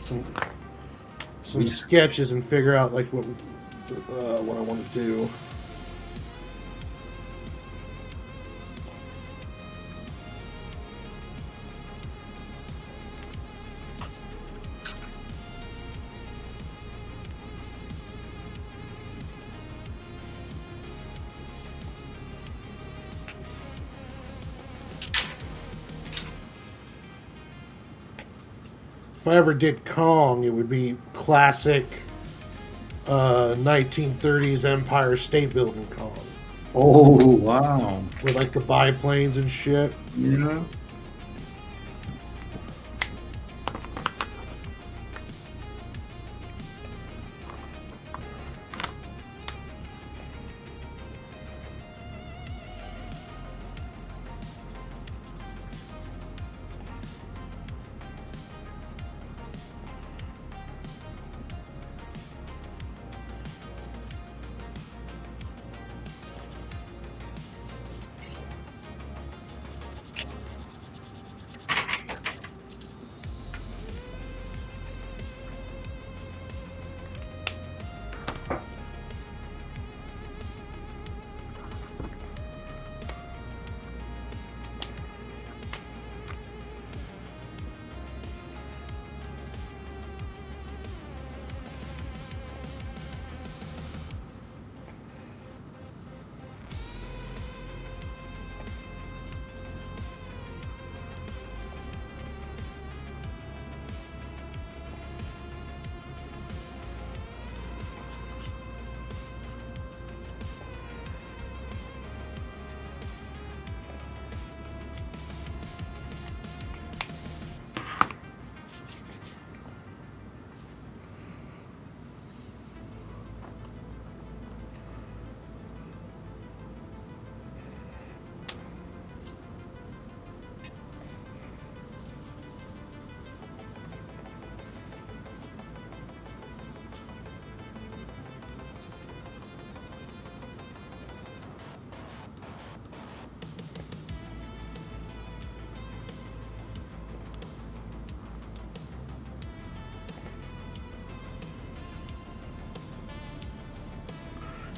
some We- sketches and figure out like what I want to do. If I ever did Kong, it would be classic 1930s Empire State Building Kong. Oh wow! With like the biplanes and shit. Yeah.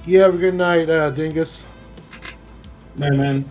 You have a good night, Dingus. Man.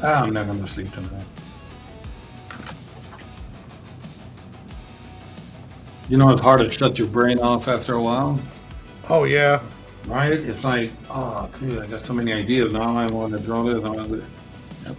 I'm not gonna sleep tonight. You know, it's hard to shut your brain off after a while, Oh yeah. right? It's like, oh, dude, I got so many ideas. Now I want to draw this. I want to. Yep.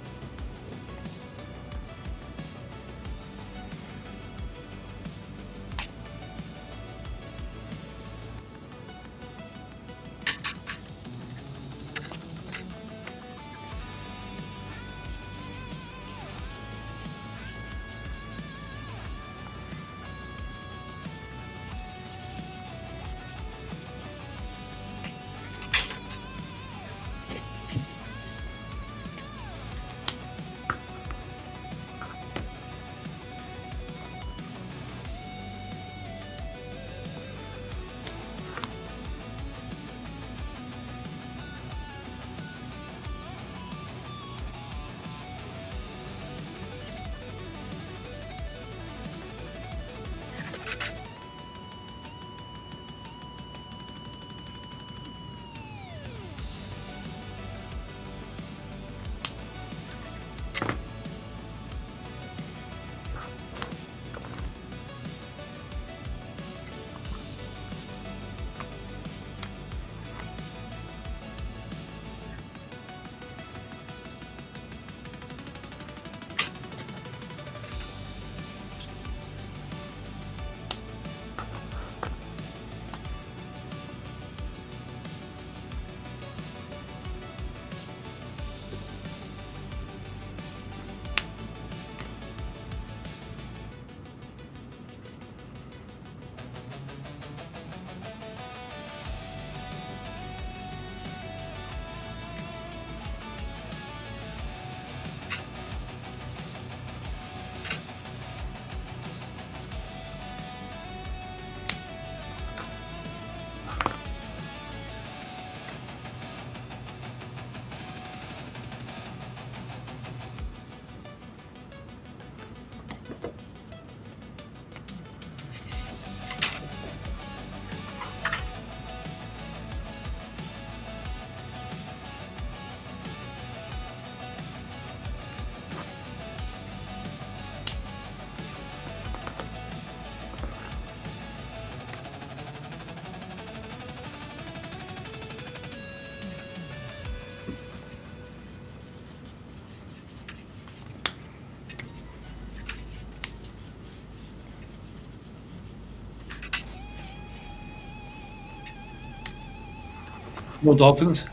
No dolphins?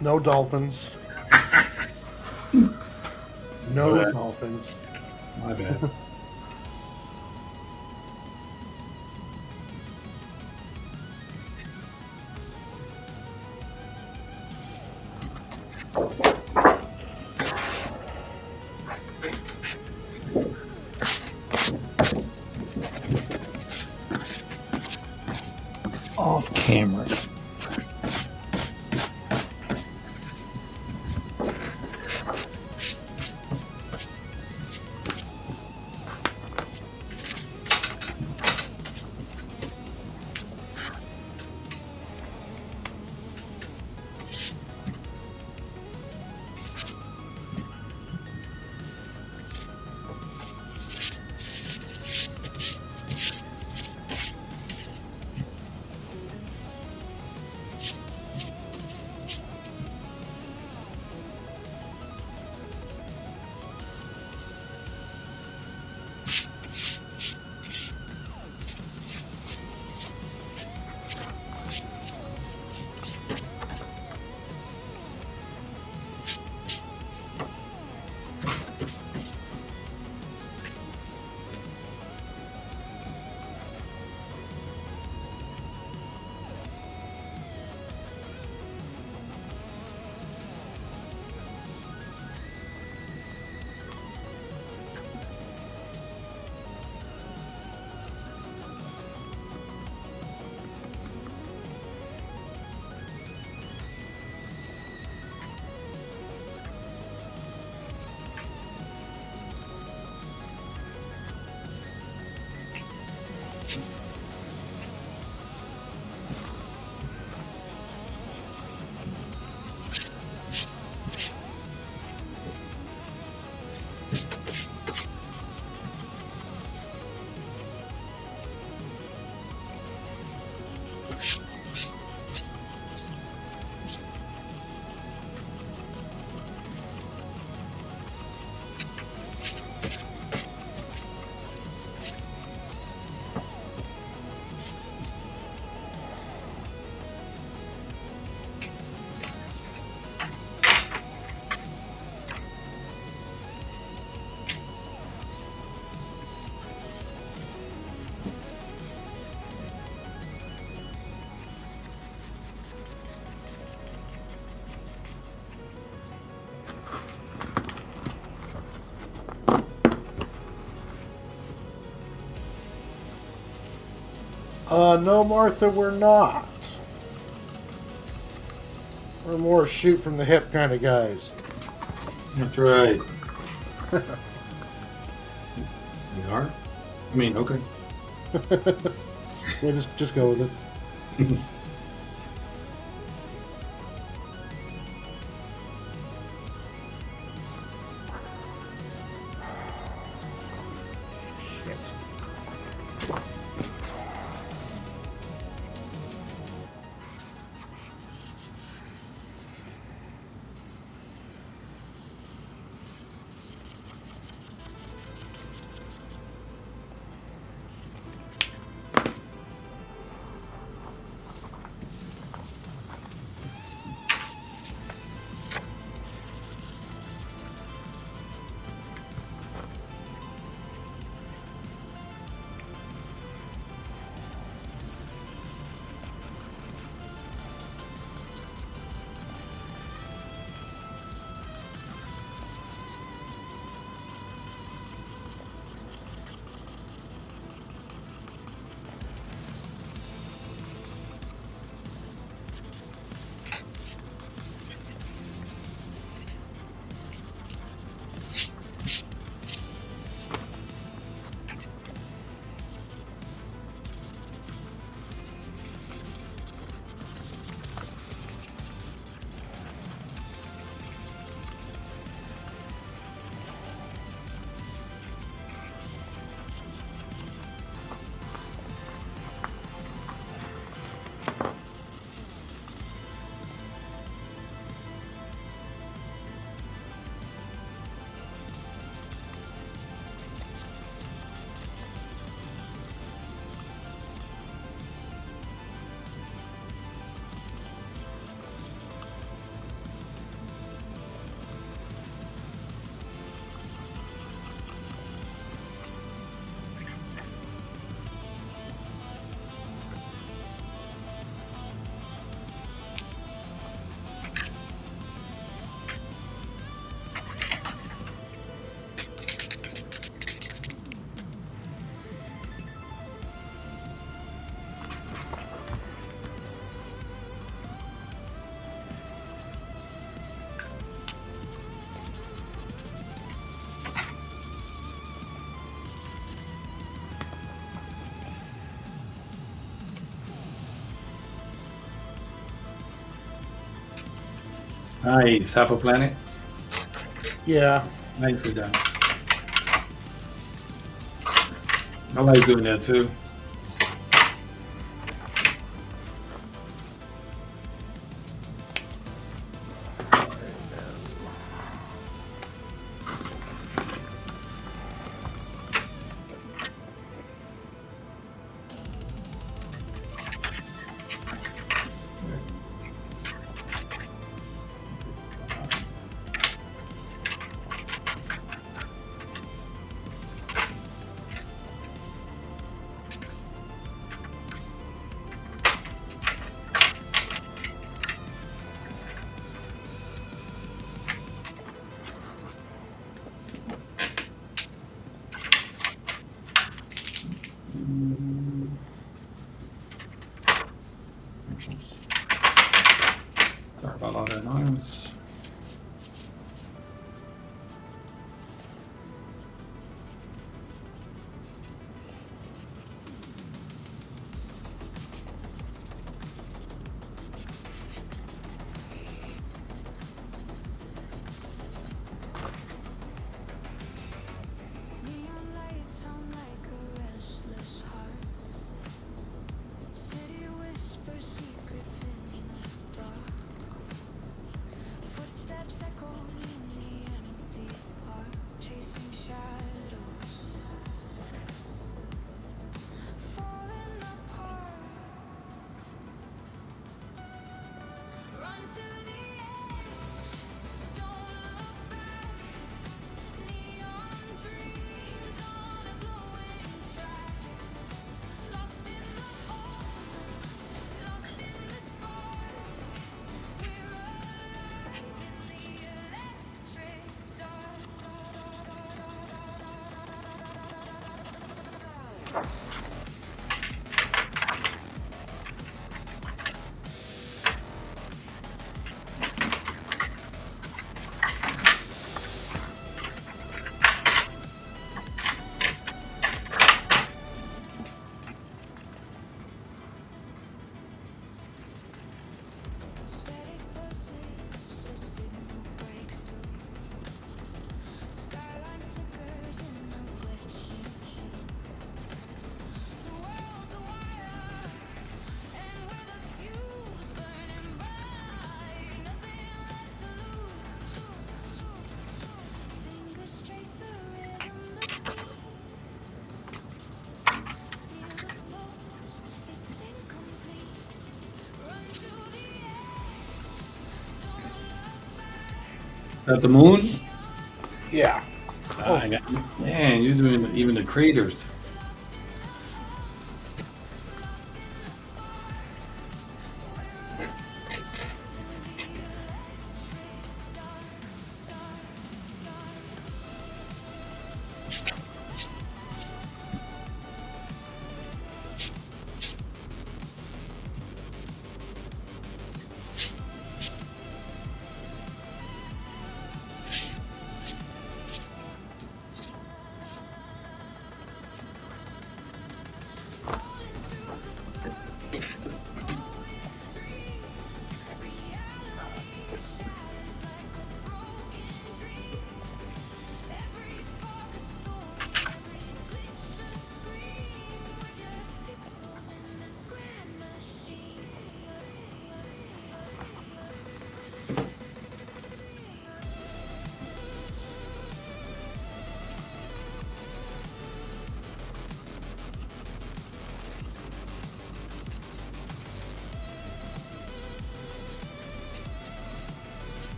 No dolphins. No Alright. dolphins. My bad. Off camera. No, Martha, we're not. We're more shoot from the hip kind of guys. That's right. We are? I mean, okay. Yeah, just go with it. Shit. Nice. Half a planet. Yeah. Nicely done. I like doing that too. Sorry about all that noise. Neon lights sound like a restless heart. City whispers secrets in the dark. Footsteps echo in the empty park, chasing shadows, falling apart. Run to the edge, don't look back. Neon dreams on a glowing track. Lost in the cold, lost in the spark. We're alive in the electric dark. Static buzzes, a signal breaks through. Skyline flickers in a glitching queue. The world's a wire, and with a fuse burning bright, nothing left to lose. Fingers trace the rhythm, the beat. Feel the pulse, it's incomplete. Run to the edge, don't look back. At the moon? Yeah. Ah, I got, man, you're doing even the craters.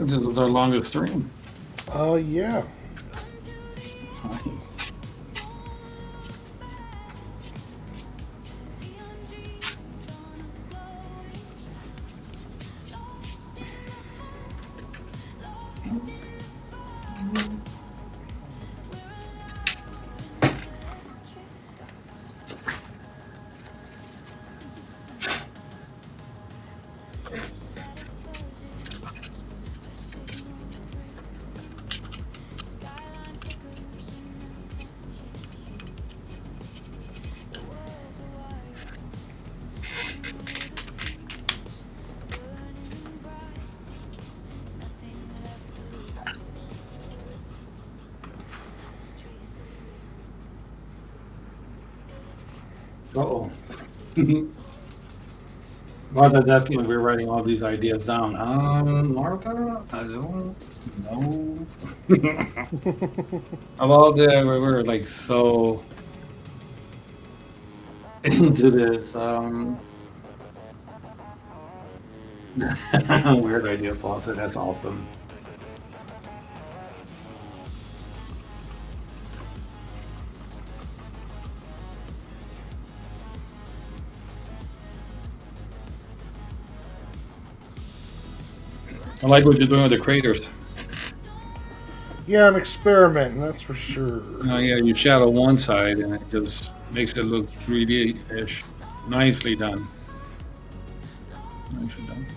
This was our longest stream. Yeah. Uh-oh. Martha definitely we're writing all these ideas down. Martha, I don't know. Of all the we were like so into this. Weird idea, Fawcett. That's awesome. I like what you're doing with the craters. Yeah, I'm experimenting, that's for sure. Yeah, you shadow one side and it just makes it look 3D-ish. Nicely done. Nicely done.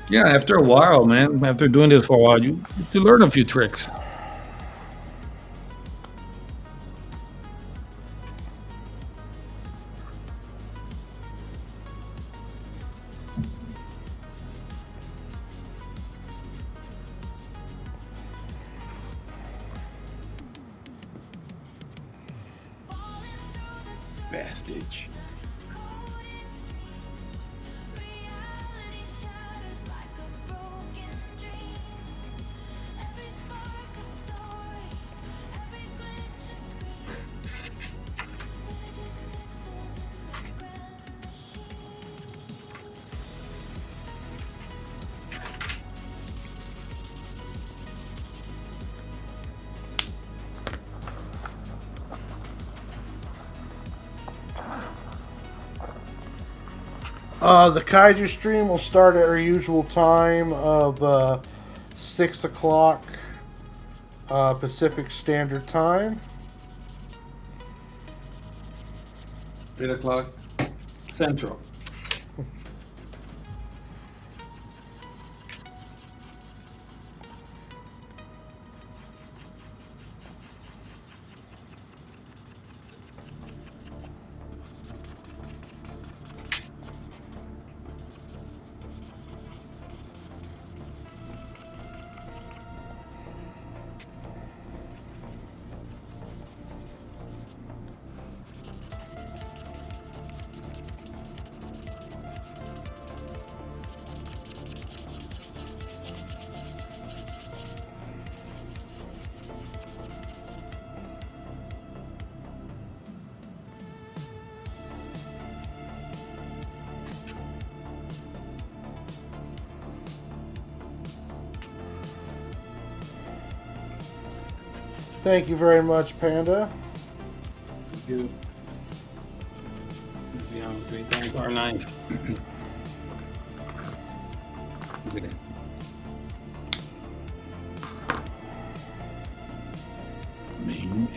Yeah, after a while, man, after doing this for a while, you learn a few tricks. Bastage. The Kaiju stream will start at our usual time of 6 o'clock Pacific Standard Time. 8 o'clock Central. Thank you very much, Panda. Thank you. These geometry things are nice. Look at it. Man.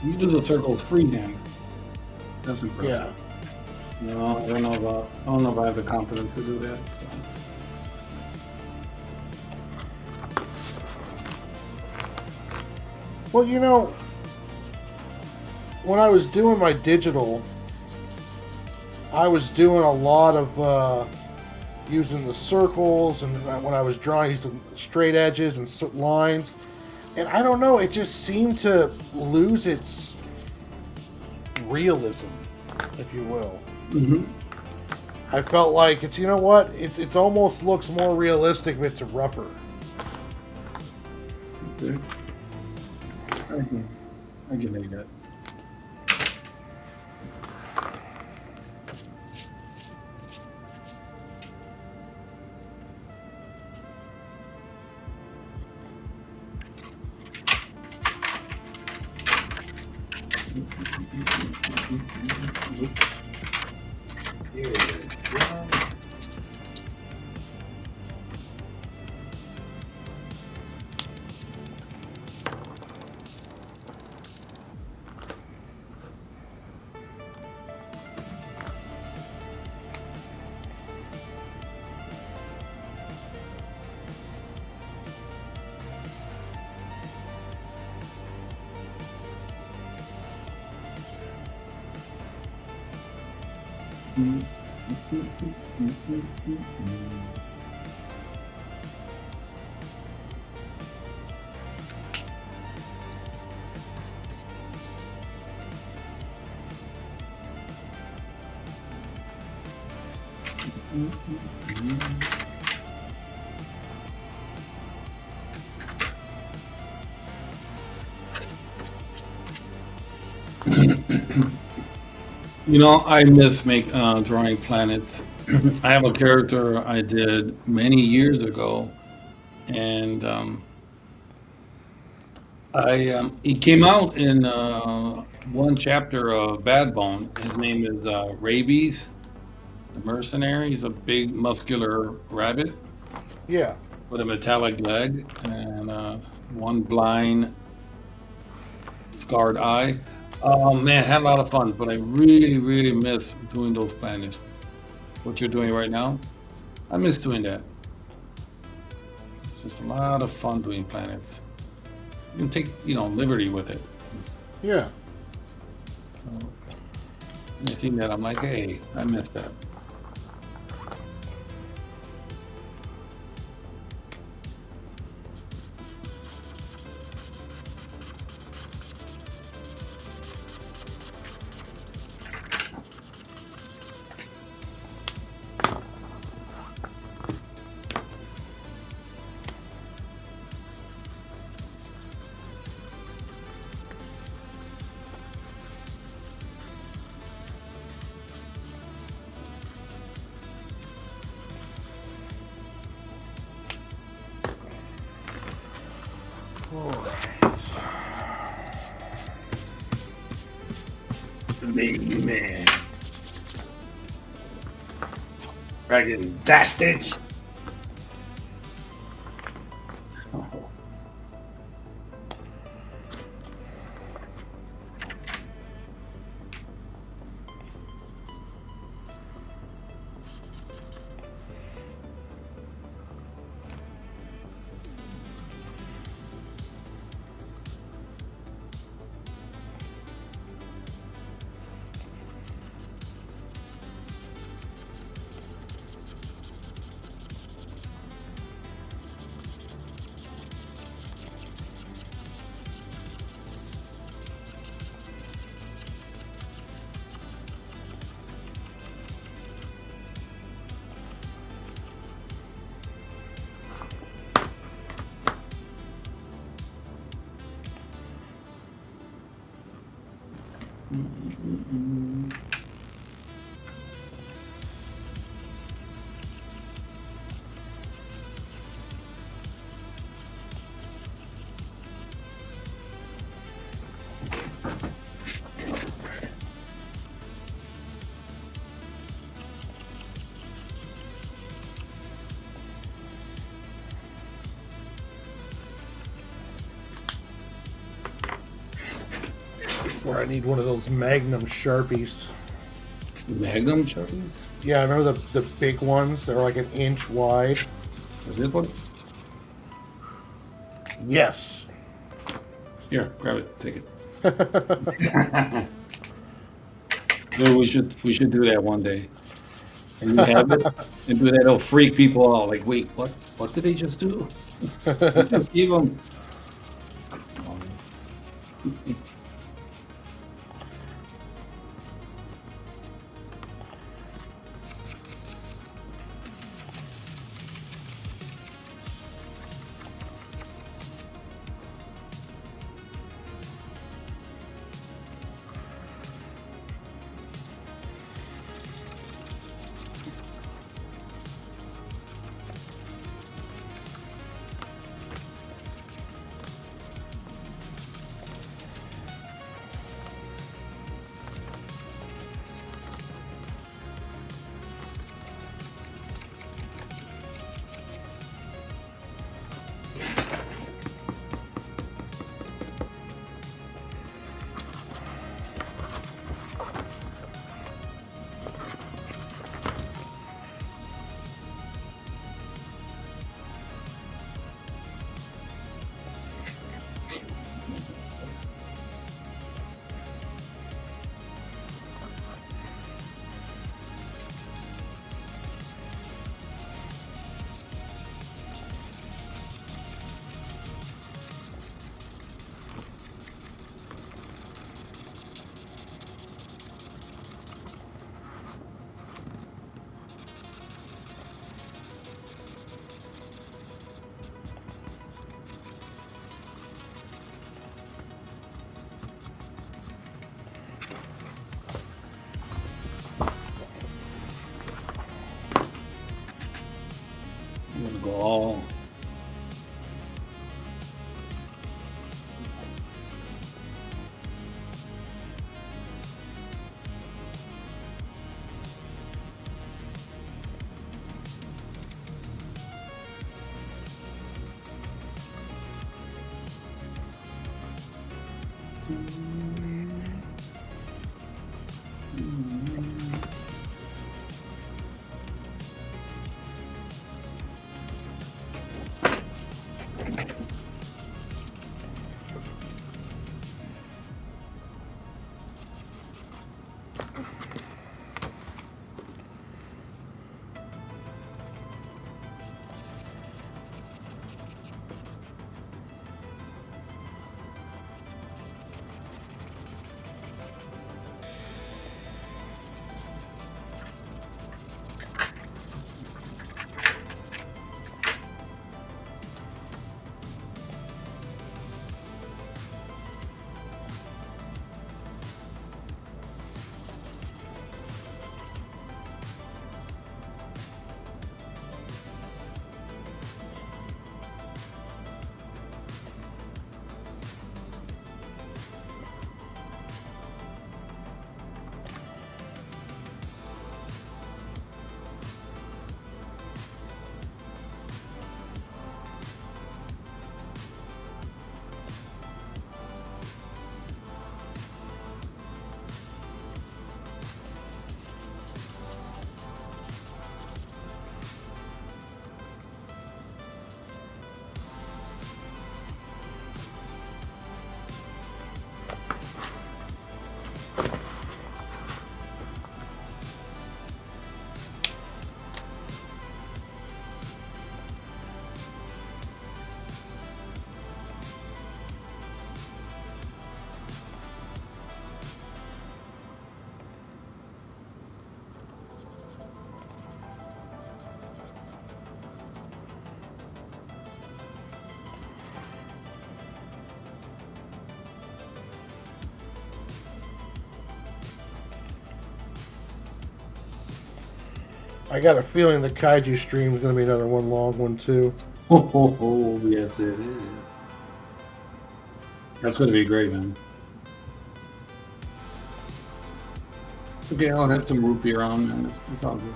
You do the circles freehand. That's impressive. Yeah. No, I don't know if I have the confidence to do that. Well, you know, when I was doing my digital, I was doing a lot of using the circles, and when I was drawing, using straight edges and lines. And I don't know, it just seemed to lose its realism, if you will. Mm-hmm. I felt like it's, you know what, it's almost looks more realistic if it's rougher. There. I can make that. There we go. You know, I miss drawing planets. I have a character I did many years ago, and he came out in one chapter of Bad Bone. His name is Rabies, the mercenary. He's a big, muscular rabbit Yeah. with a metallic leg and one blind, scarred eye. Oh man, had a lot of fun, but I really, really miss doing those planets. What you're doing right now, I miss doing that. It's just a lot of fun doing planets. You can take, liberty with it. Yeah. I seen that, I'm like, hey, I miss that. Big man. Friggin' bastard. Where I need one of those Magnum Sharpies. Magnum Sharpie? Yeah, I remember the big ones. They're like an inch wide. Is this one? Yes. Here, grab it, take it. Dude, we should do that one day. And you have it, and do that, it'll freak people out. Like, wait, what did they just do? Just give them. I got a feeling the kaiju stream is going to be another one long one too. Oh, yes, it is. That's going to be great, man. Okay, I'll have some root beer on, man. It's all good.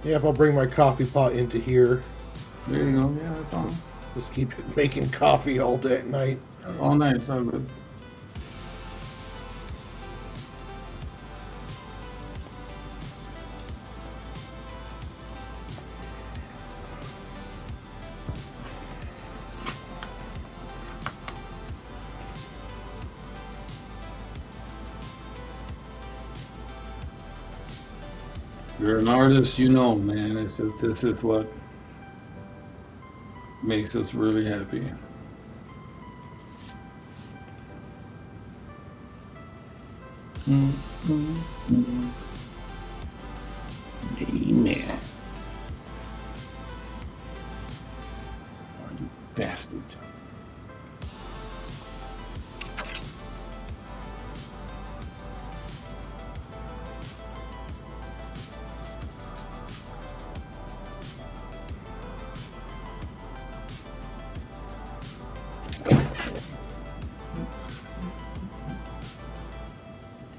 Yep, I'll bring my coffee pot into here. There you go. Yeah, that's all. Just keep making coffee all day at night. All night, it's all good. You're an artist, you know, man. It's just this is what makes us really happy. Amen. Oh, you bastard.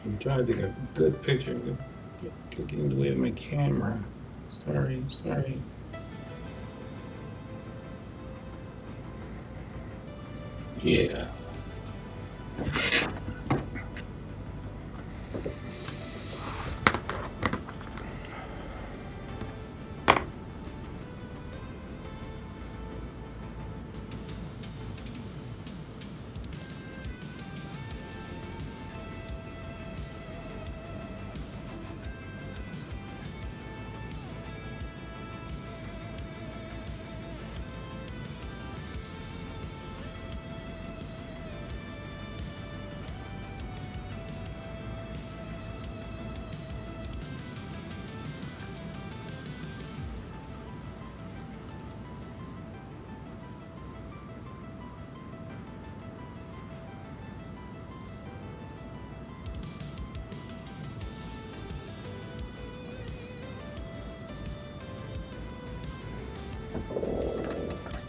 I'm trying to take a good picture and get in the way of my camera. Sorry. Yeah.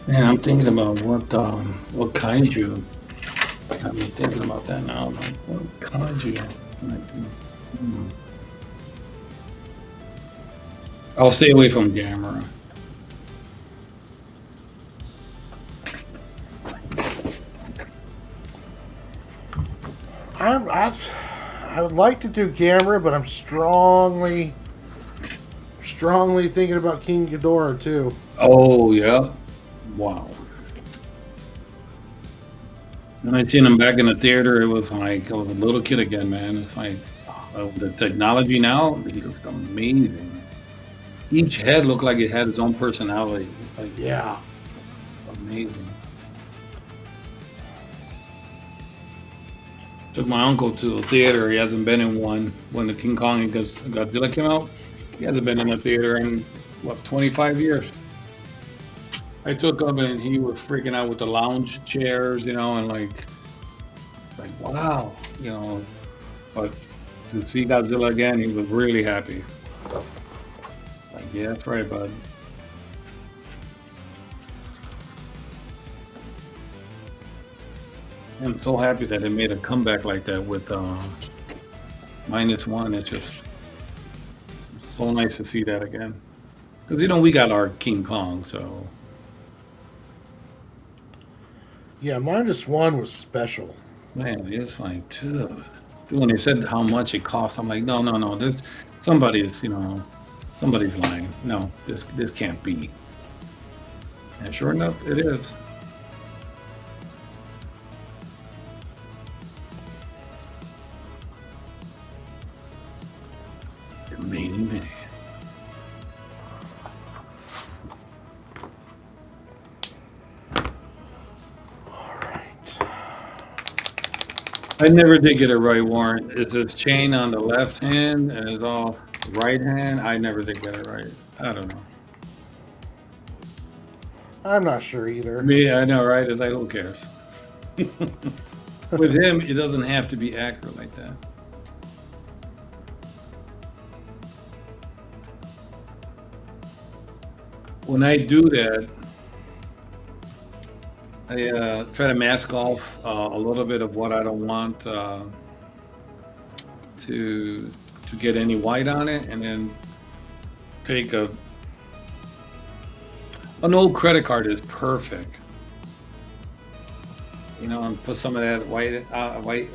Man, I'm thinking about what kaiju. Got me thinking about that now. Like, what kaiju? I'll stay away from Gamera. I would like to do Gamera, but I'm strongly thinking about King Ghidorah too. Oh yeah, wow. When I seen him back in the theater, it was like I was a little kid again, man. It's like the technology now, he looks amazing. Each head looked like it had its own personality. It's like Yeah. amazing. Took my uncle to the theater. He hasn't been in one when the King Kong and Godzilla came out. He hasn't been in a theater in what 25 years. I took him and he was freaking out with the lounge chairs, and like wow, But to see Godzilla again, he was really happy. Like, yeah, that's right, bud. I'm so happy that it made a comeback like that with -1. It's just so nice to see that again. Because, we got our King Kong, so. Yeah, -1 was special. Man, it's like, dude. When they said how much it cost, I'm like, no. There's somebody's lying. No, this can't be. And sure enough, it is. Man. I never did get it right, Warren. Is this chain on the left hand and it's all right hand? I never did get it right. I don't know. I'm not sure either. Me, I know, right? It's like, who cares? With him, it doesn't have to be accurate like that. When I do that, I try to mask off a little bit of what I don't want to get any white on it, and then take an old credit card is perfect. And put some of that white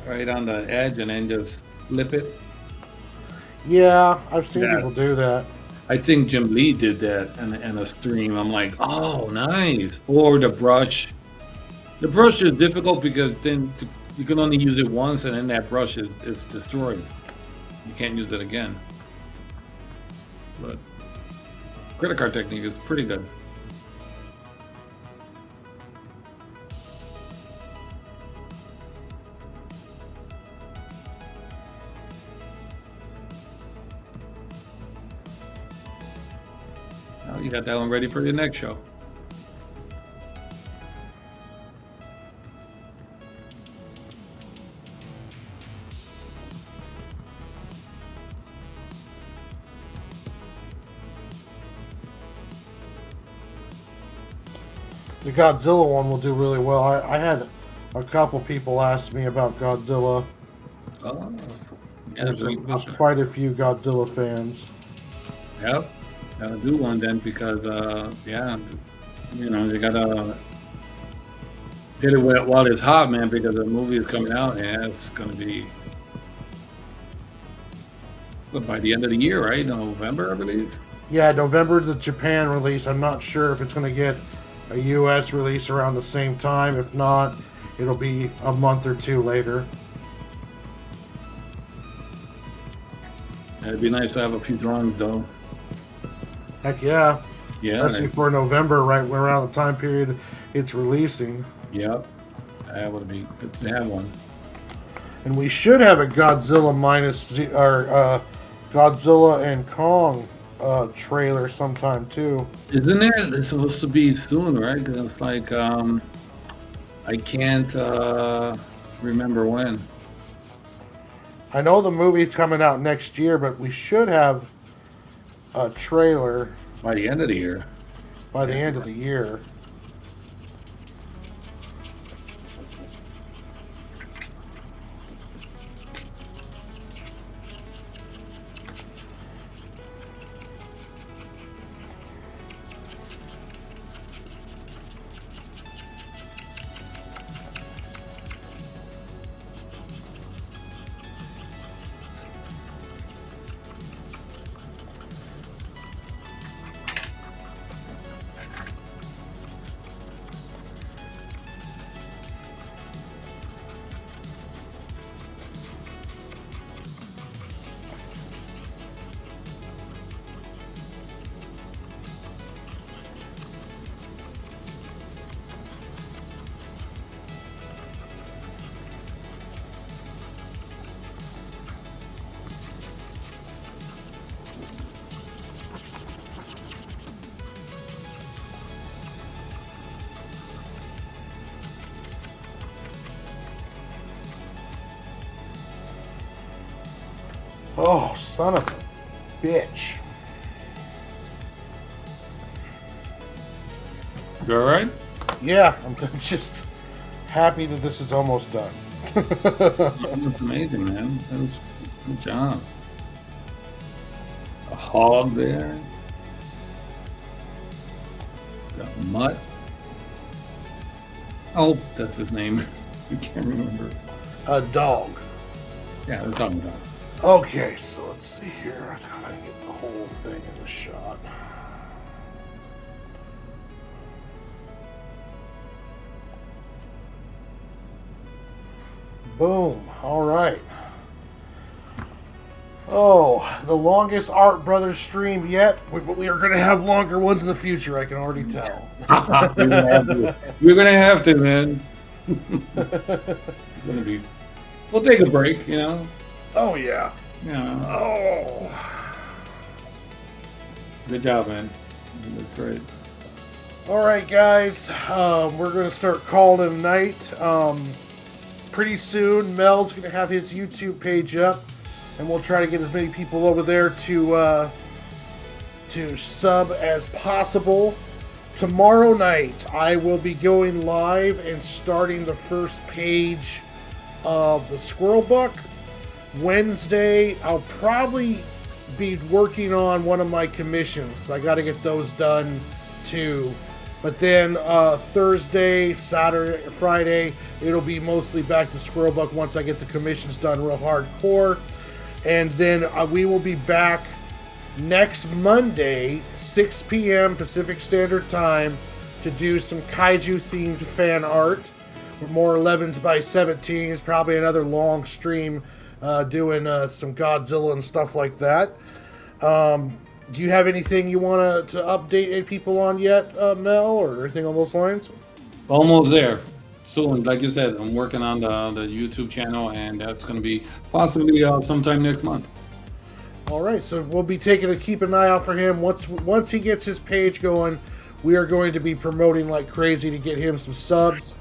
right on the edge, and then just flip it. Yeah, I've seen Yeah. people do that. I think Jim Lee did that in a stream. I'm like, oh, nice. Or the brush. The brush is difficult because then you can only use it once, and then that brush is destroyed. You can't use it again. But credit card technique is pretty good. Now you got that one ready for your next show. The Godzilla one will do really well. I had a couple people ask me about Godzilla. Oh, yeah, There's quite a few Godzilla fans. Yep, gotta do one then because you gotta get it while it's hot, man. Because the movie is coming out, and it's gonna be by the end of the year, right? November, I believe. Yeah, November the Japan release. I'm not sure if it's going to get a US release around the same time. If not, it'll be a month or two later. It'd be nice to have a few drawings, though. Heck yeah. Yeah. Especially for November, right around the time period it's releasing. Yep. That would be good to have one. And we should have a Godzilla Godzilla and Kong trailer sometime too. Isn't it? It's supposed to be soon, right? Because it's like I can't remember when. I know the movie's coming out next year, but we should have a trailer By the end of the year. by the end of the year. Oh, son of a bitch. You all right? Yeah, I'm just happy that this is almost done. That's amazing, man. That was good job. A hog there. Got Mutt. Oh, that's his name. I can't remember. A dog. Yeah, we're talking about. Okay, so let's see here. How do I get the whole thing in the shot? Boom. All right. Oh, the longest Art Brothers stream yet. We are going to have longer ones in the future, I can already tell. You're gonna have to, man. Gonna be. We'll take a break, you know. Oh, yeah. Yeah. Oh. Good job, man. That's great. All right, guys. We're going to start calling it a night. Pretty soon, Mel's going to have his YouTube page up, and we'll try to get as many people over there to sub as possible. Tomorrow night, I will be going live and starting the first page of the Squirrel Book. Wednesday, I'll probably be working on one of my commissions, because I got to get those done too. But then Thursday, Saturday, Friday, it'll be mostly back to Squirrel Book once I get the commissions done real hardcore. And then we will be back next Monday, 6 p.m. Pacific Standard Time, to do some kaiju-themed fan art. More 11s by 17s, probably another long stream doing some Godzilla and stuff like that. Do you have anything you want to update any people on yet, Mel, or anything on those lines? Almost there. Soon, like you said, I'm working on the YouTube channel, and that's going to be possibly sometime next month. All right, so we'll be keep an eye out for him. Once he gets his page going, we are going to be promoting like crazy to get him some subs.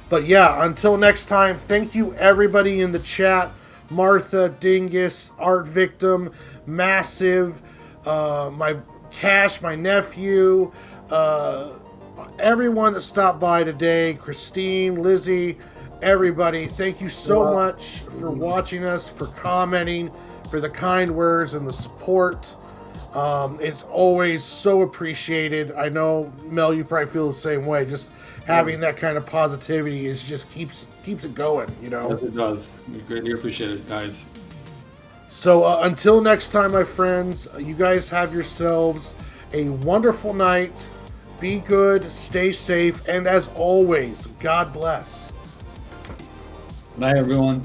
But yeah, until next time, thank you everybody in the chat. Martha, Dingus, Art Victim, Massive, my Cash, my nephew, everyone that stopped by today, Christine, Lizzie, everybody, thank you so much for watching us, for commenting, for the kind words and the support. It's always so appreciated. I know, Mel, you probably feel the same way. Just having that kind of positivity is just keeps it going, you know? Yes, it does. We greatly appreciate it, guys. So until next time, my friends, you guys have yourselves a wonderful night. Be good, stay safe, and as always, God bless. Bye, everyone.